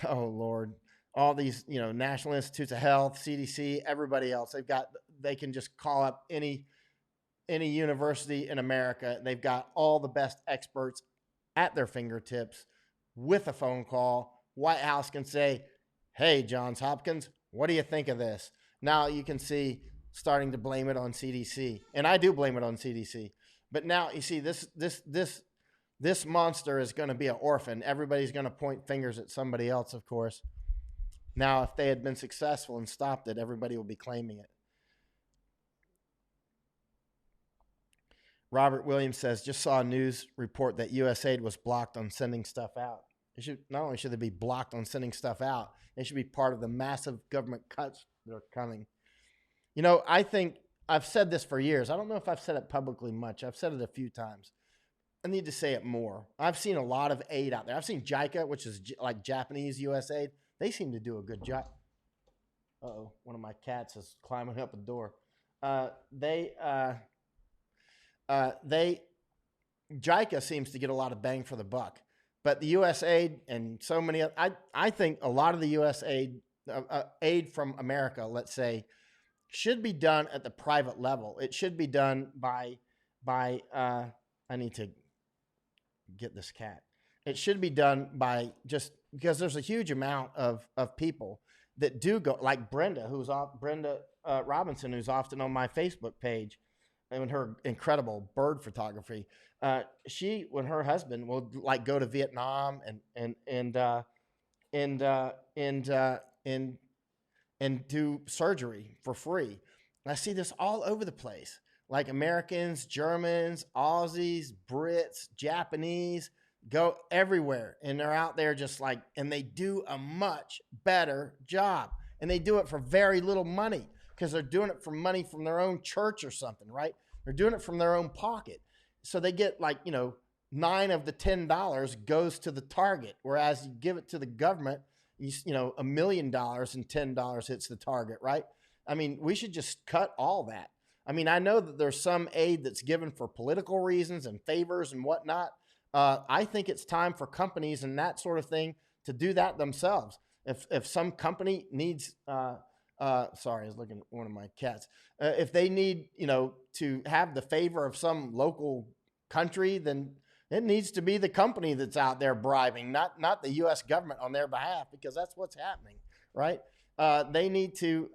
Lord, all these, National Institutes of Health, CDC, everybody else. They can just call up any university in America. They've got all the best experts at their fingertips with a phone call. White House can say, hey, Johns Hopkins, what do you think of this? Now you can see starting to blame it on CDC. And I do blame it on CDC. But now you see this monster is going to be an orphan. Everybody's going to point fingers at somebody else, of course. Now, if they had been successful and stopped it, everybody will be claiming it. Robert Williams says, just saw a news report that USAID was blocked on sending stuff out. Not only should they be blocked on sending stuff out, they should be part of the massive government cuts that are coming. I think I've said this for years. I don't know if I've said it publicly much. I've said it a few times. I need to say it more. I've seen a lot of aid out there. I've seen JICA, which is like Japanese USAID. They seem to do a good job. Uh-oh, one of my cats is climbing up a door. JICA seems to get a lot of bang for the buck. But the USAID and so many, I think a lot of the USAID, aid from America, let's say, should be done at the private level. It should be done by I need to get this cat. It should be done by just because there's a huge amount of people that do go, like Brenda Robinson, who's often on my Facebook page, and her incredible bird photography. She, when her husband will like go to Vietnam and do surgery for free. And I see this all over the place. Like Americans, Germans, Aussies, Brits, Japanese go everywhere. And they're out there just like, and they do a much better job. And they do it for very little money because they're doing it for money from their own church or something, right? They're doing it from their own pocket. So they get like, 9 of the $10 goes to the target. Whereas you give it to the government, $1 million and $10 hits the target, right? I mean, we should just cut all that. I mean, I know that there's some aid that's given for political reasons and favors and whatnot. I think it's time for companies and that sort of thing to do that themselves. If some company needs, sorry, I was looking at one of my cats. If they need, to have the favor of some local country, then it needs to be the company that's out there bribing, not the U.S. government on their behalf, because that's what's happening, right? They need to.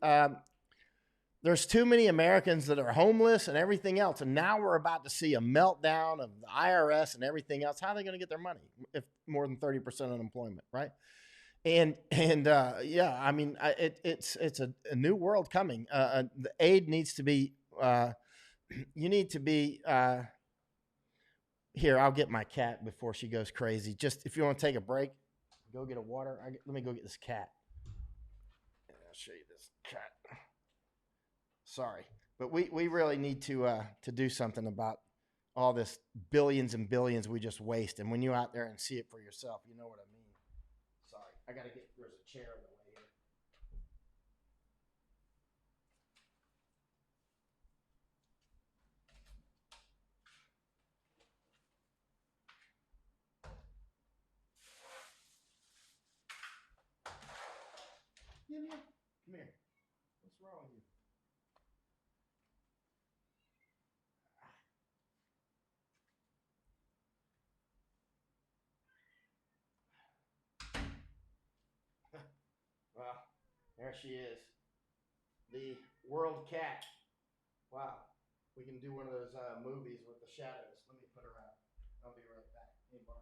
There's too many Americans that are homeless and everything else, and now we're about to see a meltdown of the IRS and everything else. How are they going to get their money if more than 30% unemployment, right? And yeah, I mean, it's a new world coming. The aid needs to be. You need to be. Here, I'll get my cat before she goes crazy. Just if you want to take a break, go get a water. Let me go get this cat. I'll show you this cat. Sorry, but we really need to do something about all this billions and billions we just waste. And when you're out there and see it for yourself, you know what I mean. Sorry, there's a chair in the way here. Come here. What's wrong with you? Well, there she is. The world cat. Wow. We can do one of those movies with the shadows. Let me put her out. I'll be right back. Hey, Barney.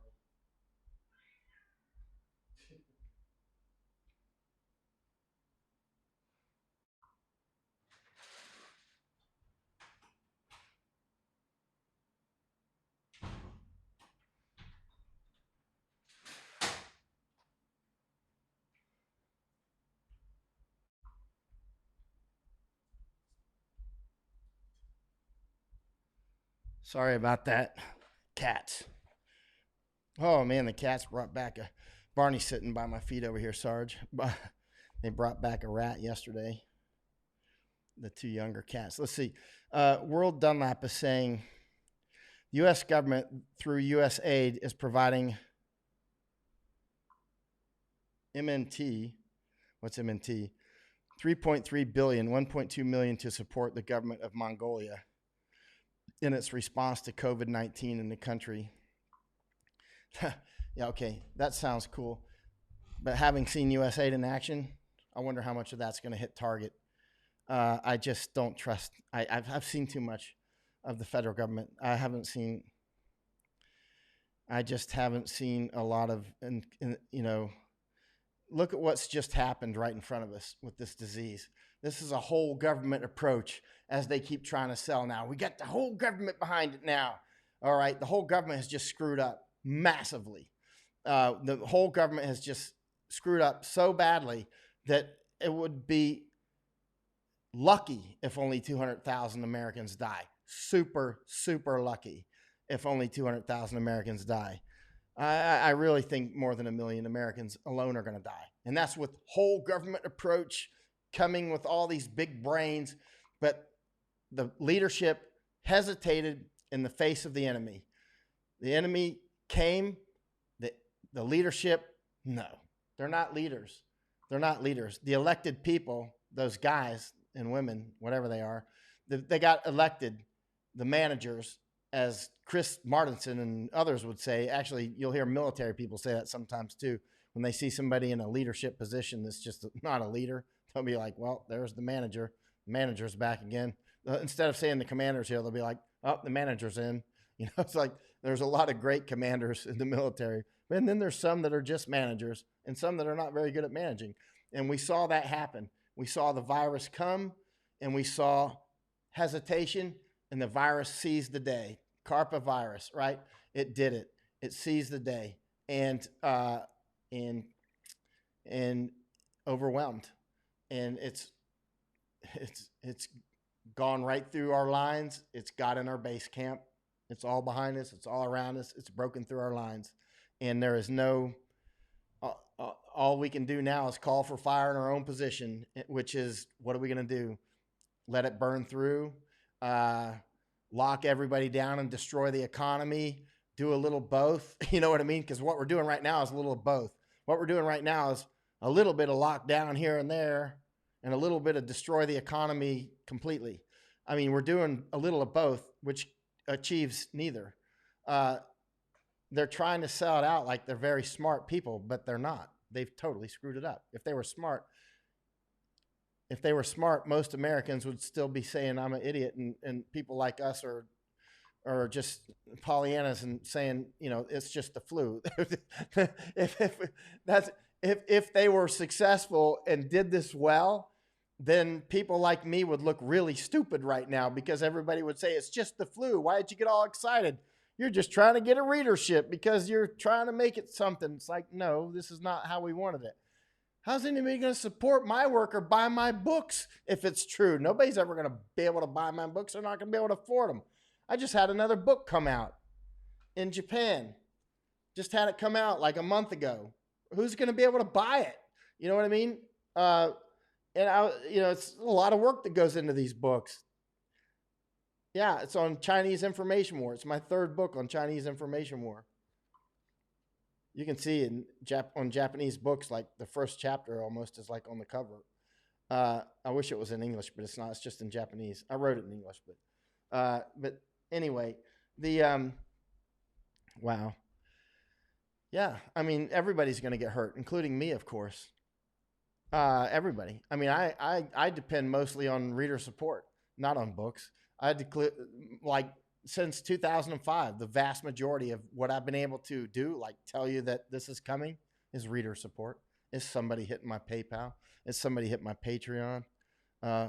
Sorry about that. Cats. Oh man, the cats brought back a Barney sitting by my feet over here, Sarge. They brought back a rat yesterday. The two younger cats. Let's see. World Dunlap is saying the U.S. government through U.S. aid is providing MNT. What's MNT? 3.3 billion, 1.2 million to support the government of Mongolia in its response to COVID-19 in the country. Yeah, okay, that sounds cool. But having seen U.S. aid in action, I wonder how much of that's going to hit target. I just don't trust. I've seen too much of the federal government. I just haven't seen a lot of, look at what's just happened right in front of us with this disease. This is a whole government approach, as they keep trying to sell now. We got the whole government behind it now. All right, the whole government has just screwed up massively. The whole government has just screwed up so badly that it would be lucky if only 200,000 Americans die. Super, super lucky if only 200,000 Americans die. I really think more than 1 million Americans alone are going to die. And that's with whole government approach coming with all these big brains. But the leadership hesitated in the face of the enemy. The enemy came. The leadership, no, they're not leaders. They're not leaders. The elected people, those guys and women, whatever they are, they got elected, the managers, as Chris Martinson and others would say. Actually, you'll hear military people say that sometimes too. When they see somebody in a leadership position that's just not a leader, they'll be like, well, there's the manager. The manager's back again. Instead of saying the commander's here, they'll be like, oh, the manager's in. It's like there's a lot of great commanders in the military. And then there's some that are just managers and some that are not very good at managing. And we saw that happen. We saw the virus come and we saw hesitation, and the virus seized the day. Carpa virus, right? It did it. It seized the day and overwhelmed. And it's gone right through our lines. It's got in our base camp. It's all behind us. It's all around us. It's broken through our lines. And there is no, all we can do now is call for fire in our own position, which is, what are we going to do? Let it burn through, lock everybody down and destroy the economy, do a little both. You know what I mean? Because what we're doing right now is a little of both. What we're doing right now is a little bit of lockdown here and there and a little bit of destroy the economy completely. I mean, we're doing a little of both, which achieves neither. They're trying to sell it out like they're very smart people, but they're not. They've totally screwed it up. If they were smart, most Americans would still be saying I'm an idiot, and people like us are just Pollyannas and saying, it's just the flu. if they were successful and did this well, then people like me would look really stupid right now, because everybody would say it's just the flu. Why did you get all excited? You're just trying to get a readership because you're trying to make it something. It's like, no, this is not how we wanted it. How's anybody going to support my work or buy my books if it's true? Nobody's ever going to be able to buy my books. They're not going to be able to afford them. I just had another book come out in Japan. Just had it come out like a month ago. Who's going to be able to buy it? You know what I mean? It's a lot of work that goes into these books. Yeah, it's on Chinese information war. It's my third book on Chinese information war. You can see on Japanese books, like the first chapter almost is like on the cover. I wish it was in English, but it's not. It's just in Japanese. I wrote it in English, but anyway, the wow, yeah. I mean, everybody's going to get hurt, including me, of course. Everybody. I mean, I depend mostly on reader support, not on books. I had to like since 2005, the vast majority of what I've been able to do, like tell you that this is coming, is reader support. Is somebody hitting my PayPal? Is somebody hit my Patreon?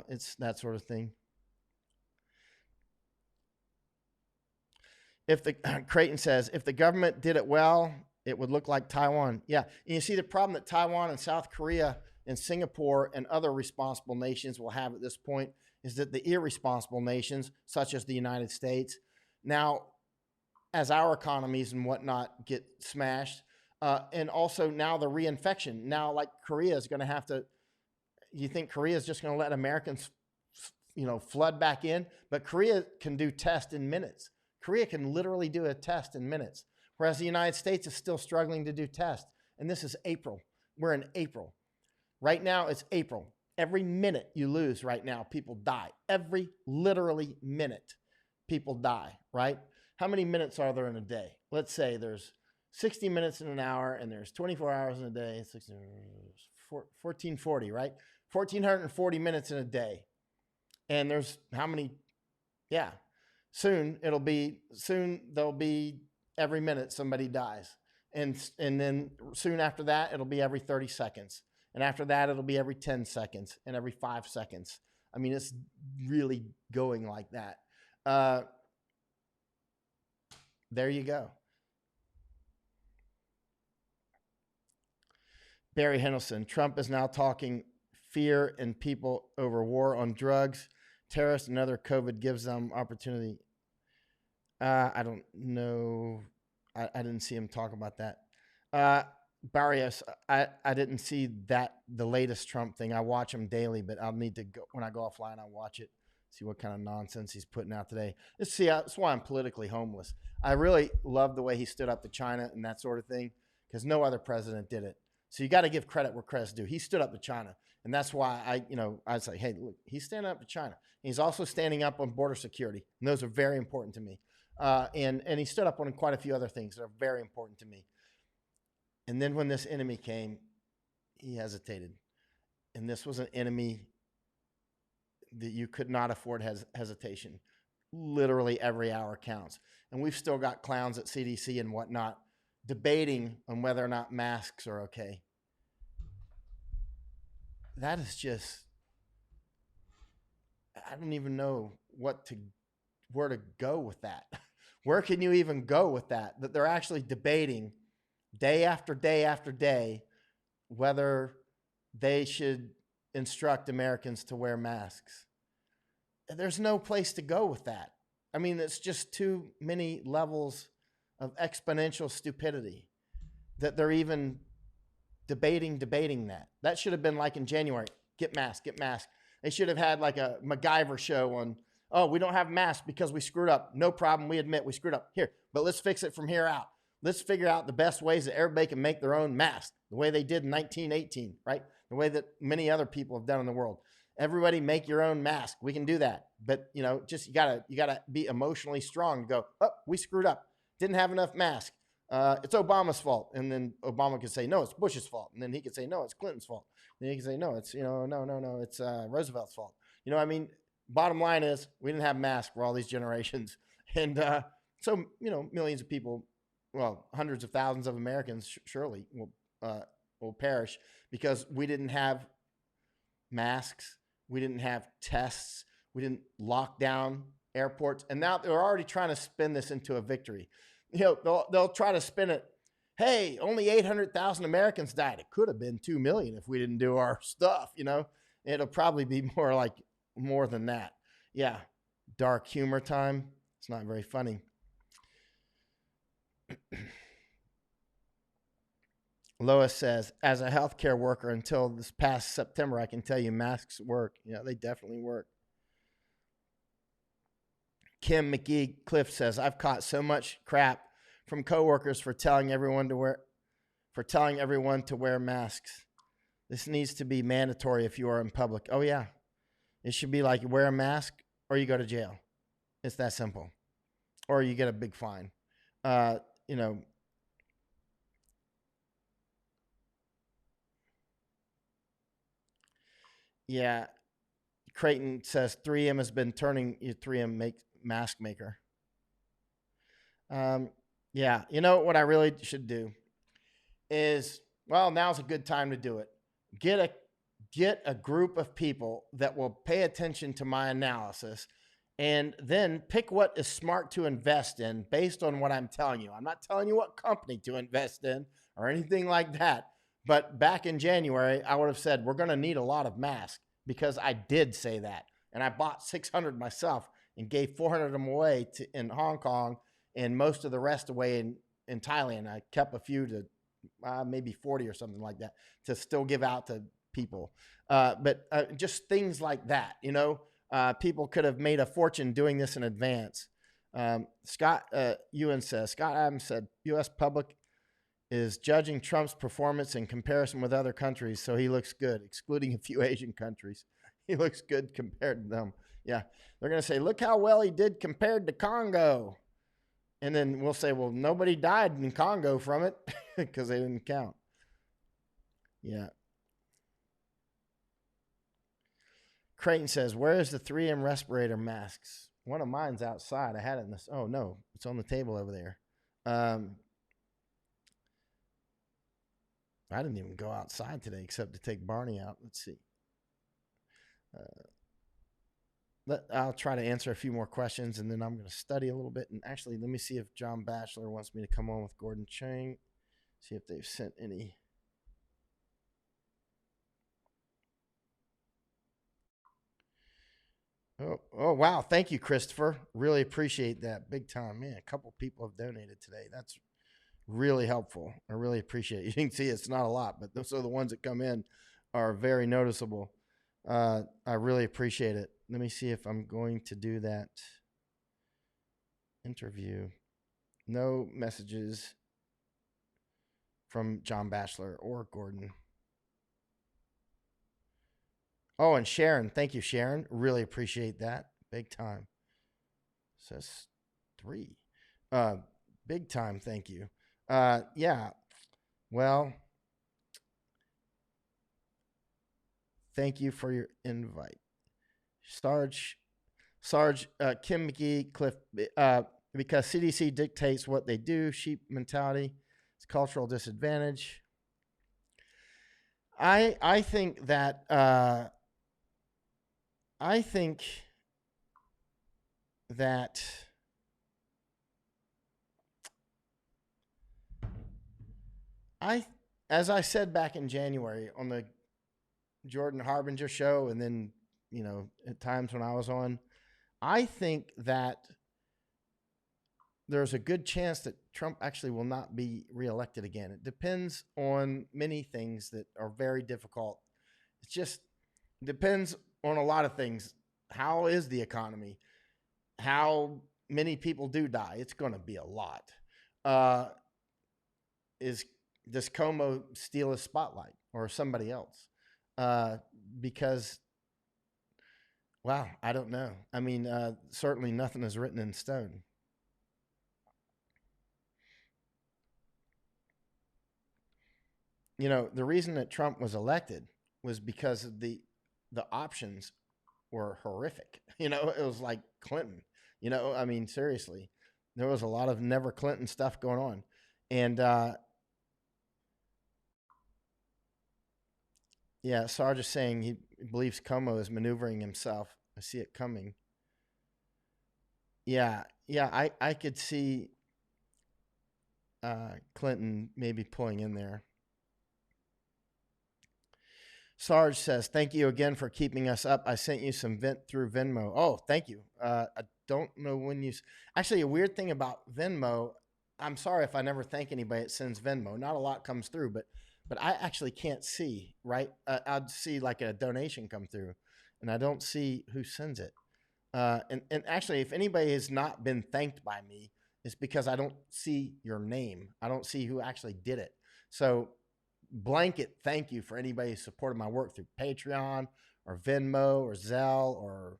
It's that sort of thing. If the Creighton says, if the government did it well, it would look like Taiwan. Yeah. And you see the problem that Taiwan and South Korea and Singapore and other responsible nations will have at this point is that the irresponsible nations, such as the United States, now, as our economies and whatnot get smashed, and also now the reinfection. Now, like Korea is going to have to, you think Korea is just going to let Americans, flood back in? But Korea can do tests in minutes. Korea can literally do a test in minutes, whereas the United States is still struggling to do tests. And this is April. We're in April. Right now, it's April. Every minute you lose right now, people die. Every literally minute, people die, right? How many minutes are there in a day? Let's say there's 60 minutes in an hour and there's 24 hours in a day. It's 1440, right? 1440 minutes in a day. And there's how many? Yeah. Soon there'll be every minute somebody dies. And then soon after that, it'll be every 30 seconds. And after that, it'll be every 10 seconds and every 5 seconds. I mean, it's really going like that. There you go. Barry Henderson, Trump is now talking fear in people over war on drugs, terrorists, and other COVID gives them opportunity. I don't know. I didn't see him talk about that. Barrios, I didn't see the latest Trump thing. I watch him daily, but I'll need to go when I go offline. I'll watch it, see what kind of nonsense he's putting out today. Let's see. That's why I'm politically homeless. I really love the way he stood up to China and that sort of thing, because no other president did it. So you got to give credit where credit's due. He stood up to China, and that's why I was like, hey, look, he's standing up to China. He's also standing up on border security, and those are very important to me. And he stood up on quite a few other things that are very important to me. And then when this enemy came, he hesitated. And this was an enemy that you could not afford hesitation. Literally every hour counts. And we've still got clowns at CDC and whatnot debating on whether or not masks are okay. That is just, I don't even know where to go with that. Where can you even go with that? That they're actually debating day after day after day whether they should instruct Americans to wear masks. There's no place to go with that. I mean, it's just too many levels of exponential stupidity that they're even debating that. That should have been like in January, get mask. They should have had like a MacGyver show on, oh, we don't have masks because we screwed up. No problem, we admit we screwed up. Here, but let's fix it from here out. Let's figure out the best ways that everybody can make their own mask, the way they did in 1918, right? The way that many other people have done in the world. Everybody make your own mask. We can do that. But, just you gotta be emotionally strong to go, oh, we screwed up. Didn't have enough masks. It's Obama's fault. And then Obama could say, no, it's Bush's fault. And then he could say, no, it's Clinton's fault. And then he could say, no, it's, no, it's Roosevelt's fault. Bottom line is we didn't have masks for all these generations. And so, millions of people, well, hundreds of thousands of Americans surely will perish because we didn't have masks. We didn't have tests. We didn't lock down airports. And now they're already trying to spin this into a victory. They'll try to spin it. Hey, only 800,000 Americans died. It could have been 2 million if we didn't do our stuff. It'll probably be more than that. Yeah. Dark humor time. It's not very funny. Lois says, as a healthcare worker until this past September, I can tell you masks work. Yeah, they definitely work. Kim McGee Cliff says, I've caught so much crap from coworkers for telling everyone to wear masks. This needs to be mandatory if you are in public. Oh, yeah. It should be like you wear a mask or you go to jail. It's that simple. Or you get a big fine. Uh, you know, yeah. Creighton says 3M has been turning you 3M mask maker. Yeah. You know what I really should do is, well, now's a good time to do it. Get a group of people that will pay attention to my analysis and then pick what is smart to invest in based on what I'm telling you. I'm not telling you what company to invest in or anything like that. But back in January, I would have said we're going to need a lot of masks because I did say that. And I bought 600 myself and gave 400 of them away in Hong Kong and most of the rest away in Thailand. I kept a few to maybe 40 or something like that to still give out to people. But just things like that, people could have made a fortune doing this in advance. Scott Ewan says, Scott Adams said, U.S. public is judging Trump's performance in comparison with other countries, so he looks good, excluding a few Asian countries. He looks good compared to them. Yeah, they're going to say, look how well he did compared to Congo. And then we'll say, well, nobody died in Congo from it because they didn't count. Yeah. Creighton says, where is the 3M respirator masks? One of mine's outside. I had it in this. Oh, no. It's on the table over there. I didn't even go outside today except to take Barney out. Let's see. I'll try to answer a few more questions, and then I'm going to study a little bit. And actually, let me see if John Batchelor wants me to come on with Gordon Chang, see if they've sent any. Oh, wow. Thank you, Christopher. Really appreciate that. Big time. Man, a couple people have donated today. That's really helpful. I really appreciate it. You can see it's not a lot, but those are the ones that come in are very noticeable. I really appreciate it. Let me see if I'm going to do that interview. No messages from John Batchelor or Gordon. Oh, and Sharon. Thank you, Sharon. Really appreciate that. Big time. Says 3. Big time. Thank you. Yeah. Well, thank you for your invite. Sarge, Kim McGee, Cliff, because CDC dictates what they do, sheep mentality, it's cultural disadvantage. I think that as I said back in January on the Jordan Harbinger show, and then at times when I was on, I think that there's a good chance that Trump actually will not be reelected again. It depends on many things that are very difficult. It just depends on a lot of things. How is the economy? How many people do die? It's going to be a lot. Does Como steal a spotlight or somebody else? Because, wow, I don't know. I mean, certainly nothing is written in stone. The reason that Trump was elected was because of the options were horrific. It was like Clinton. I mean, seriously, there was a lot of never Clinton stuff going on. And yeah, Sarge is saying he believes Como is maneuvering himself. I see it coming. Yeah, I could see Clinton maybe pulling in there. Sarge says, thank you again for keeping us up. I sent you some vent through Venmo. Oh, thank you. I don't know when you... Actually, a weird thing about Venmo, I'm sorry if I never thank anybody that sends Venmo. Not a lot comes through, but I actually can't see, right? I'd see like a donation come through, and I don't see who sends it. And actually, if anybody has not been thanked by me, it's because I don't see your name. I don't see who actually did it. So blanket thank you for anybody who supported my work through Patreon or Venmo or Zelle or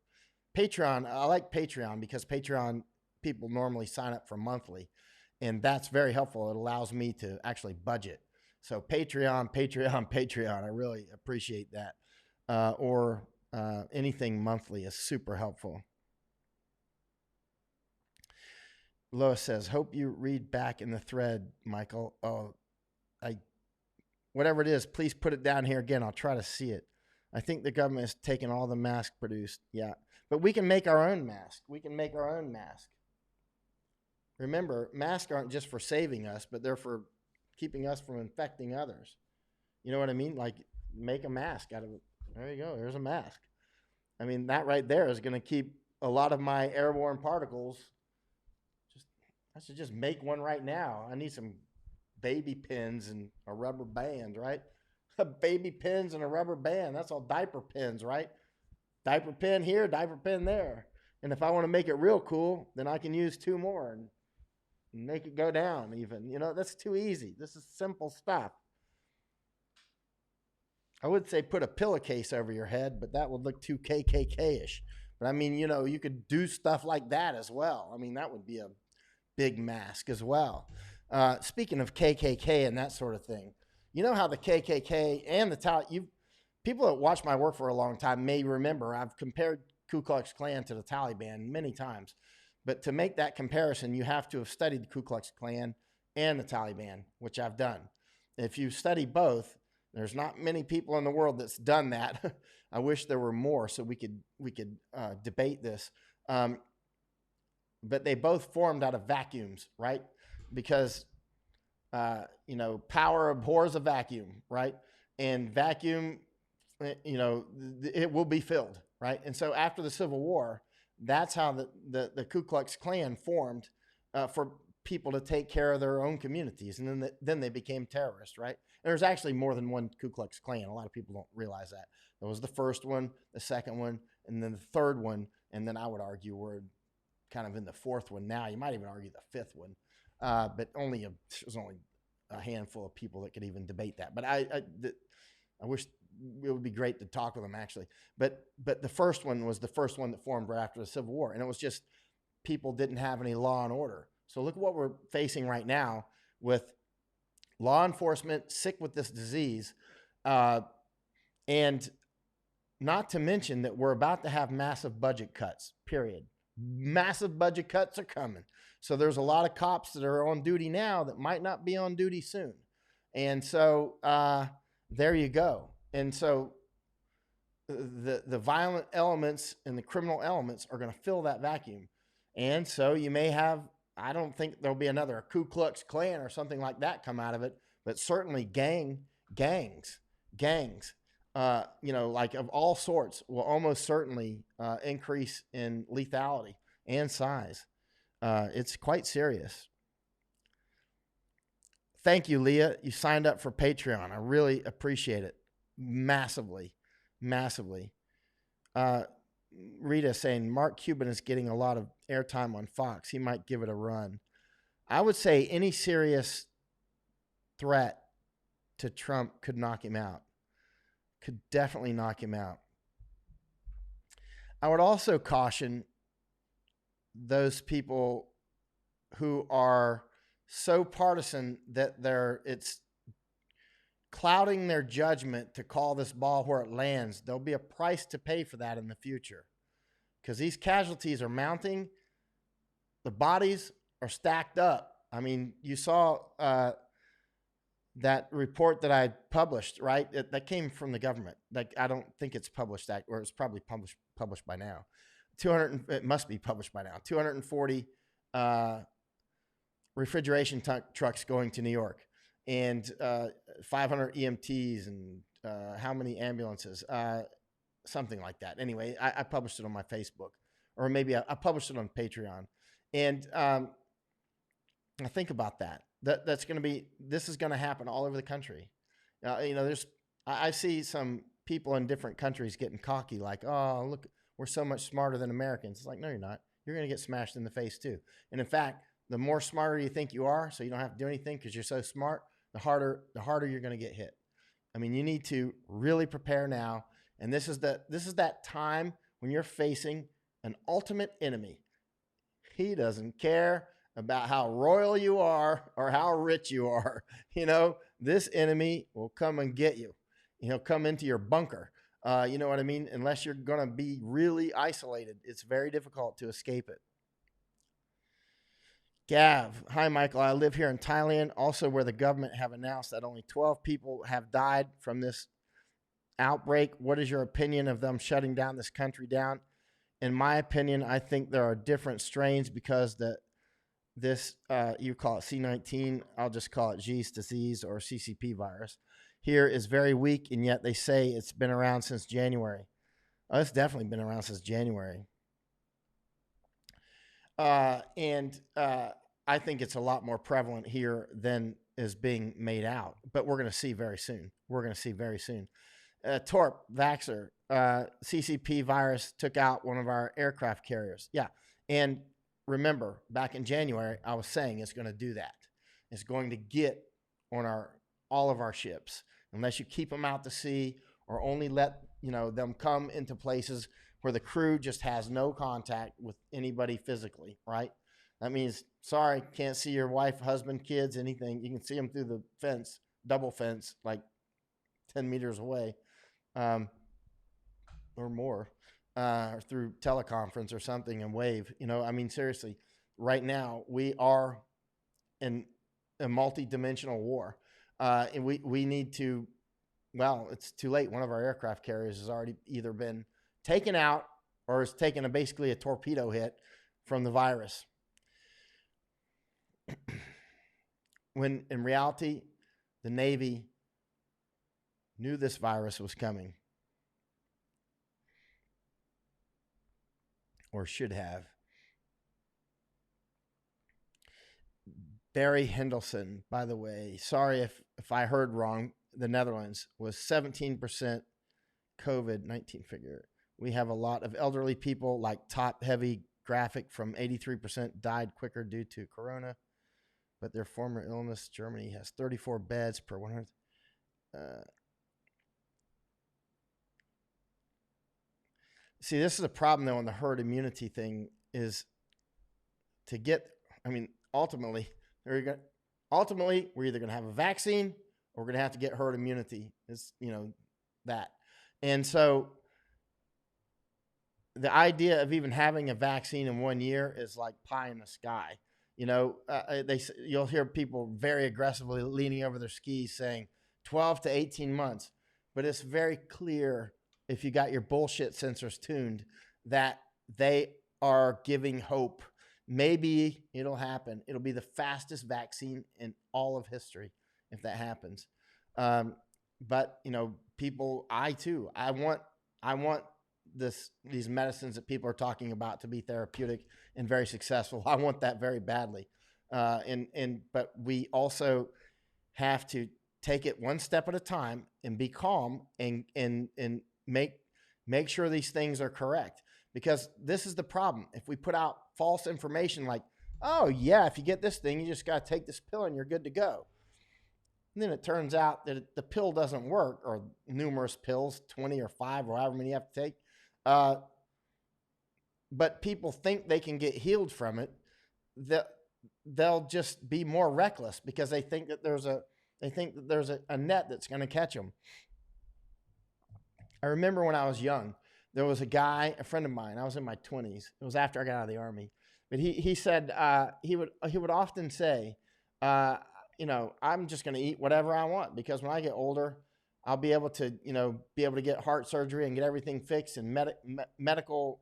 Patreon. I like Patreon because Patreon people normally sign up for monthly, and that's very helpful. It allows me to actually budget. So Patreon, Patreon, Patreon. I really appreciate that. Or anything monthly is super helpful. Lois says, hope you read back in the thread, Michael. Oh, whatever it is, please put it down here again. I'll try to see it. I think the government has taken all the masks produced. Yeah. But we can make our own mask. We can make our own mask. Remember, masks aren't just for saving us, but they're for keeping us from infecting others. You know what I mean? Like, make a mask out of it. There you go. There's a mask. I mean, that right there is going to keep a lot of my airborne particles. I should just make one right now. I need some baby pins and a rubber band, right? Baby pins and a rubber band. That's all diaper pins, right? Diaper pin here, diaper pin there. And if I want to make it real cool, then I can use 2 more and make it go down even. You know, that's too easy. This is simple stuff. I would say put a pillowcase over your head, but that would look too KKK-ish. But I mean, you know, you could do stuff like that as well. I mean, that would be a big mask as well. Speaking of KKK and that sort of thing, you know how the KKK and the Taliban, people that watch my work for a long time may remember I've compared Ku Klux Klan to the Taliban many times. But to make that comparison, you have to have studied the Ku Klux Klan and the Taliban, which I've done. If you study both, there's not many people in the world that's done that. I wish there were more so we could debate this. But they both formed out of vacuums, right? Because, you know, power abhors a vacuum, right? And vacuum, you know, it will be filled, right? And so after the Civil War, that's how the Ku Klux Klan formed for people to take care of their own communities. And then they became terrorists, right? And there's actually more than one Ku Klux Klan. A lot of people don't realize that. There was the first one, the second one, and then the third one. And then I would argue we're kind of in the fourth one now. You might even argue the fifth one, but there's only a handful of people that could even debate that. But I wish it would be great to talk with them actually. But the first one was the first one that formed right after the Civil War, and it was just people didn't have any law and order. So look at what we're facing right now with law enforcement sick with this disease, and not to mention that we're about to have massive budget cuts. Period. Massive budget cuts are coming. So there's a lot of cops that are on duty now that might not be on duty soon. And so there you go. And so the violent elements and the criminal elements are going to fill that vacuum. And so you may have, I don't think there'll be another Ku Klux Klan or something like that come out of it, but certainly gangs, you know, like of all sorts will almost certainly increase in lethality and size. It's quite serious. Thank you, Leah. You signed up for Patreon. I really appreciate it. Massively. Rita saying Mark Cuban is getting a lot of airtime on Fox. He might give it a run. I would say any serious threat to Trump could knock him out. Could definitely knock him out. I would also caution those people who are so partisan that it's clouding their judgment to call this ball where it lands. There'll be a price to pay for that in the future because these casualties are mounting. The bodies are stacked up. I mean, you saw that report that I published, right? That came from the government. Like, I don't think it's published or it's probably published by now. It must be published by now. 240 refrigeration trucks going to New York, and 500 EMTs, and how many ambulances? Something like that. Anyway, I published it on my Facebook, or maybe I published it on Patreon, and I think about that. This is going to happen all over the country. You know, I see some people in different countries getting cocky, like, oh, look, we're so much smarter than Americans. It's like, no, you're not. You're going to get smashed in the face too. And in fact, the more smarter you think you are, so you don't have to do anything because you're so smart, the harder you're going to get hit. I mean, you need to really prepare now. And this is that time when you're facing an ultimate enemy. He doesn't care about how royal you are or how rich you are. This enemy will come and get you. He'll come into your bunker. You know what I mean? Unless you're going to be really isolated, it's very difficult to escape it. Gav, hi Michael. I live here in Thailand, also where the government have announced that only 12 people have died from this outbreak. What is your opinion of them shutting down this country down? In my opinion, I think there are different strains because this you call it C19, I'll just call it G's disease or CCP virus. Here is very weak, and yet they say it's been around since January. Oh, it's definitely been around since January. And I think it's a lot more prevalent here than is being made out. But we're going to see very soon. Torp, Vaxxer, CCP virus took out one of our aircraft carriers. Yeah. And remember, back in January, I was saying it's going to do that. It's going to get on all of our ships unless you keep them out to sea or only let them come into places where the crew just has no contact with anybody physically, right? That means, sorry, can't see your wife, husband, kids, anything. You can see them through the fence, double fence, like 10 meters away or more, or through teleconference or something and wave. Seriously, right now we are in a multi-dimensional war. And we need to, well, it's too late. One of our aircraft carriers has already either been taken out or has taken basically a torpedo hit from the virus. When in reality, the Navy knew this virus was coming, or should have. Barry Hendelson, by the way, sorry if I heard wrong, the Netherlands was 17% COVID-19 figure. We have a lot of elderly people, like top-heavy graphic from 83% died quicker due to corona, but their former illness, Germany, has 34 beds per 100. See, this is a problem, though, on the herd immunity thing is to get, ultimately, we're either going to have a vaccine or we're going to have to get herd immunity. It's, that. And so the idea of even having a vaccine in 1 year is like pie in the sky. You'll hear people very aggressively leaning over their skis saying 12 to 18 months. But it's very clear, if you got your bullshit sensors tuned, that they are giving hope. Maybe it'll happen. It'll be the fastest vaccine in all of history if that happens. But people, I want these medicines that people are talking about to be therapeutic and very successful. I want that very badly. But we also have to take it one step at a time and be calm and make sure these things are correct. Because this is the problem. If we put out false information like, oh yeah, if you get this thing, you just got to take this pill and you're good to go. And then it turns out that the pill doesn't work, or numerous pills, 20 or 5 or however many you have to take. But people think they can get healed from it. They'll just be more reckless because they think that there's a net that's going to catch them. I remember when I was young, there was a friend of mine. I was in my 20s. It was after I got out of the Army, but he said he would often say, I'm just going to eat whatever I want because when I get older, I'll be able to get heart surgery and get everything fixed and medical.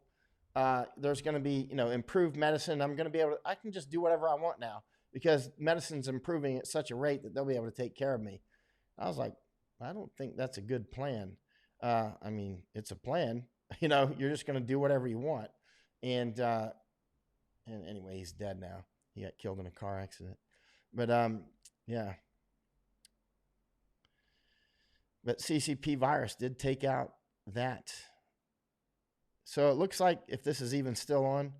There's going to be, improved medicine. I can just do whatever I want now because medicine's improving at such a rate that they'll be able to take care of me. I was like, I don't think that's a good plan. It's a plan, you're just going to do whatever you want. And anyway, he's dead now. He got killed in a car accident, but, yeah. But CCP virus did take out that. So it looks like if this is even still on,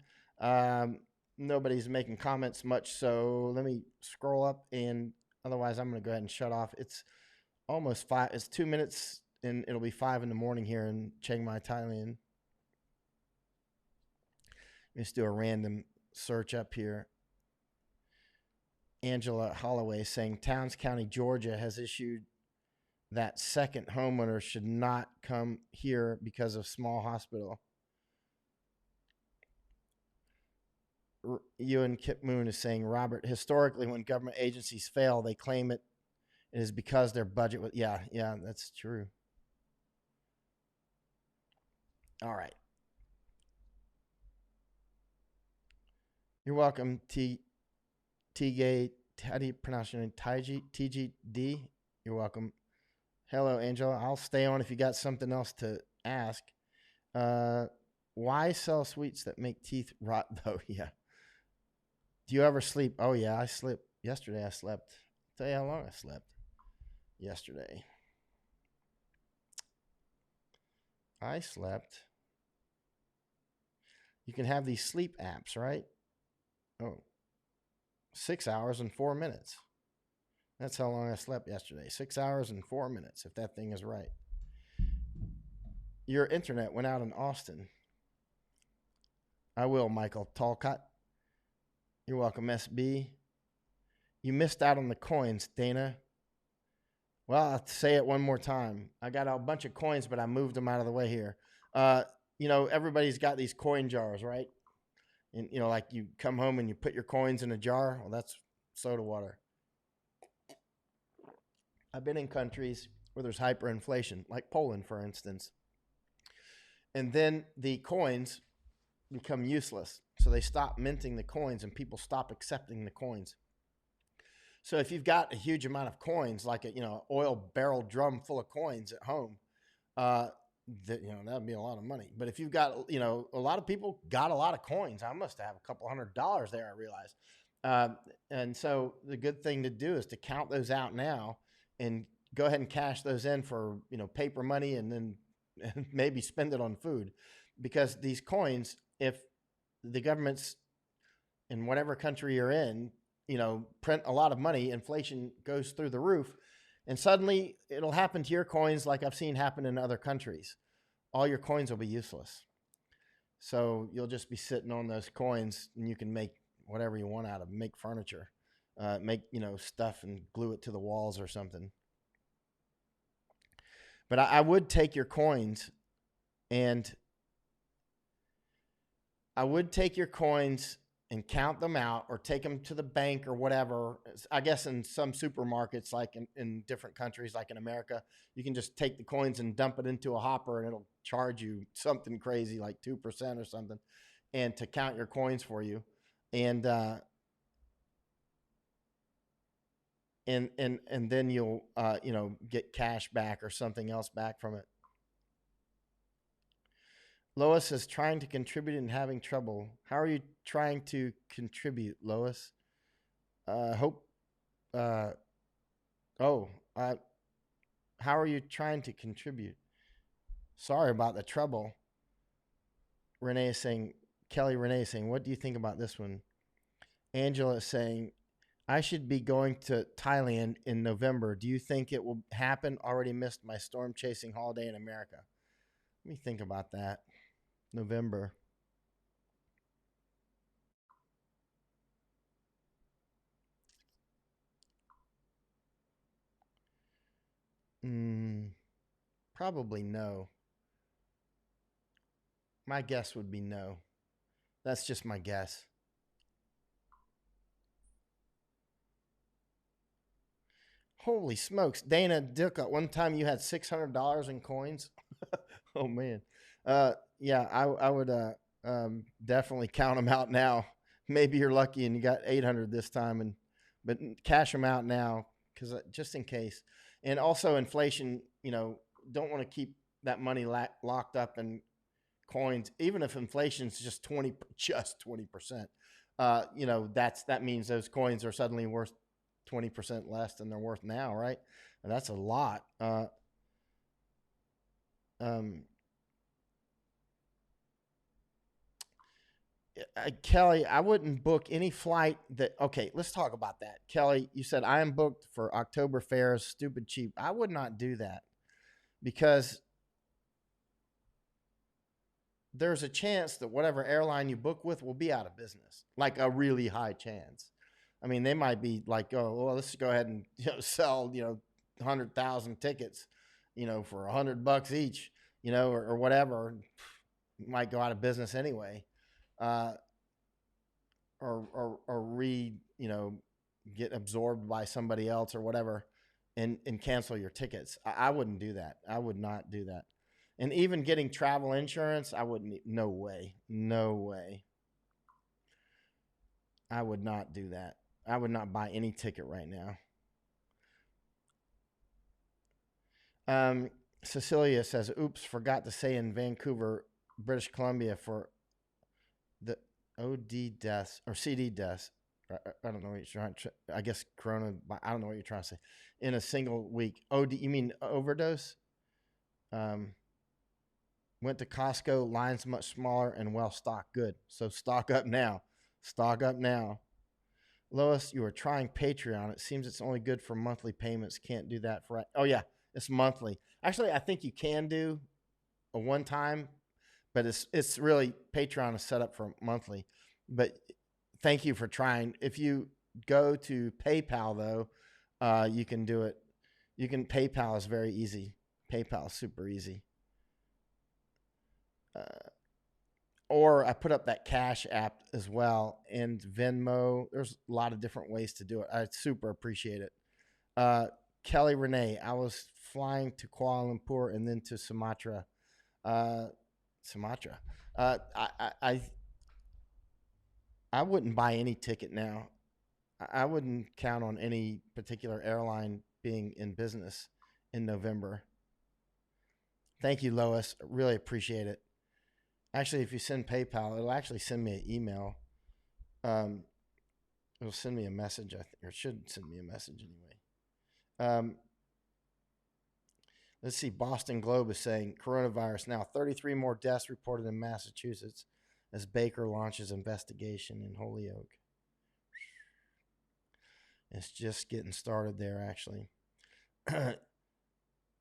nobody's making comments much. So let me scroll up and Otherwise, I'm going to go ahead and shut off. It's almost 5. It's 2 minutes, and it'll be 5 in the morning here in Chiang Mai, Thailand. Let's do a random search up here. Angela Holloway saying Towns County, Georgia has issued that second homeowner should not come here because of small hospital. Ewan Kip Moon is saying, Robert, historically, when government agencies fail, they claim it is because their budget was, yeah, that's true. All right. You're welcome, T-Gay. How do you pronounce your name? TGD? You're welcome. Hello, Angela. I'll stay on if you got something else to ask. Why sell sweets that make teeth rot, though? Yeah. Do you ever sleep? Oh, yeah, I slept. Yesterday I slept. I'll tell you how long I slept yesterday. I slept. You can have these sleep apps, right? Oh, 6 hours and 4 minutes. That's how long I slept yesterday. 6 hours and 4 minutes, if that thing is right. Your internet went out in Austin. I will, Michael Talcott. You're welcome, SB. You missed out on the coins, Dana. Well, I'll say it one more time. I got a bunch of coins, but I moved them out of the way here. Everybody's got these coin jars, right? And, like you come home and you put your coins in a jar. Well, that's soda water. I've been in countries where there's hyperinflation, like Poland, for instance. And then the coins become useless. So they stop minting the coins and people stop accepting the coins. So if you've got a huge amount of coins, like a oil barrel drum full of coins at home, that'd be a lot of money. But if you've got, a lot of people got a lot of coins. I must have a couple $100 there, I realized. And so the good thing to do is to count those out now and go ahead and cash those in for, paper money, and then maybe spend it on food. Because these coins, if the government's in whatever country you're in, print a lot of money, inflation goes through the roof, and suddenly it'll happen to your coins like I've seen happen in other countries. All your coins will be useless. So you'll just be sitting on those coins, and you can make whatever you want out of them, make furniture, make, stuff and glue it to the walls or something. But I would take your coins and count them out, or take them to the bank or whatever. I guess in some supermarkets, like in different countries, like in America, you can just take the coins and dump it into a hopper, and it'll charge you something crazy like 2% or something, and to count your coins for you. And then you'll, get cash back or something else back from it. Lois is trying to contribute and having trouble. How are you trying to contribute, Lois? How are you trying to contribute? Sorry about the trouble. Kelly Renee is saying, what do you think about this one? Angela is saying, I should be going to Thailand in November. Do you think it will happen? Already missed my storm chasing holiday in America. Let me think about that. November. Probably no. My guess would be no. That's just my guess. Holy smokes. Dana Dicka, one time you had $600 in coins. Oh, man. Yeah, I would definitely count them out now. Maybe you're lucky and you got 800 this time, but cash them out now, because just in case. And also inflation, don't want to keep that money locked up in coins, even if inflation's just 20%. That means those coins are suddenly worth 20% less than they're worth now, right? And that's a lot. Kelly, I wouldn't book any flight that. Okay, let's talk about that. Kelly, you said I am booked for October fares, stupid cheap. I would not do that because there's a chance that whatever airline you book with will be out of business, like a really high chance. I mean, they might be like, oh, well, let's go ahead and sell 100,000 tickets, for $100 each, or whatever. Might go out of business anyway, or get absorbed by somebody else or whatever, and cancel your tickets. I wouldn't do that. I would not do that. And even getting travel insurance, I wouldn't. No way. No way. I would not do that. I would not buy any ticket right now. Cecilia says, oops, forgot to say in Vancouver, British Columbia for the OD deaths or CD deaths. I don't know what you're trying to, I guess Corona, I don't know what you're trying to say. In a single week. OD, you mean overdose? Went to Costco, lines much smaller and well stocked. Good. So stock up now. Stock up now. Lois, you are trying Patreon. It seems it's only good for monthly payments. Can't do that for. Oh yeah, it's monthly. Actually, I think you can do a one time, but it's really Patreon is set up for monthly. But thank you for trying. If you go to PayPal though, you can do it. PayPal is very easy. PayPal is super easy. Or I put up that Cash app as well, and Venmo. There's a lot of different ways to do it. I super appreciate it. Kelly Renee, I was flying to Kuala Lumpur and then to Sumatra. Sumatra. I wouldn't buy any ticket now. I wouldn't count on any particular airline being in business in November. Thank you, Lois. Really appreciate it. Actually, if you send PayPal, it'll actually send me an email. It'll send me a message, or should send me a message anyway. Let's see. Boston Globe is saying coronavirus now 33 more deaths reported in Massachusetts as Baker launches investigation in Holyoke. It's just getting started there, actually.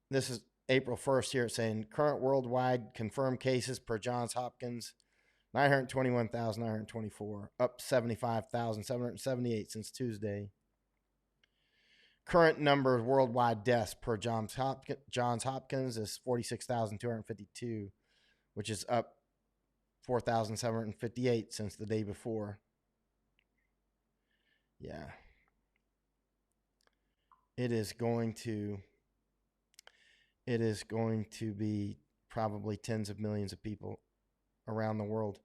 This is April 1st here. It's saying current worldwide confirmed cases per Johns Hopkins, 921,924, up 75,778 since Tuesday. Current number of worldwide deaths per Johns Hopkins is 46,252, which is up 4,758 since the day before. Yeah. It is going to be probably tens of millions of people around the world.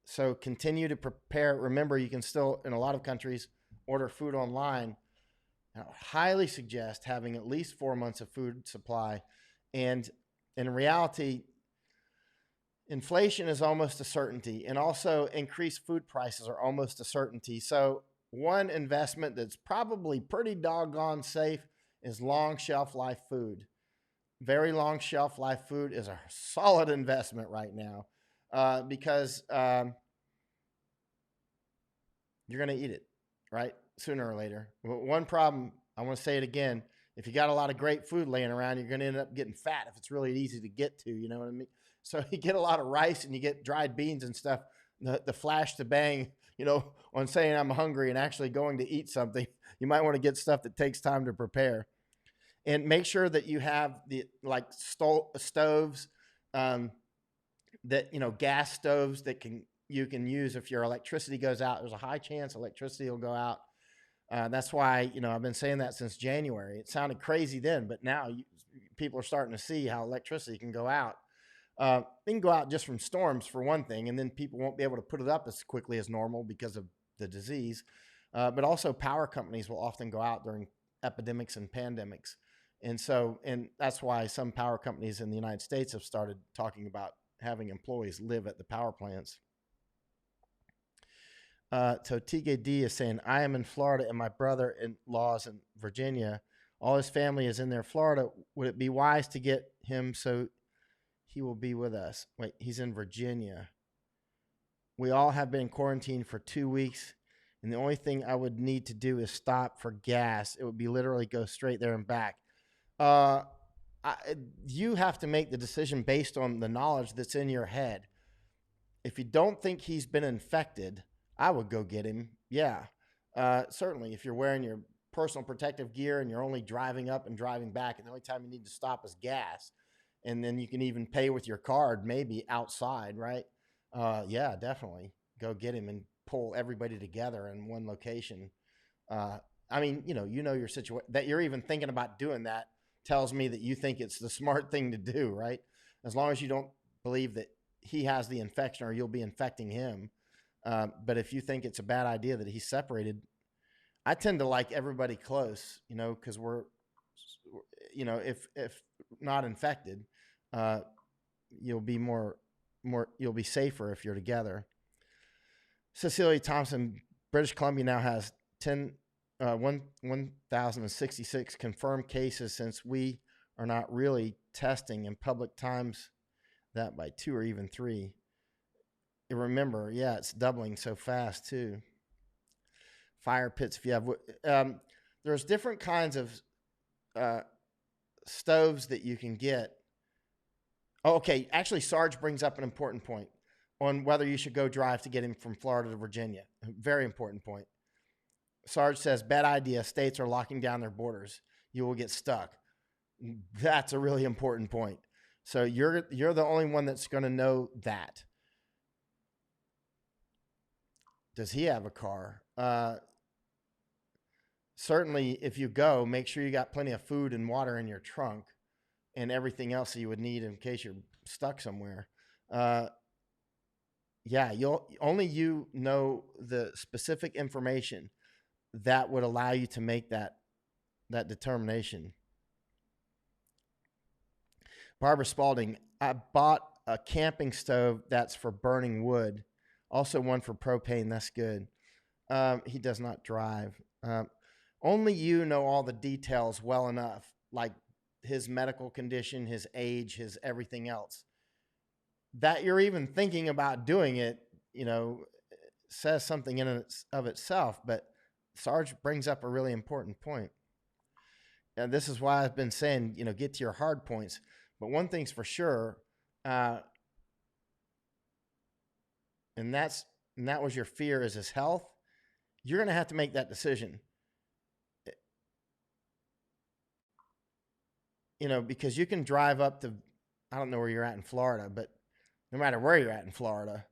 So continue to prepare. Remember, you can still, in a lot of countries, order food online. I highly suggest having at least 4 months of food supply. And in reality, inflation is almost a certainty. And also increased food prices are almost a certainty. So one investment that's probably pretty doggone safe is long shelf life food. Very long shelf life food is a solid investment right now because you're going to eat it, right? Sooner or later. One problem, I want to say it again, if you got a lot of great food laying around, you're going to end up getting fat if it's really easy to get to, you know what I mean? So you get a lot of rice and you get dried beans and stuff, the flash to bang, on saying I'm hungry and actually going to eat something, you might want to get stuff that takes time to prepare. And make sure that you have the stoves, that gas stoves that you can use if your electricity goes out. There's a high chance electricity will go out. That's why I've been saying that since January. It sounded crazy then, but now people are starting to see how electricity can go out. It can go out just from storms for one thing, and then people won't be able to put it up as quickly as normal because of the disease. But also power companies will often go out during epidemics and pandemics. And that's why some power companies in the United States have started talking about having employees live at the power plants. So TKD is saying, I am in Florida and my brother-in-law is in Virginia. All his family is in there, Florida. Would it be wise to get him so he will be with us? Wait, he's in Virginia. We all have been quarantined for 2 weeks, and the only thing I would need to do is stop for gas. It would be literally go straight there and back. Uh, I, you have to make the decision based on the knowledge that's in your head. If you don't think he's been infected, I would go get him. Yeah, certainly. If you're wearing your personal protective gear and you're only driving up and driving back, and the only time you need to stop is gas, and then you can even pay with your card, maybe outside, right? Yeah, definitely go get him and pull everybody together in one location. Uh, I mean, you know your situation, that you're even thinking about doing that tells me that you think it's the smart thing to do, right? As long as you don't believe that he has the infection or you'll be infecting him. But if you think it's a bad idea that he's separated, I tend to like everybody close, because we're, if not infected, uh, you'll be you'll be safer if you're together. Cecilia Thompson, British Columbia now has 1,066 confirmed cases since we are not really testing in public times that by 2 or even 3. And remember, yeah, it's doubling so fast too. Fire pits, if you have, there's different kinds of stoves that you can get. Oh, okay, actually, Sarge brings up an important point on whether you should go drive to get him from Florida to Virginia. Very important point. Sarge says, bad idea. States are locking down their borders. You will get stuck. That's a really important point. So you're the only one that's going to know that. Does he have a car? Certainly, if you go, make sure you got plenty of food and water in your trunk and everything else that you would need in case you're stuck somewhere. Yeah, only you know the specific information that would allow you to make that determination. Barbara Spalding, I bought a camping stove that's for burning wood. Also one for propane. That's good. He does not drive. Only you know all the details well enough, like his medical condition, his age, his everything else. That you're even thinking about doing it, says something in and of itself. But Sarge brings up a really important point. And this is why I've been saying, get to your hard points. But one thing's for sure, and that was your fear, is his health. You're going to have to make that decision. Because you can drive up to, I don't know where you're at in Florida, but no matter where you're at in Florida,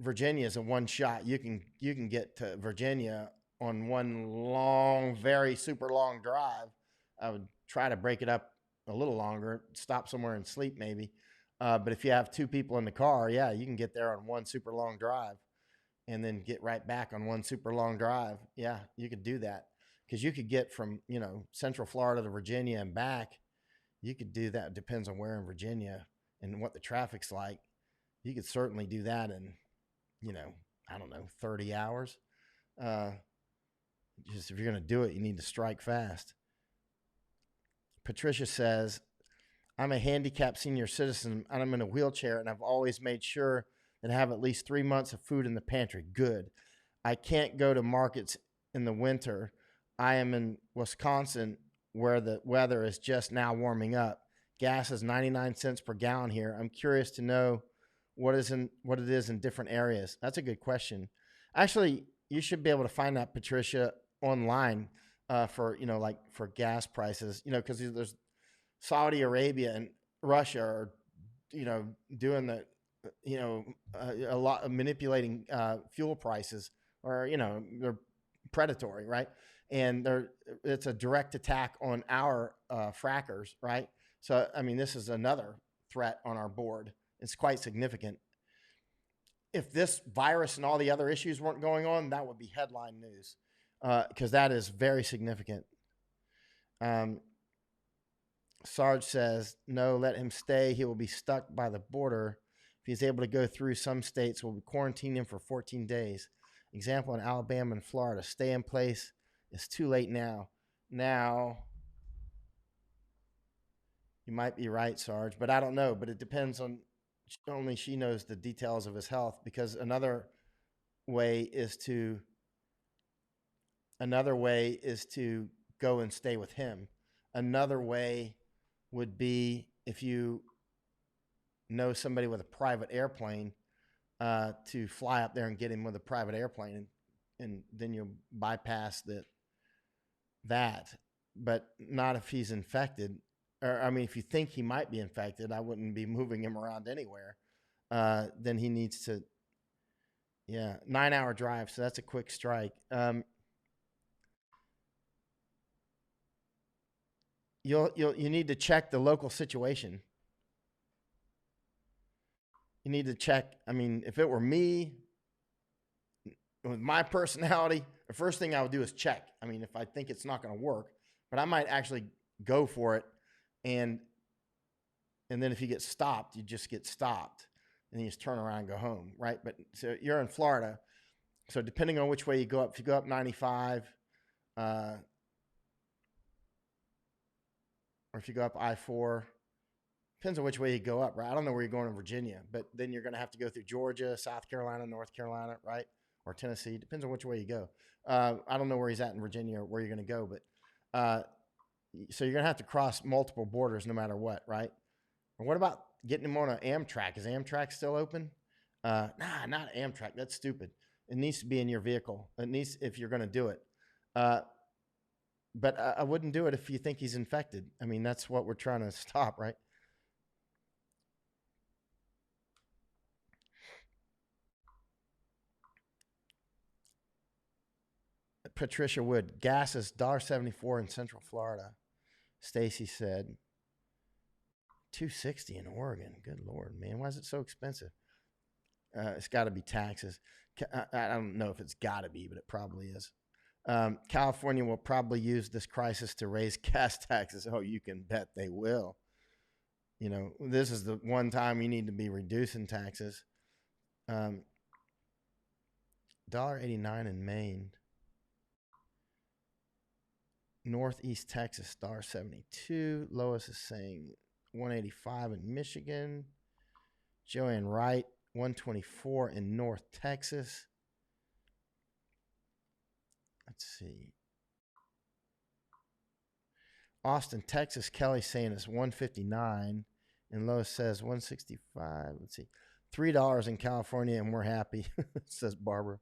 Virginia is a one shot. You can get to Virginia on one long, very super long drive. I would try to break it up a little longer, stop somewhere and sleep maybe. But if you have 2 people in the car, yeah, you can get there on one super long drive and then get right back on one super long drive. Yeah, you could do that. Because you could get from, Central Florida to Virginia and back. You could do that. It depends on where in Virginia and what the traffic's like. You could certainly do that in, I don't know, 30 hours. Just if you're going to do it, you need to strike fast. Patricia says, I'm a handicapped senior citizen and I'm in a wheelchair, and I've always made sure that I have at least 3 months of food in the pantry. Good. I can't go to markets in the winter. I am in Wisconsin, where the weather is just now warming up. Gas is 99 cents per gallon here. I'm curious to know what it is in different areas. That's a good question. Actually, you should be able to find that, Patricia, online for for gas prices. Because there's Saudi Arabia and Russia are doing the a lot of manipulating fuel prices, or they're predatory, right? And it's a direct attack on our frackers, right? So, I mean, this is another threat on our board. It's quite significant. If this virus and all the other issues weren't going on, that would be headline news, because that is very significant. Sarge says, no, let him stay. He will be stuck by the border. If he's able to go through, some states will quarantine him for 14 days. Example in Alabama and Florida. Stay in place. It's too late now. Now, you might be right, Sarge, but I don't know. But it depends on only she knows the details of his health, because way is to another way is to go and stay with him. Another way would be if you know somebody with a private airplane, to fly up there and get him with a private airplane, and then you'll bypass that. But not if he's infected. Or, I mean, if you think he might be infected, I wouldn't be moving him around anywhere. Then he needs to, 9-hour drive. So that's a quick strike. You need to check the local situation. You need to check. I mean, if it were me, with my personality, the first thing I would do is check. I mean, if I think it's not going to work, but I might actually go for it, and then if you get stopped, you just get stopped, and then you just turn around and go home, right? But so you're in Florida, so depending on which way you go up, if you go up 95, or if you go up I-4, depends on which way you go up, right? I don't know where you're going in Virginia, but then you're going to have to go through Georgia, South Carolina, North Carolina, right? Or Tennessee. Depends on which way you go. I don't know where he's at in Virginia or where you're going to go, but so you're going to have to cross multiple borders no matter what, right? Or what about getting him on an Amtrak? Is Amtrak still open? Nah, not Amtrak. That's stupid. It needs to be in your vehicle. It needs, if you're going to do it. But I wouldn't do it if you think he's infected. I mean, that's what we're trying to stop, right? Patricia Wood, gas is $1.74 in Central Florida. Stacy said, $2.60 in Oregon. Good Lord, man. Why is it so expensive? It's got to be taxes. I don't know if it's got to be, but it probably is. California will probably use this crisis to raise gas taxes. Oh, you can bet they will. You know, this is the one time you need to be reducing taxes. $1.89 in Maine. Northeast Texas, $1.72. Lois is saying $1.85 in Michigan. Joanne Wright, $1.24 in North Texas. Let's see. Austin, Texas, Kelly's saying it's $1.59. And Lois says $1.65. Let's see. $3 in California, and we're happy, says Barbara.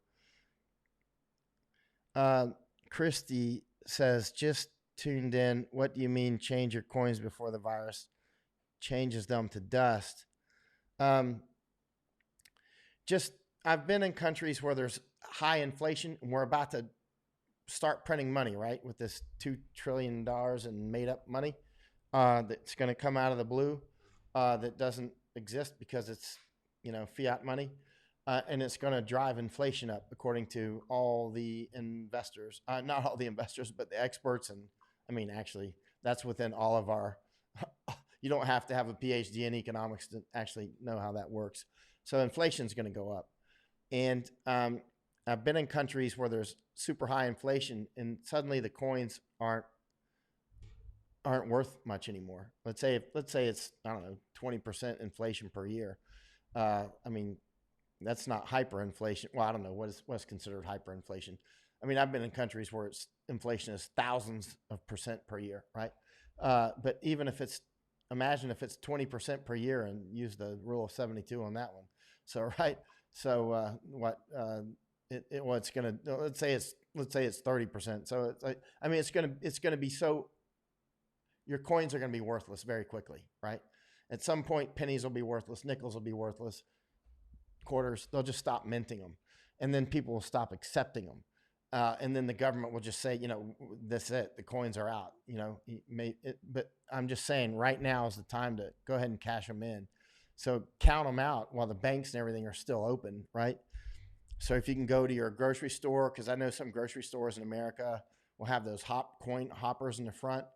Christy says, just tuned in. What do you mean change your coins before the virus changes them to dust? Just, I've been in countries where there's high inflation, and we're about to start printing money, right? With this $2 trillion in made up money that's going to come out of the blue, that doesn't exist because it's, fiat money. And it's going to drive inflation up, according to all the investors. Not all the investors, but the experts. And I mean, actually, that's within all of our, you don't have to have a PhD in economics to actually know how that works. So inflation is going to go up. And I've been in countries where there's super high inflation, and suddenly the coins aren't worth much anymore. Let's say it's, I don't know, 20% inflation per year. I mean, that's not hyperinflation. Well, I don't know what's considered hyperinflation. I mean, I've been in countries where inflation is thousands of percent per year, right? But even if imagine if it's 20% per year, and use the rule of 72 on that one. So, right. So it's going to, let's say it's 30%. So it's like, I mean, it's going to be so, your coins are going to be worthless very quickly, right? At some point, pennies will be worthless, nickels will be worthless, quarters, they'll just stop minting them. And then people will stop accepting them. And then the government will just say, that's it, the coins are out, but I'm just saying right now is the time to go ahead and cash them in. So count them out while the banks and everything are still open, right? So if you can go to your grocery store, because I know some grocery stores in America will have those coin hoppers in the front.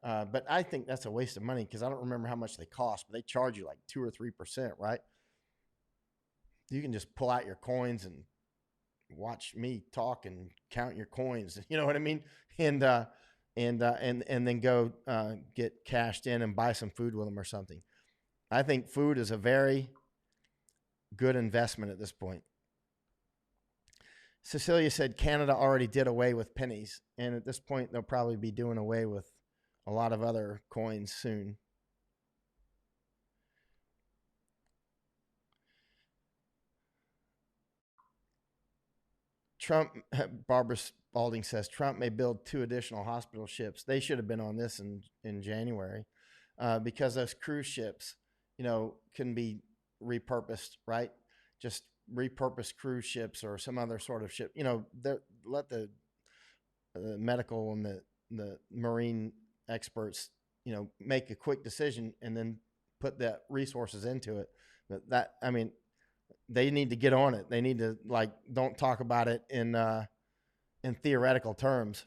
But I think that's a waste of money, because I don't remember how much they cost, but they charge you like 2 or 3%, right? You can just pull out your coins and watch me talk and count your coins. You know what I mean? And then go get cashed in and buy some food with them or something. I think food is a very good investment at this point. Cecilia said Canada already did away with pennies, and at this point they'll probably be doing away with a lot of other coins soon. Trump, Barbara Spalding says, Trump may build 2 additional hospital ships. They should have been on this in January, because those cruise ships, can be repurposed, right? Just repurpose cruise ships or some other sort of ship. Let the medical and the marine experts, make a quick decision and then put the resources into it. They need to get on it. They need to, don't talk about it in theoretical terms.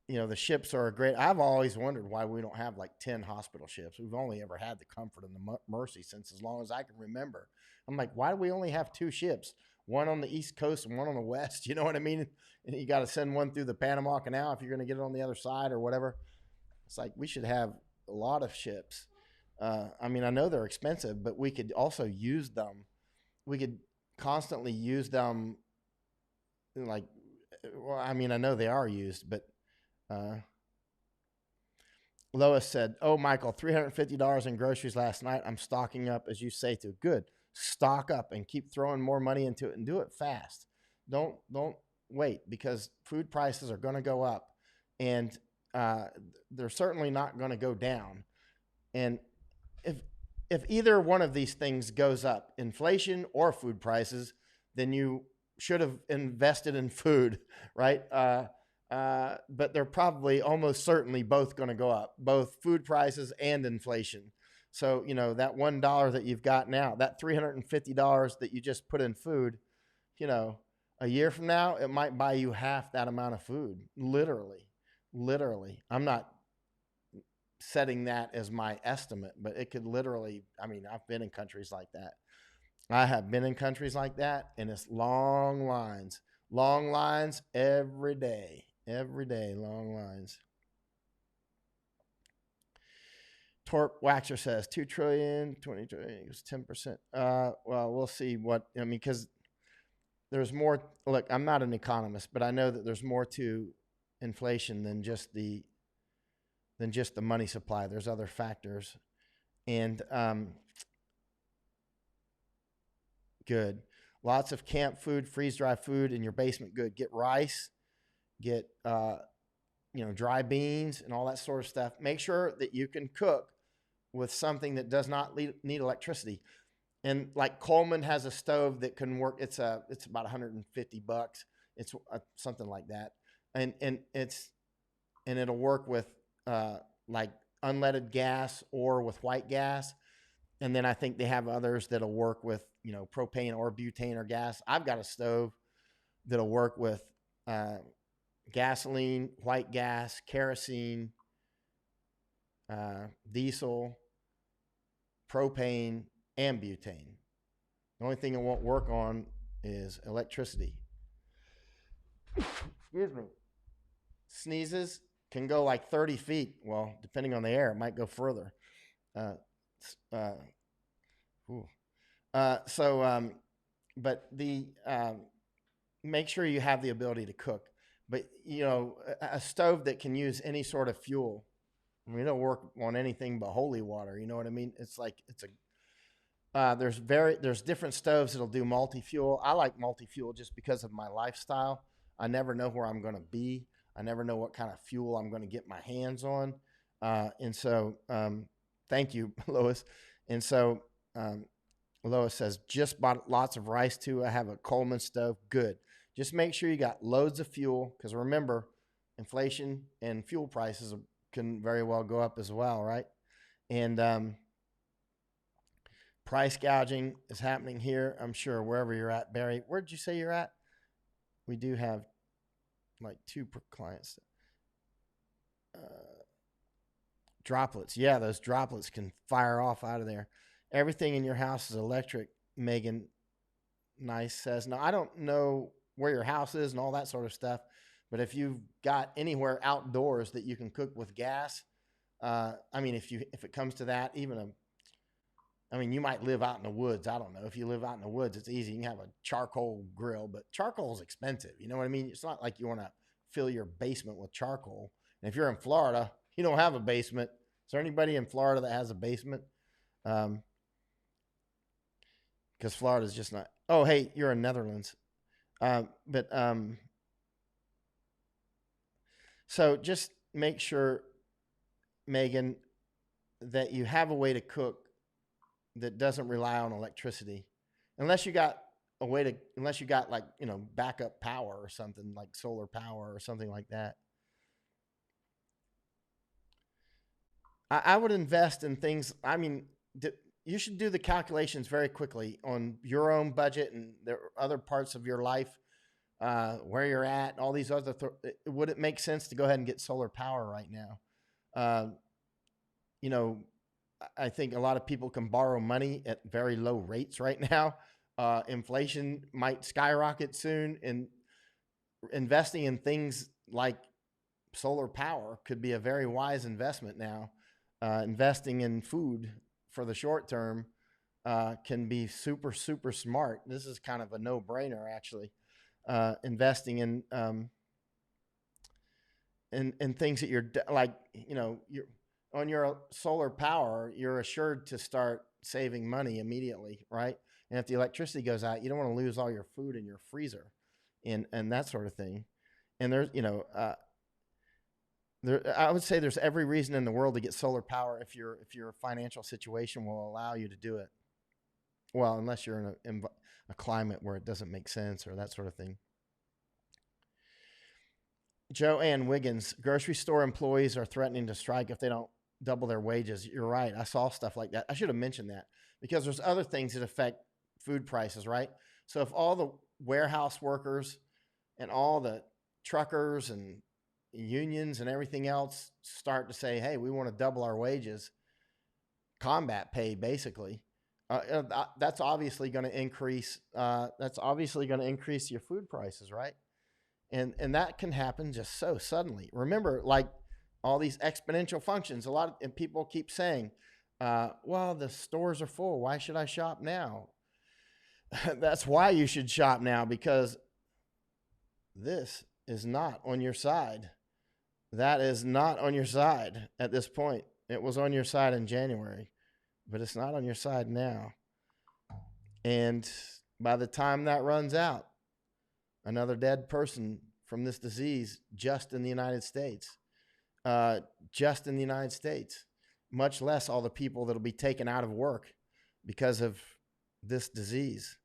The ships are great. I've always wondered why we don't have 10 hospital ships. We've only ever had the Comfort and the Mercy since as long as I can remember. I'm like, why do we only have 2 ships? One on the East Coast and one on the West. You know what I mean? And you got to send one through the Panama Canal if you're going to get it on the other side or whatever. It's like we should have a lot of ships. I know they're expensive, but we could also use them. We could constantly use them. I know they are used, but Lois said, "Oh, Michael, $350 in groceries last night. I'm stocking up, as you say to. Good. Stock up and keep throwing more money into it and do it fast. Don't wait, because food prices are going to go up, and they're certainly not going to go down. And if either one of these things goes up, inflation or food prices, then you should have invested in food, right? But they're probably almost certainly both going to go up, both food prices and inflation. So, that $1 that you've got now, that $350 that you just put in food, a year from now, it might buy you half that amount of food. Literally. I'm not setting that as my estimate, but it could literally, I've been in countries like that. I have been in countries like that, and it's long lines every day, long lines. Torp Waxer says 2 trillion, 20 trillion equals 10%. Well, we'll see because there's more. Look, I'm not an economist, but I know that there's more to inflation than just the money supply. There's other factors. And good. Lots of camp food, freeze-dry food in your basement. Good. Get rice, get dry beans and all that sort of stuff. Make sure that you can cook with something that does not need electricity. And Coleman has a stove that can work. It's about $150. It's something like that. And it'll work with unleaded gas or with white gas. And then I think they have others that'll work with, propane or butane or gas. I've got a stove that'll work with gasoline, white gas, kerosene, diesel, propane, and butane. The only thing it won't work on is electricity. Excuse me. Sneezes can go 30 feet. Well, depending on the air, it might go further. Make sure you have the ability to cook. But, a stove that can use any sort of fuel, it'll work on anything but holy water. You know what I mean? There's different stoves that'll do multi-fuel. I like multi-fuel just because of my lifestyle. I never know where I'm going to be. I never know what kind of fuel I'm going to get my hands on. And so, thank you, Lois. And so, Lois says, just bought lots of rice too. I have a Coleman stove. Good. Just make sure you got loads of fuel, because remember, inflation and fuel prices can very well go up as well, right? And price gouging is happening here, I'm sure, wherever you're at. Barry, where did you say you're at? We do have 2 per clients. Droplets. Yeah, those droplets can fire off out of there. Everything in your house is electric, Megan Nice says. Now, I don't know where your house is and all that sort of stuff, but if you've got anywhere outdoors that you can cook with gas, if it comes to that, even I mean, you might live out in the woods. I don't know. If you live out in the woods, it's easy. You can have a charcoal grill, but charcoal is expensive. You know what I mean? It's not like you want to fill your basement with charcoal. And if you're in Florida, you don't have a basement. Is there anybody in Florida that has a basement? Because Florida's just not. Oh, hey, you're in Netherlands. But so just make sure, Megan, that you have a way to cook that doesn't rely on electricity, unless you got unless you got like, backup power or something like solar power or something like that. I would invest in things. I mean, you should do the calculations very quickly on your own budget and the other parts of your life, where you're at, all these other. Would it make sense to go ahead and get solar power right now? Uh, you know, I think a lot of people can borrow money at very low rates right now. Inflation might skyrocket soon, and investing in things like solar power could be a very wise investment now. Investing in food for the short term can be super, super smart. This is kind of a no-brainer, actually. Investing in things that you're like, you're on your solar power, you're assured to start saving money immediately, right? And if the electricity goes out, you don't want to lose all your food in your freezer, and that sort of thing. And there's, I would say there's every reason in the world to get solar power if your financial situation will allow you to do it. Well, unless you're in a climate where it doesn't make sense or that sort of thing. Joanne Wiggins, grocery store employees are threatening to strike if they don't double their wages. You're right. I saw stuff like that. I should have mentioned that because there's other things that affect food prices, right? So if all the warehouse workers and all the truckers and unions and everything else start to say, hey, we want to double our wages, combat pay, basically, that's obviously going to increase. That's obviously going to increase your food prices, right? And that can happen just so suddenly. Remember, like all these exponential functions, and people keep saying, well, the stores are full. Why should I shop now? That's why you should shop now, because this is not on your side. That is not on your side at this point. It was on your side in January, but it's not on your side now. And by the time that runs out, another dead person from this disease just in the United States, much less all the people that'll be taken out of work because of this disease,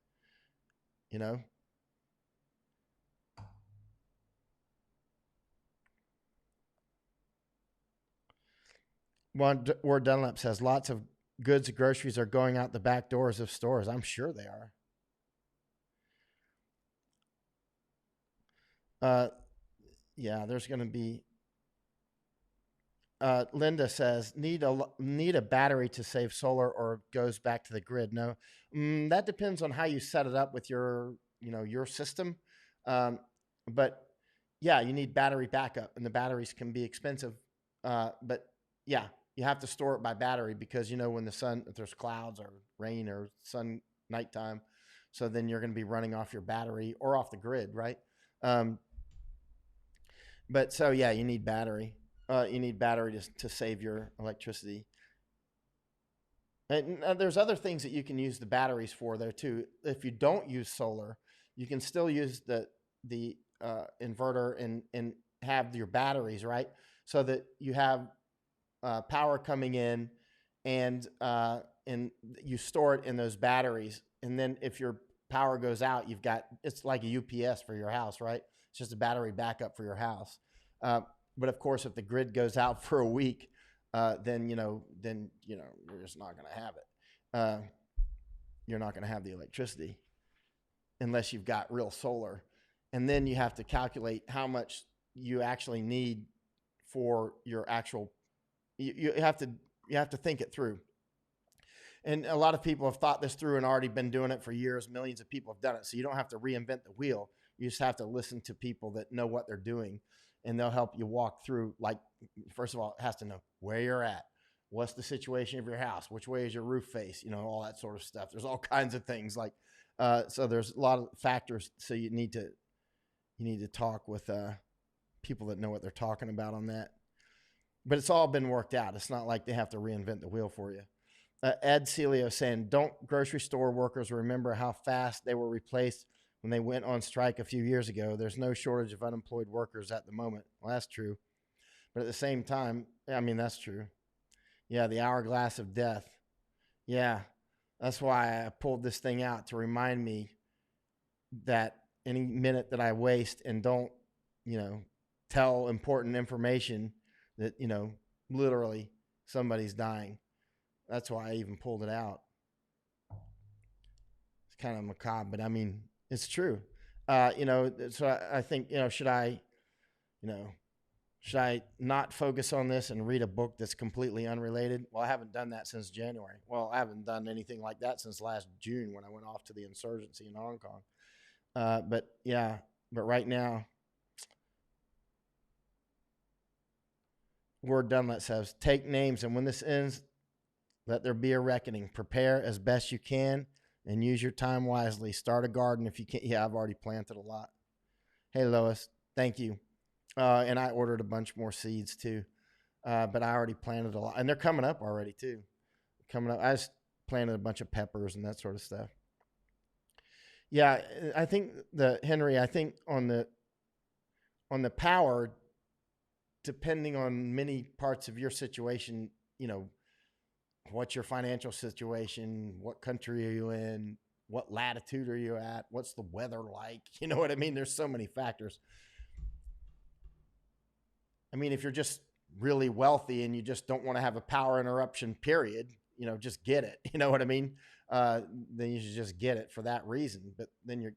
Ward Dunlap says lots of goods and groceries are going out the back doors of stores. I'm sure they are. Yeah, there's going to be. Linda says need a battery to save solar, or goes back to the grid. No, that depends on how you set it up with your system. But yeah, you need battery backup, and the batteries can be expensive. But yeah, you have to store it by battery because when if there's clouds or rain or sun nighttime, so then you're going to be running off your battery or off the grid, right? But so yeah, you need battery. You need battery to save your electricity. And there's other things that you can use the batteries for there too. If you don't use solar, you can still use the inverter and have your batteries, right? So that you have power coming in, and you store it in those batteries. And then if your power goes out, it's like a UPS for your house, right? It's just a battery backup for your house. But of course, if the grid goes out for a week, then you're just not going to have it. You're not going to have the electricity unless you've got real solar. And then you have to calculate how much you actually need for your actual. You have to think it through. And a lot of people have thought this through and already been doing it for years. Millions of people have done it. So you don't have to reinvent the wheel. You just have to listen to people that know what they're doing, and they'll help you walk through. Like, first of all, it has to know where you're at. What's the situation of your house? Which way is your roof face? All that sort of stuff. There's all kinds of things like, so there's a lot of factors. So you need to talk with people that know what they're talking about on that. But it's all been worked out. It's not like they have to reinvent the wheel for you. Ed Celio saying, don't grocery store workers remember how fast they were replaced when they went on strike a few years ago? There's no shortage of unemployed workers at the moment. Well, that's true. But at the same time, I mean, that's true. Yeah, the hourglass of death. Yeah, that's why I pulled this thing out to remind me that any minute that I waste and don't, tell important information that, literally somebody's dying. That's why I even pulled it out. It's kind of macabre, but I mean, it's true. So I think, should I not focus on this and read a book that's completely unrelated? Well, I haven't done that since January. Well, I haven't done anything like that since last June when I went off to the insurgency in Hong Kong. But right now, Word Dunlap says, take names, and when this ends, let there be a reckoning. Prepare as best you can and use your time wisely. Start a garden if you can. Yeah, I've already planted a lot. Hey, Lois, thank you. And I ordered a bunch more seeds too. But I already planted a lot. And they're coming up already too. I just planted a bunch of peppers and that sort of stuff. Yeah, I think Henry, on the power, depending on many parts of your situation, what's your financial situation? What country are you in? What latitude are you at? What's the weather like? You know what I mean? There's so many factors. I mean, if you're just really wealthy and you just don't want to have a power interruption, period, just get it. You know what I mean? Then you should just get it for that reason. But then you're,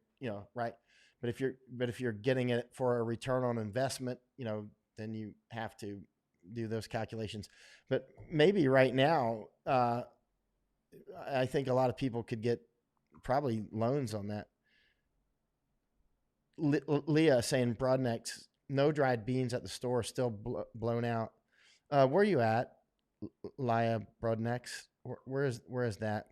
right. But if you're getting it for a return on investment, then you have to do those calculations. But maybe right now, I think a lot of people could get probably loans on that. Leah saying Broadneck's no dried beans at the store, still blown out. Where are you at, Leah Broadneck's? Where is that?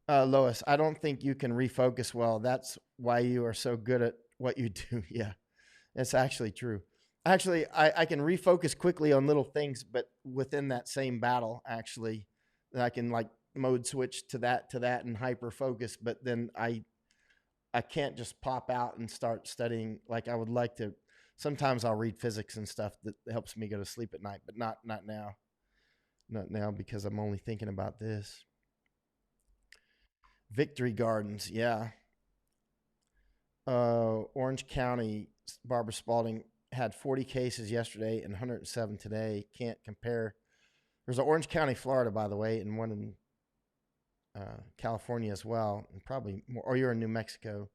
Lois, I don't think you can refocus well. That's why you are so good at what you do. Yeah, it's actually true. Actually, I can refocus quickly on little things, but within that same battle, actually, I can like mode switch to that and hyper focus. But then I can't just pop out and start studying like I would like to. Sometimes I'll read physics and stuff that helps me go to sleep at night, but not now. Not now because I'm only thinking about this. Victory Gardens, yeah. Orange County, Barbara Spalding had 40 cases yesterday and 107 today. Can't compare. There's an Orange County, Florida, by the way, and one in California as well, and probably more. Or you're in New Mexico.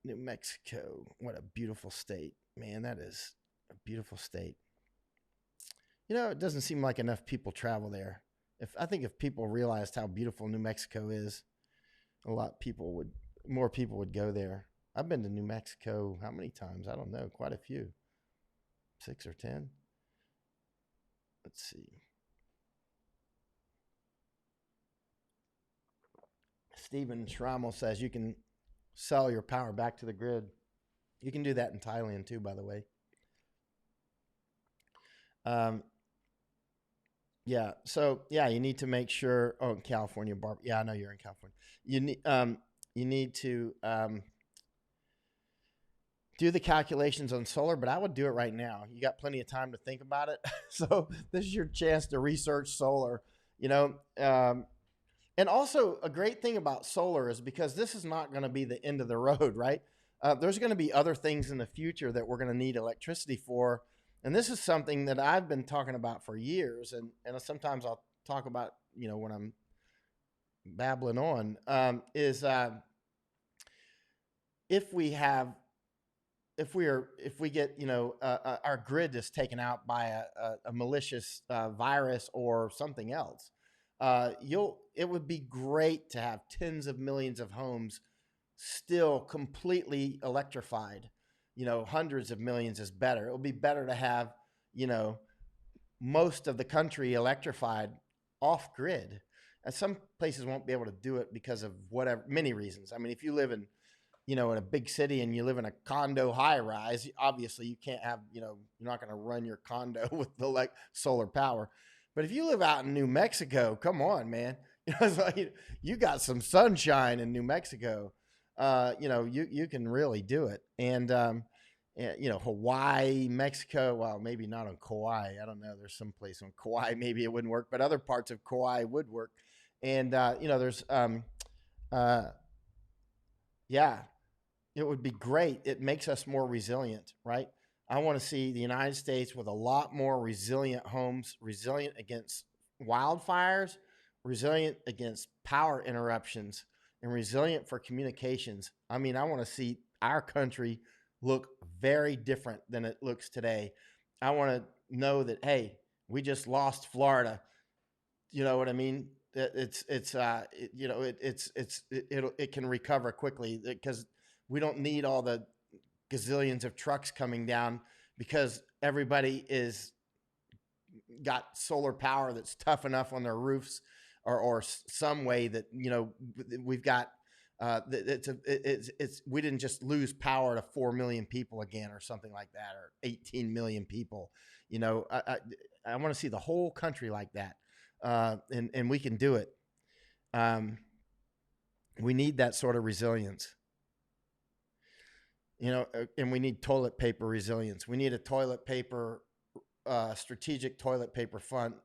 New Mexico, what a beautiful state, man! That is a beautiful state. It doesn't seem like enough people travel there. I think if people realized how beautiful New Mexico is, more people would go there. I've been to New Mexico how many times? I don't know, quite a few. 6 or 10. Let's see. Stephen Schrammel says you can sell your power back to the grid. You can do that in Thailand too, by the way. Yeah. So yeah, you need to make sure. Oh, in California, Barb. Yeah, I know you're in California. You need to do the calculations on solar, but I would do it right now. You got plenty of time to think about it. So this is your chance to research solar. And also a great thing about solar is because this is not going to be the end of the road, right? There's going to be other things in the future that we're going to need electricity for. And this is something that I've been talking about for years. And sometimes I'll talk about, when I'm babbling on, if we get, our grid is taken out by a malicious virus or something else, it would be great to have tens of millions of homes still completely electrified. Hundreds of millions is better. It would be better to have, you know, most of the country electrified off grid. And some places won't be able to do it because of whatever, many reasons. I mean, if you live in, in a big city and you live in a condo high rise, obviously you can't have, you're not going to run your condo with the solar power. But if you live out in New Mexico, come on, man. It's like you got some sunshine in New Mexico. You can really do it. And Hawaii, Mexico. Well, maybe not on Kauai. I don't know. There's some place on Kauai maybe it wouldn't work, but other parts of Kauai would work. And there's yeah, it would be great. It makes us more resilient, right? I want to see the United States with a lot more resilient homes, resilient against wildfires, resilient against power interruptions, and resilient for communications. I mean, I want to see our country look very different than it looks today. I want to know that, hey, we just lost Florida. You know what I mean? It can recover quickly because we don't need all the gazillions of trucks coming down because everybody is got solar power that's tough enough on their roofs or some way that we've got we didn't just lose power to 4 million people again or something like that, or 18 million people. I want to see the whole country like that. And we can do it. We need that sort of resilience, and we need toilet paper resilience. We need a strategic toilet paper fund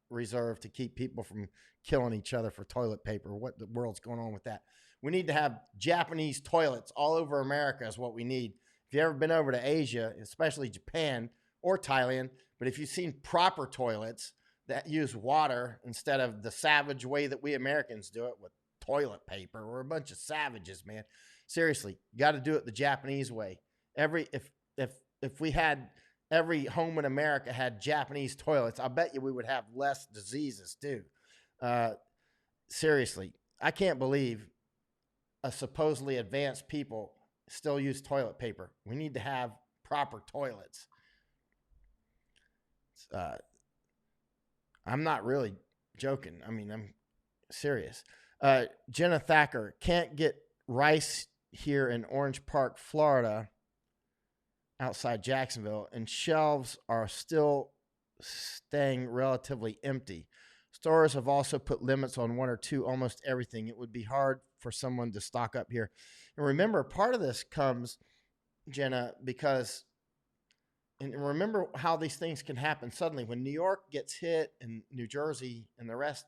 reserve to keep people from killing each other for toilet paper. What the world's going on with that? We need to have Japanese toilets all over America is what we need. If you've ever been over to Asia, especially Japan or Thailand, but if you've seen proper toilets that use water instead of the savage way that we Americans do it with toilet paper, we're a bunch of savages, man. Seriously, you got to do it the Japanese way. If we had every home in America had Japanese toilets, I bet you we would have less diseases too. Seriously, I can't believe a supposedly advanced people still use toilet paper. We need to have proper toilets. I'm not really joking. I mean, I'm serious. Jenna Thacker, can't get rice here in Orange Park, Florida, outside Jacksonville, and shelves are still staying relatively empty. Stores have also put limits on one or two, almost everything. It would be hard for someone to stock up here. And remember, part of this comes, Jenna, because, and remember how these things can happen suddenly. When New York gets hit and New Jersey and the rest,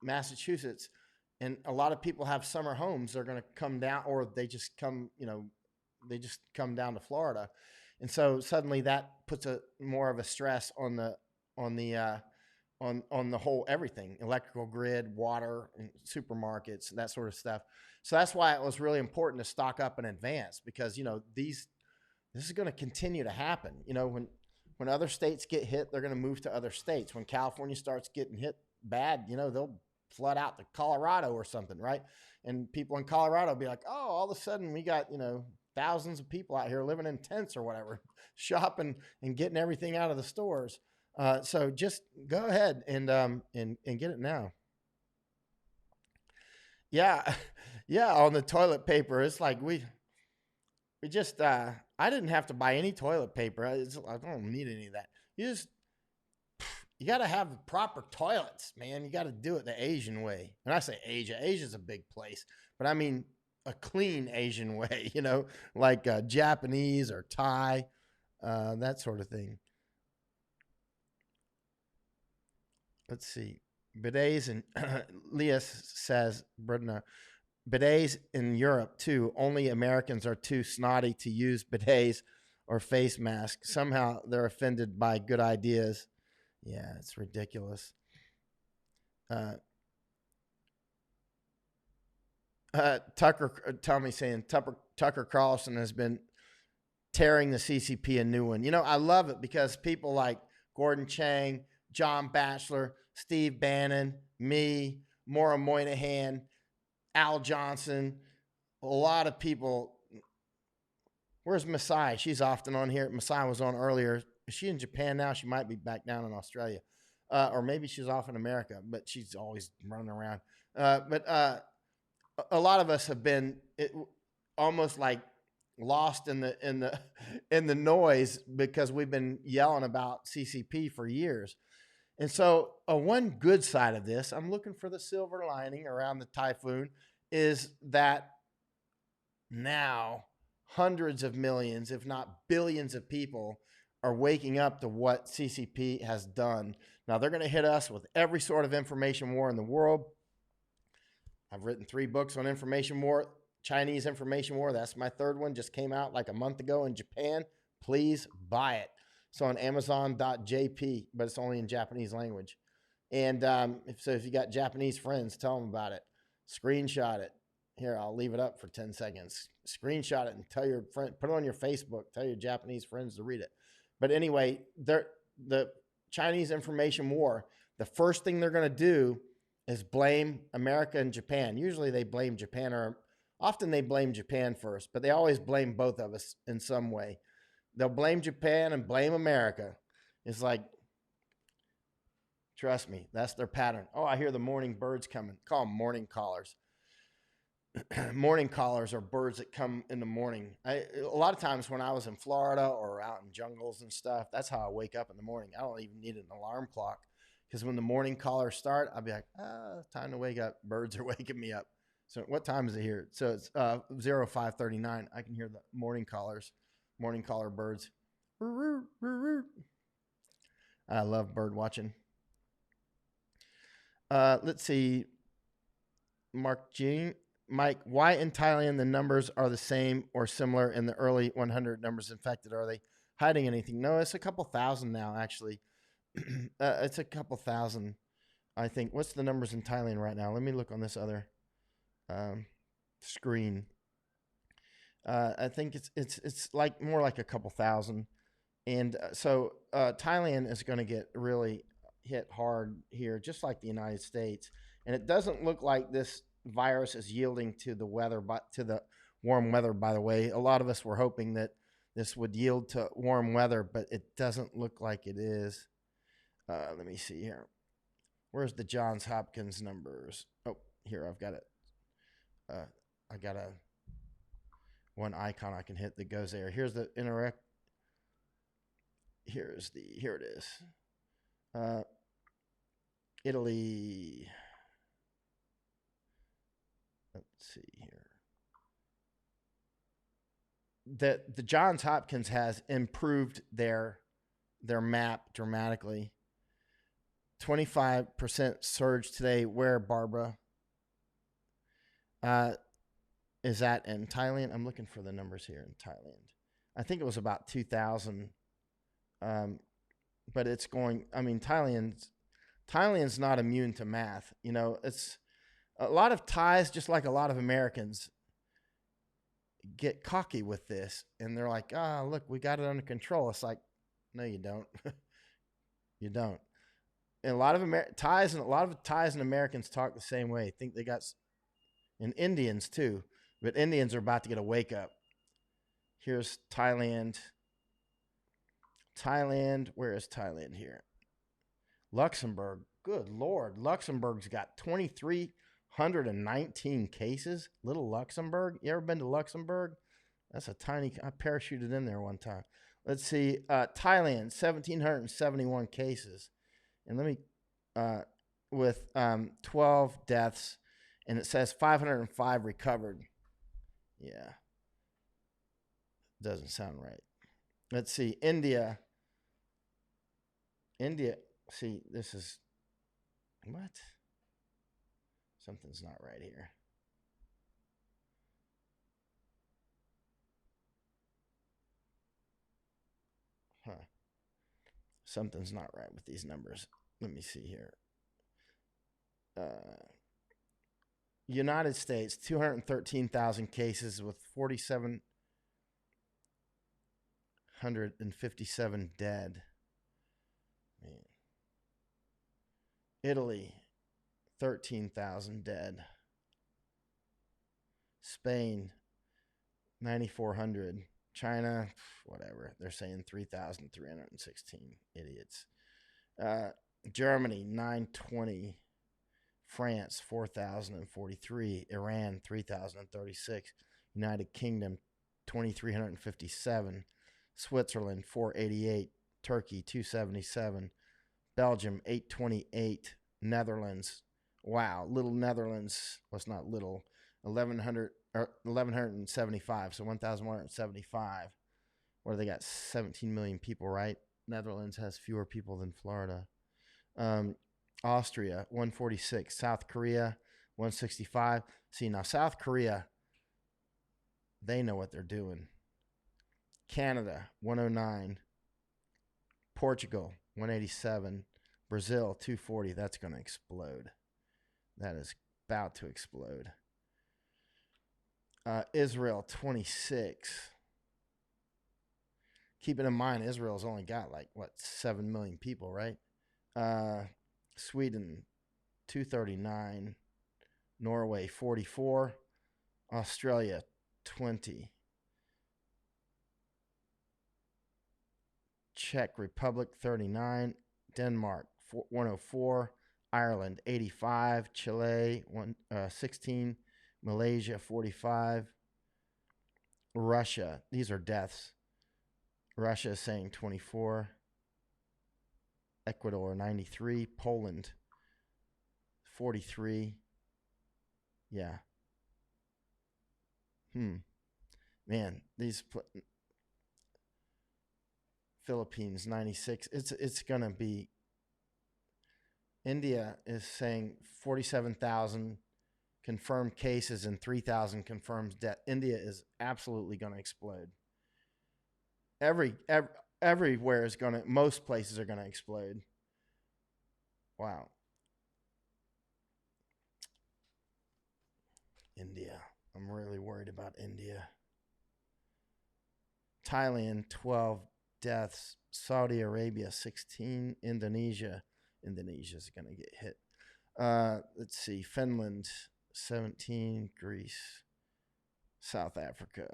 Massachusetts, and a lot of people have summer homes, they're going to come down, or they just come, they just come down to Florida. And so suddenly that puts more of a stress on the whole everything, electrical grid, water, and supermarkets, that sort of stuff. So that's why it was really important to stock up in advance, because this is going to continue to happen. When other states get hit, they're going to move to other states. When California starts getting hit bad, they'll flood out to Colorado or something, right? And people in Colorado will be like, oh, all of a sudden we got thousands of people out here living in tents or whatever, shopping and getting everything out of the stores. So just go ahead and get it now. Yeah. Yeah. On the toilet paper, it's like we just, I didn't have to buy any toilet paper. I don't need any of that. You got to have the proper toilets, man. You got to do it the Asian way. And I say Asia's a big place, but I mean a clean Asian way, like Japanese or Thai, that sort of thing. Let's see. Bidets, and Leah says, Brenda, bidets in Europe too. Only Americans are too snotty to use bidets or face masks. Somehow they're offended by good ideas. Yeah, it's ridiculous. Tommy saying Tucker Carlson has been tearing the CCP a new one. I love it because people like Gordon Chang, John Batchelor, Steve Bannon, me, Maura Moynihan, Al Johnson, a lot of people. Where's Masai? She's often on here. Masai was on earlier. is she in Japan now? She might be back down in Australia, or maybe she's off in America. But she's always running around. But a lot of us have been almost like lost in the in the noise because we've been yelling about CCP for years. And so, one good side of this, I'm looking for the silver lining around the typhoon, is that now hundreds of millions, if not billions of people are waking up to what CCP has done. Now, they're going to hit us with every sort of information war in the world. I've written 3 books on information war, Chinese information war. That's my 3rd one. Just came out like a month ago in Japan. Please buy it. It's on Amazon.jp, but it's only in Japanese language. And if you got Japanese friends, tell them about it. Screenshot it. Here, I'll leave it up for 10 seconds. Screenshot it and tell your friend, put it on your Facebook, tell your Japanese friends to read it. But anyway, the Chinese information war, the first thing they're going to do is blame America and Japan. Usually they blame Japan, or often they blame Japan first, but they always blame both of us in some way. They'll blame Japan and blame America. It's like, trust me, that's their pattern. Oh, I hear the morning birds coming. Call them morning callers. Morning callers are birds that come in the morning. A lot of times when I was in Florida or out in jungles and stuff, that's how I wake up in the morning. I don't even need an alarm clock, because when the morning callers start, I'll be like, time to wake up. Birds are waking me up. So what time is it here? So it's 05:39. I can hear the morning callers, morning caller birds. I love bird watching. Let's see. Mike, why in Thailand the numbers are the same or similar in the early 100 numbers infected? Are they hiding anything? No, it's a couple thousand now, actually. It's a couple thousand, I think. What's the numbers in Thailand right now? Let me look on this other screen. I think it's like more like a couple thousand. And so Thailand is going to get really hit hard here, just like the United States. And it doesn't look like this virus is yielding to the weather, but to the warm weather, by the way. A lot of us were hoping that this would yield to warm weather, but it doesn't look like it is. Let me see here. Where's the Johns Hopkins numbers? Oh, here, I've got it. I got one icon I can hit that goes there. Here's the interact. Here it is. Italy. Let's see here. The Johns Hopkins has improved their map dramatically. 25% surge today. Where, Barbara? Is that in Thailand? I'm looking for the numbers here in Thailand. I think it was about 2,000. But it's going, I mean, Thailand's not immune to math. You know, it's a lot of Thais, just like a lot of Americans, get cocky with this. And they're like, look, we got it under control. It's like, no, you don't. You don't. And a lot of Thais and Americans talk the same way. Think they got, and Indians too, but Indians are about to get a wake up. Here's Thailand. Where is Thailand here? Luxembourg. Good Lord. Luxembourg's got 2,319 cases. Little Luxembourg. You ever been to Luxembourg? That's a tiny, I parachuted in there one time. Let's see. Thailand, 1,771 cases. And let me, with 12 deaths, and it says 505 recovered. Yeah. Doesn't sound right. Let's see. India. See, this is, what? Something's not right here. Huh. Something's not right with these numbers. Let me see here. United States, 213,000 cases with 4,757 dead. Man. Italy, 13,000 dead. Spain, 9,400. China, whatever. They're saying 3,316. Idiots. Germany, 920. France, 4,043. Iran, 3,036. United Kingdom, 2,357. Switzerland, 488. Turkey, 277. Belgium, 828. Netherlands, wow, little Netherlands was not little, 1,100 or 1,175, so 1,175. What do they got? 17 million people, right? Netherlands has fewer people than Florida. Austria, 146. South Korea, 165. See, now South Korea, they know what they're doing. Canada, 109. Portugal, 187. Brazil, 240. That's going to explode. That is about to explode. Israel, 26. Keeping in mind, Israel's only got 7 million people, right? Sweden, 239. Norway, 44. Australia, 20. Czech Republic, 39. Denmark, 104. Ireland, 85. Chile, 16. Malaysia, 45. Russia, these are deaths. Russia is saying 24. Ecuador, 93. Poland, 43. Yeah. Man, these Philippines, 96. It's going to be. India is saying 47,000 confirmed cases and 3,000 confirmed death. India is absolutely going to explode. Everywhere is going to, most places are going to explode. Wow. India. I'm really worried about India. Thailand, 12 deaths. Saudi Arabia, 16. Indonesia's going to get hit. Let's see. Finland, 17. Greece. South Africa,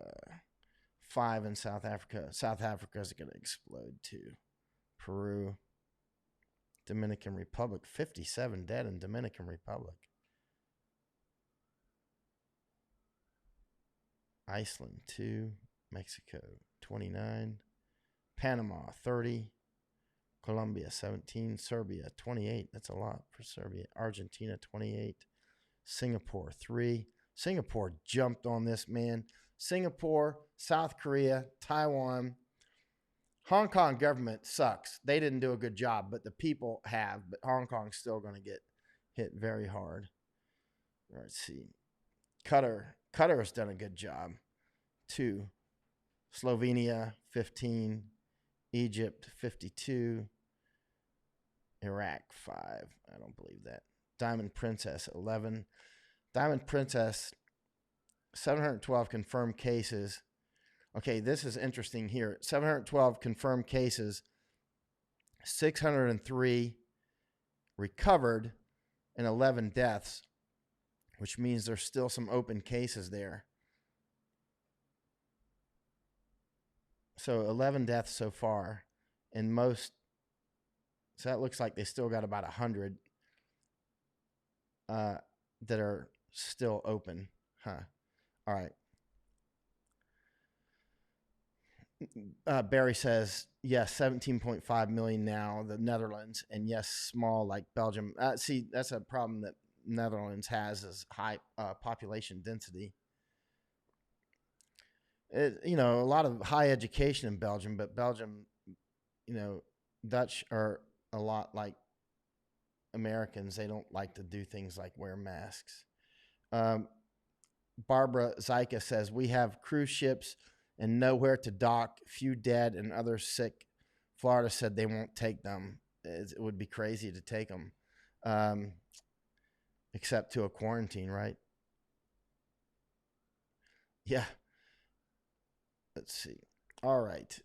5 in South Africa. South Africa is going to explode too. Peru. Dominican Republic, 57 dead in Dominican Republic. Iceland, 2. Mexico, 29. Panama, 30. Colombia, 17. Serbia, 28. That's a lot for Serbia. Argentina, 28. Singapore, 3. Singapore jumped on this, man. Singapore, South Korea, Taiwan. Hong Kong government sucks. They didn't do a good job, but the people have. But Hong Kong's still going to get hit very hard. Let's see. Qatar has done a good job. 2. Slovenia, 15. Egypt, 52. Iraq, 5. I don't believe that. Diamond Princess, 11. Diamond Princess, 712 confirmed cases. Okay, this is interesting here. 712 confirmed cases, 603 recovered, and 11 deaths, which means there's still some open cases there. So 11 deaths so far, and so that looks like they still got about 100 that are still open. All right. Barry says, yes, 17.5 million now, the Netherlands, and yes, small like Belgium. See, that's a problem that Netherlands has is high population density. A lot of high education in Belgium, but Belgium, Dutch are a lot like Americans. They don't like to do things like wear masks. Barbara Zyka says, we have cruise ships and nowhere to dock, few dead and others sick. Florida said they won't take them. It would be crazy to take them, except to a quarantine, right? Yeah. Let's see. All right.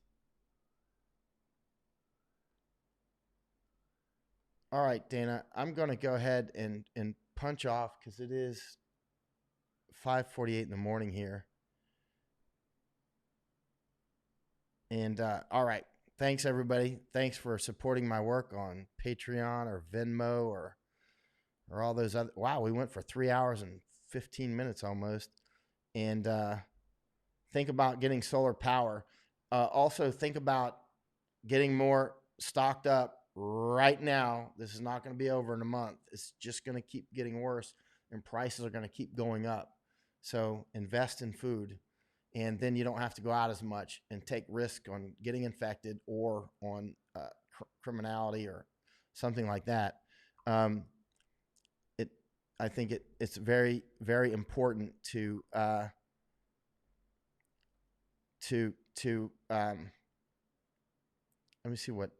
All right, Dana, I'm going to go ahead and punch off because it is 5:48 in the morning here. And all right, thanks everybody. Thanks for supporting my work on Patreon or Venmo or all those other. Wow, we went for 3 hours and 15 minutes almost. And think about getting solar power. Also, think about getting more stocked up right now. This is not going to be over in a month. It's just going to keep getting worse, and prices are going to keep going up. So invest in food, and then you don't have to go out as much and take risk on getting infected or on criminality or something like that. Um, it, I think it's very, very important to let me see what.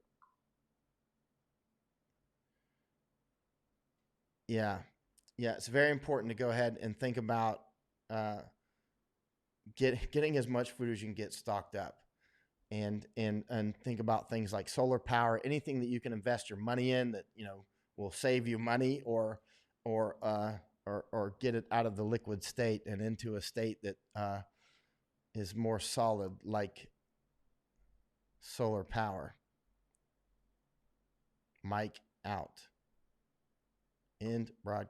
Yeah, yeah, it's very important to go ahead and think about uh, getting as much food as you can get stocked up, and think about things like solar power, anything that you can invest your money in that will save you money, or or get it out of the liquid state and into a state that is more solid, like solar power. Mike out. End broadcast.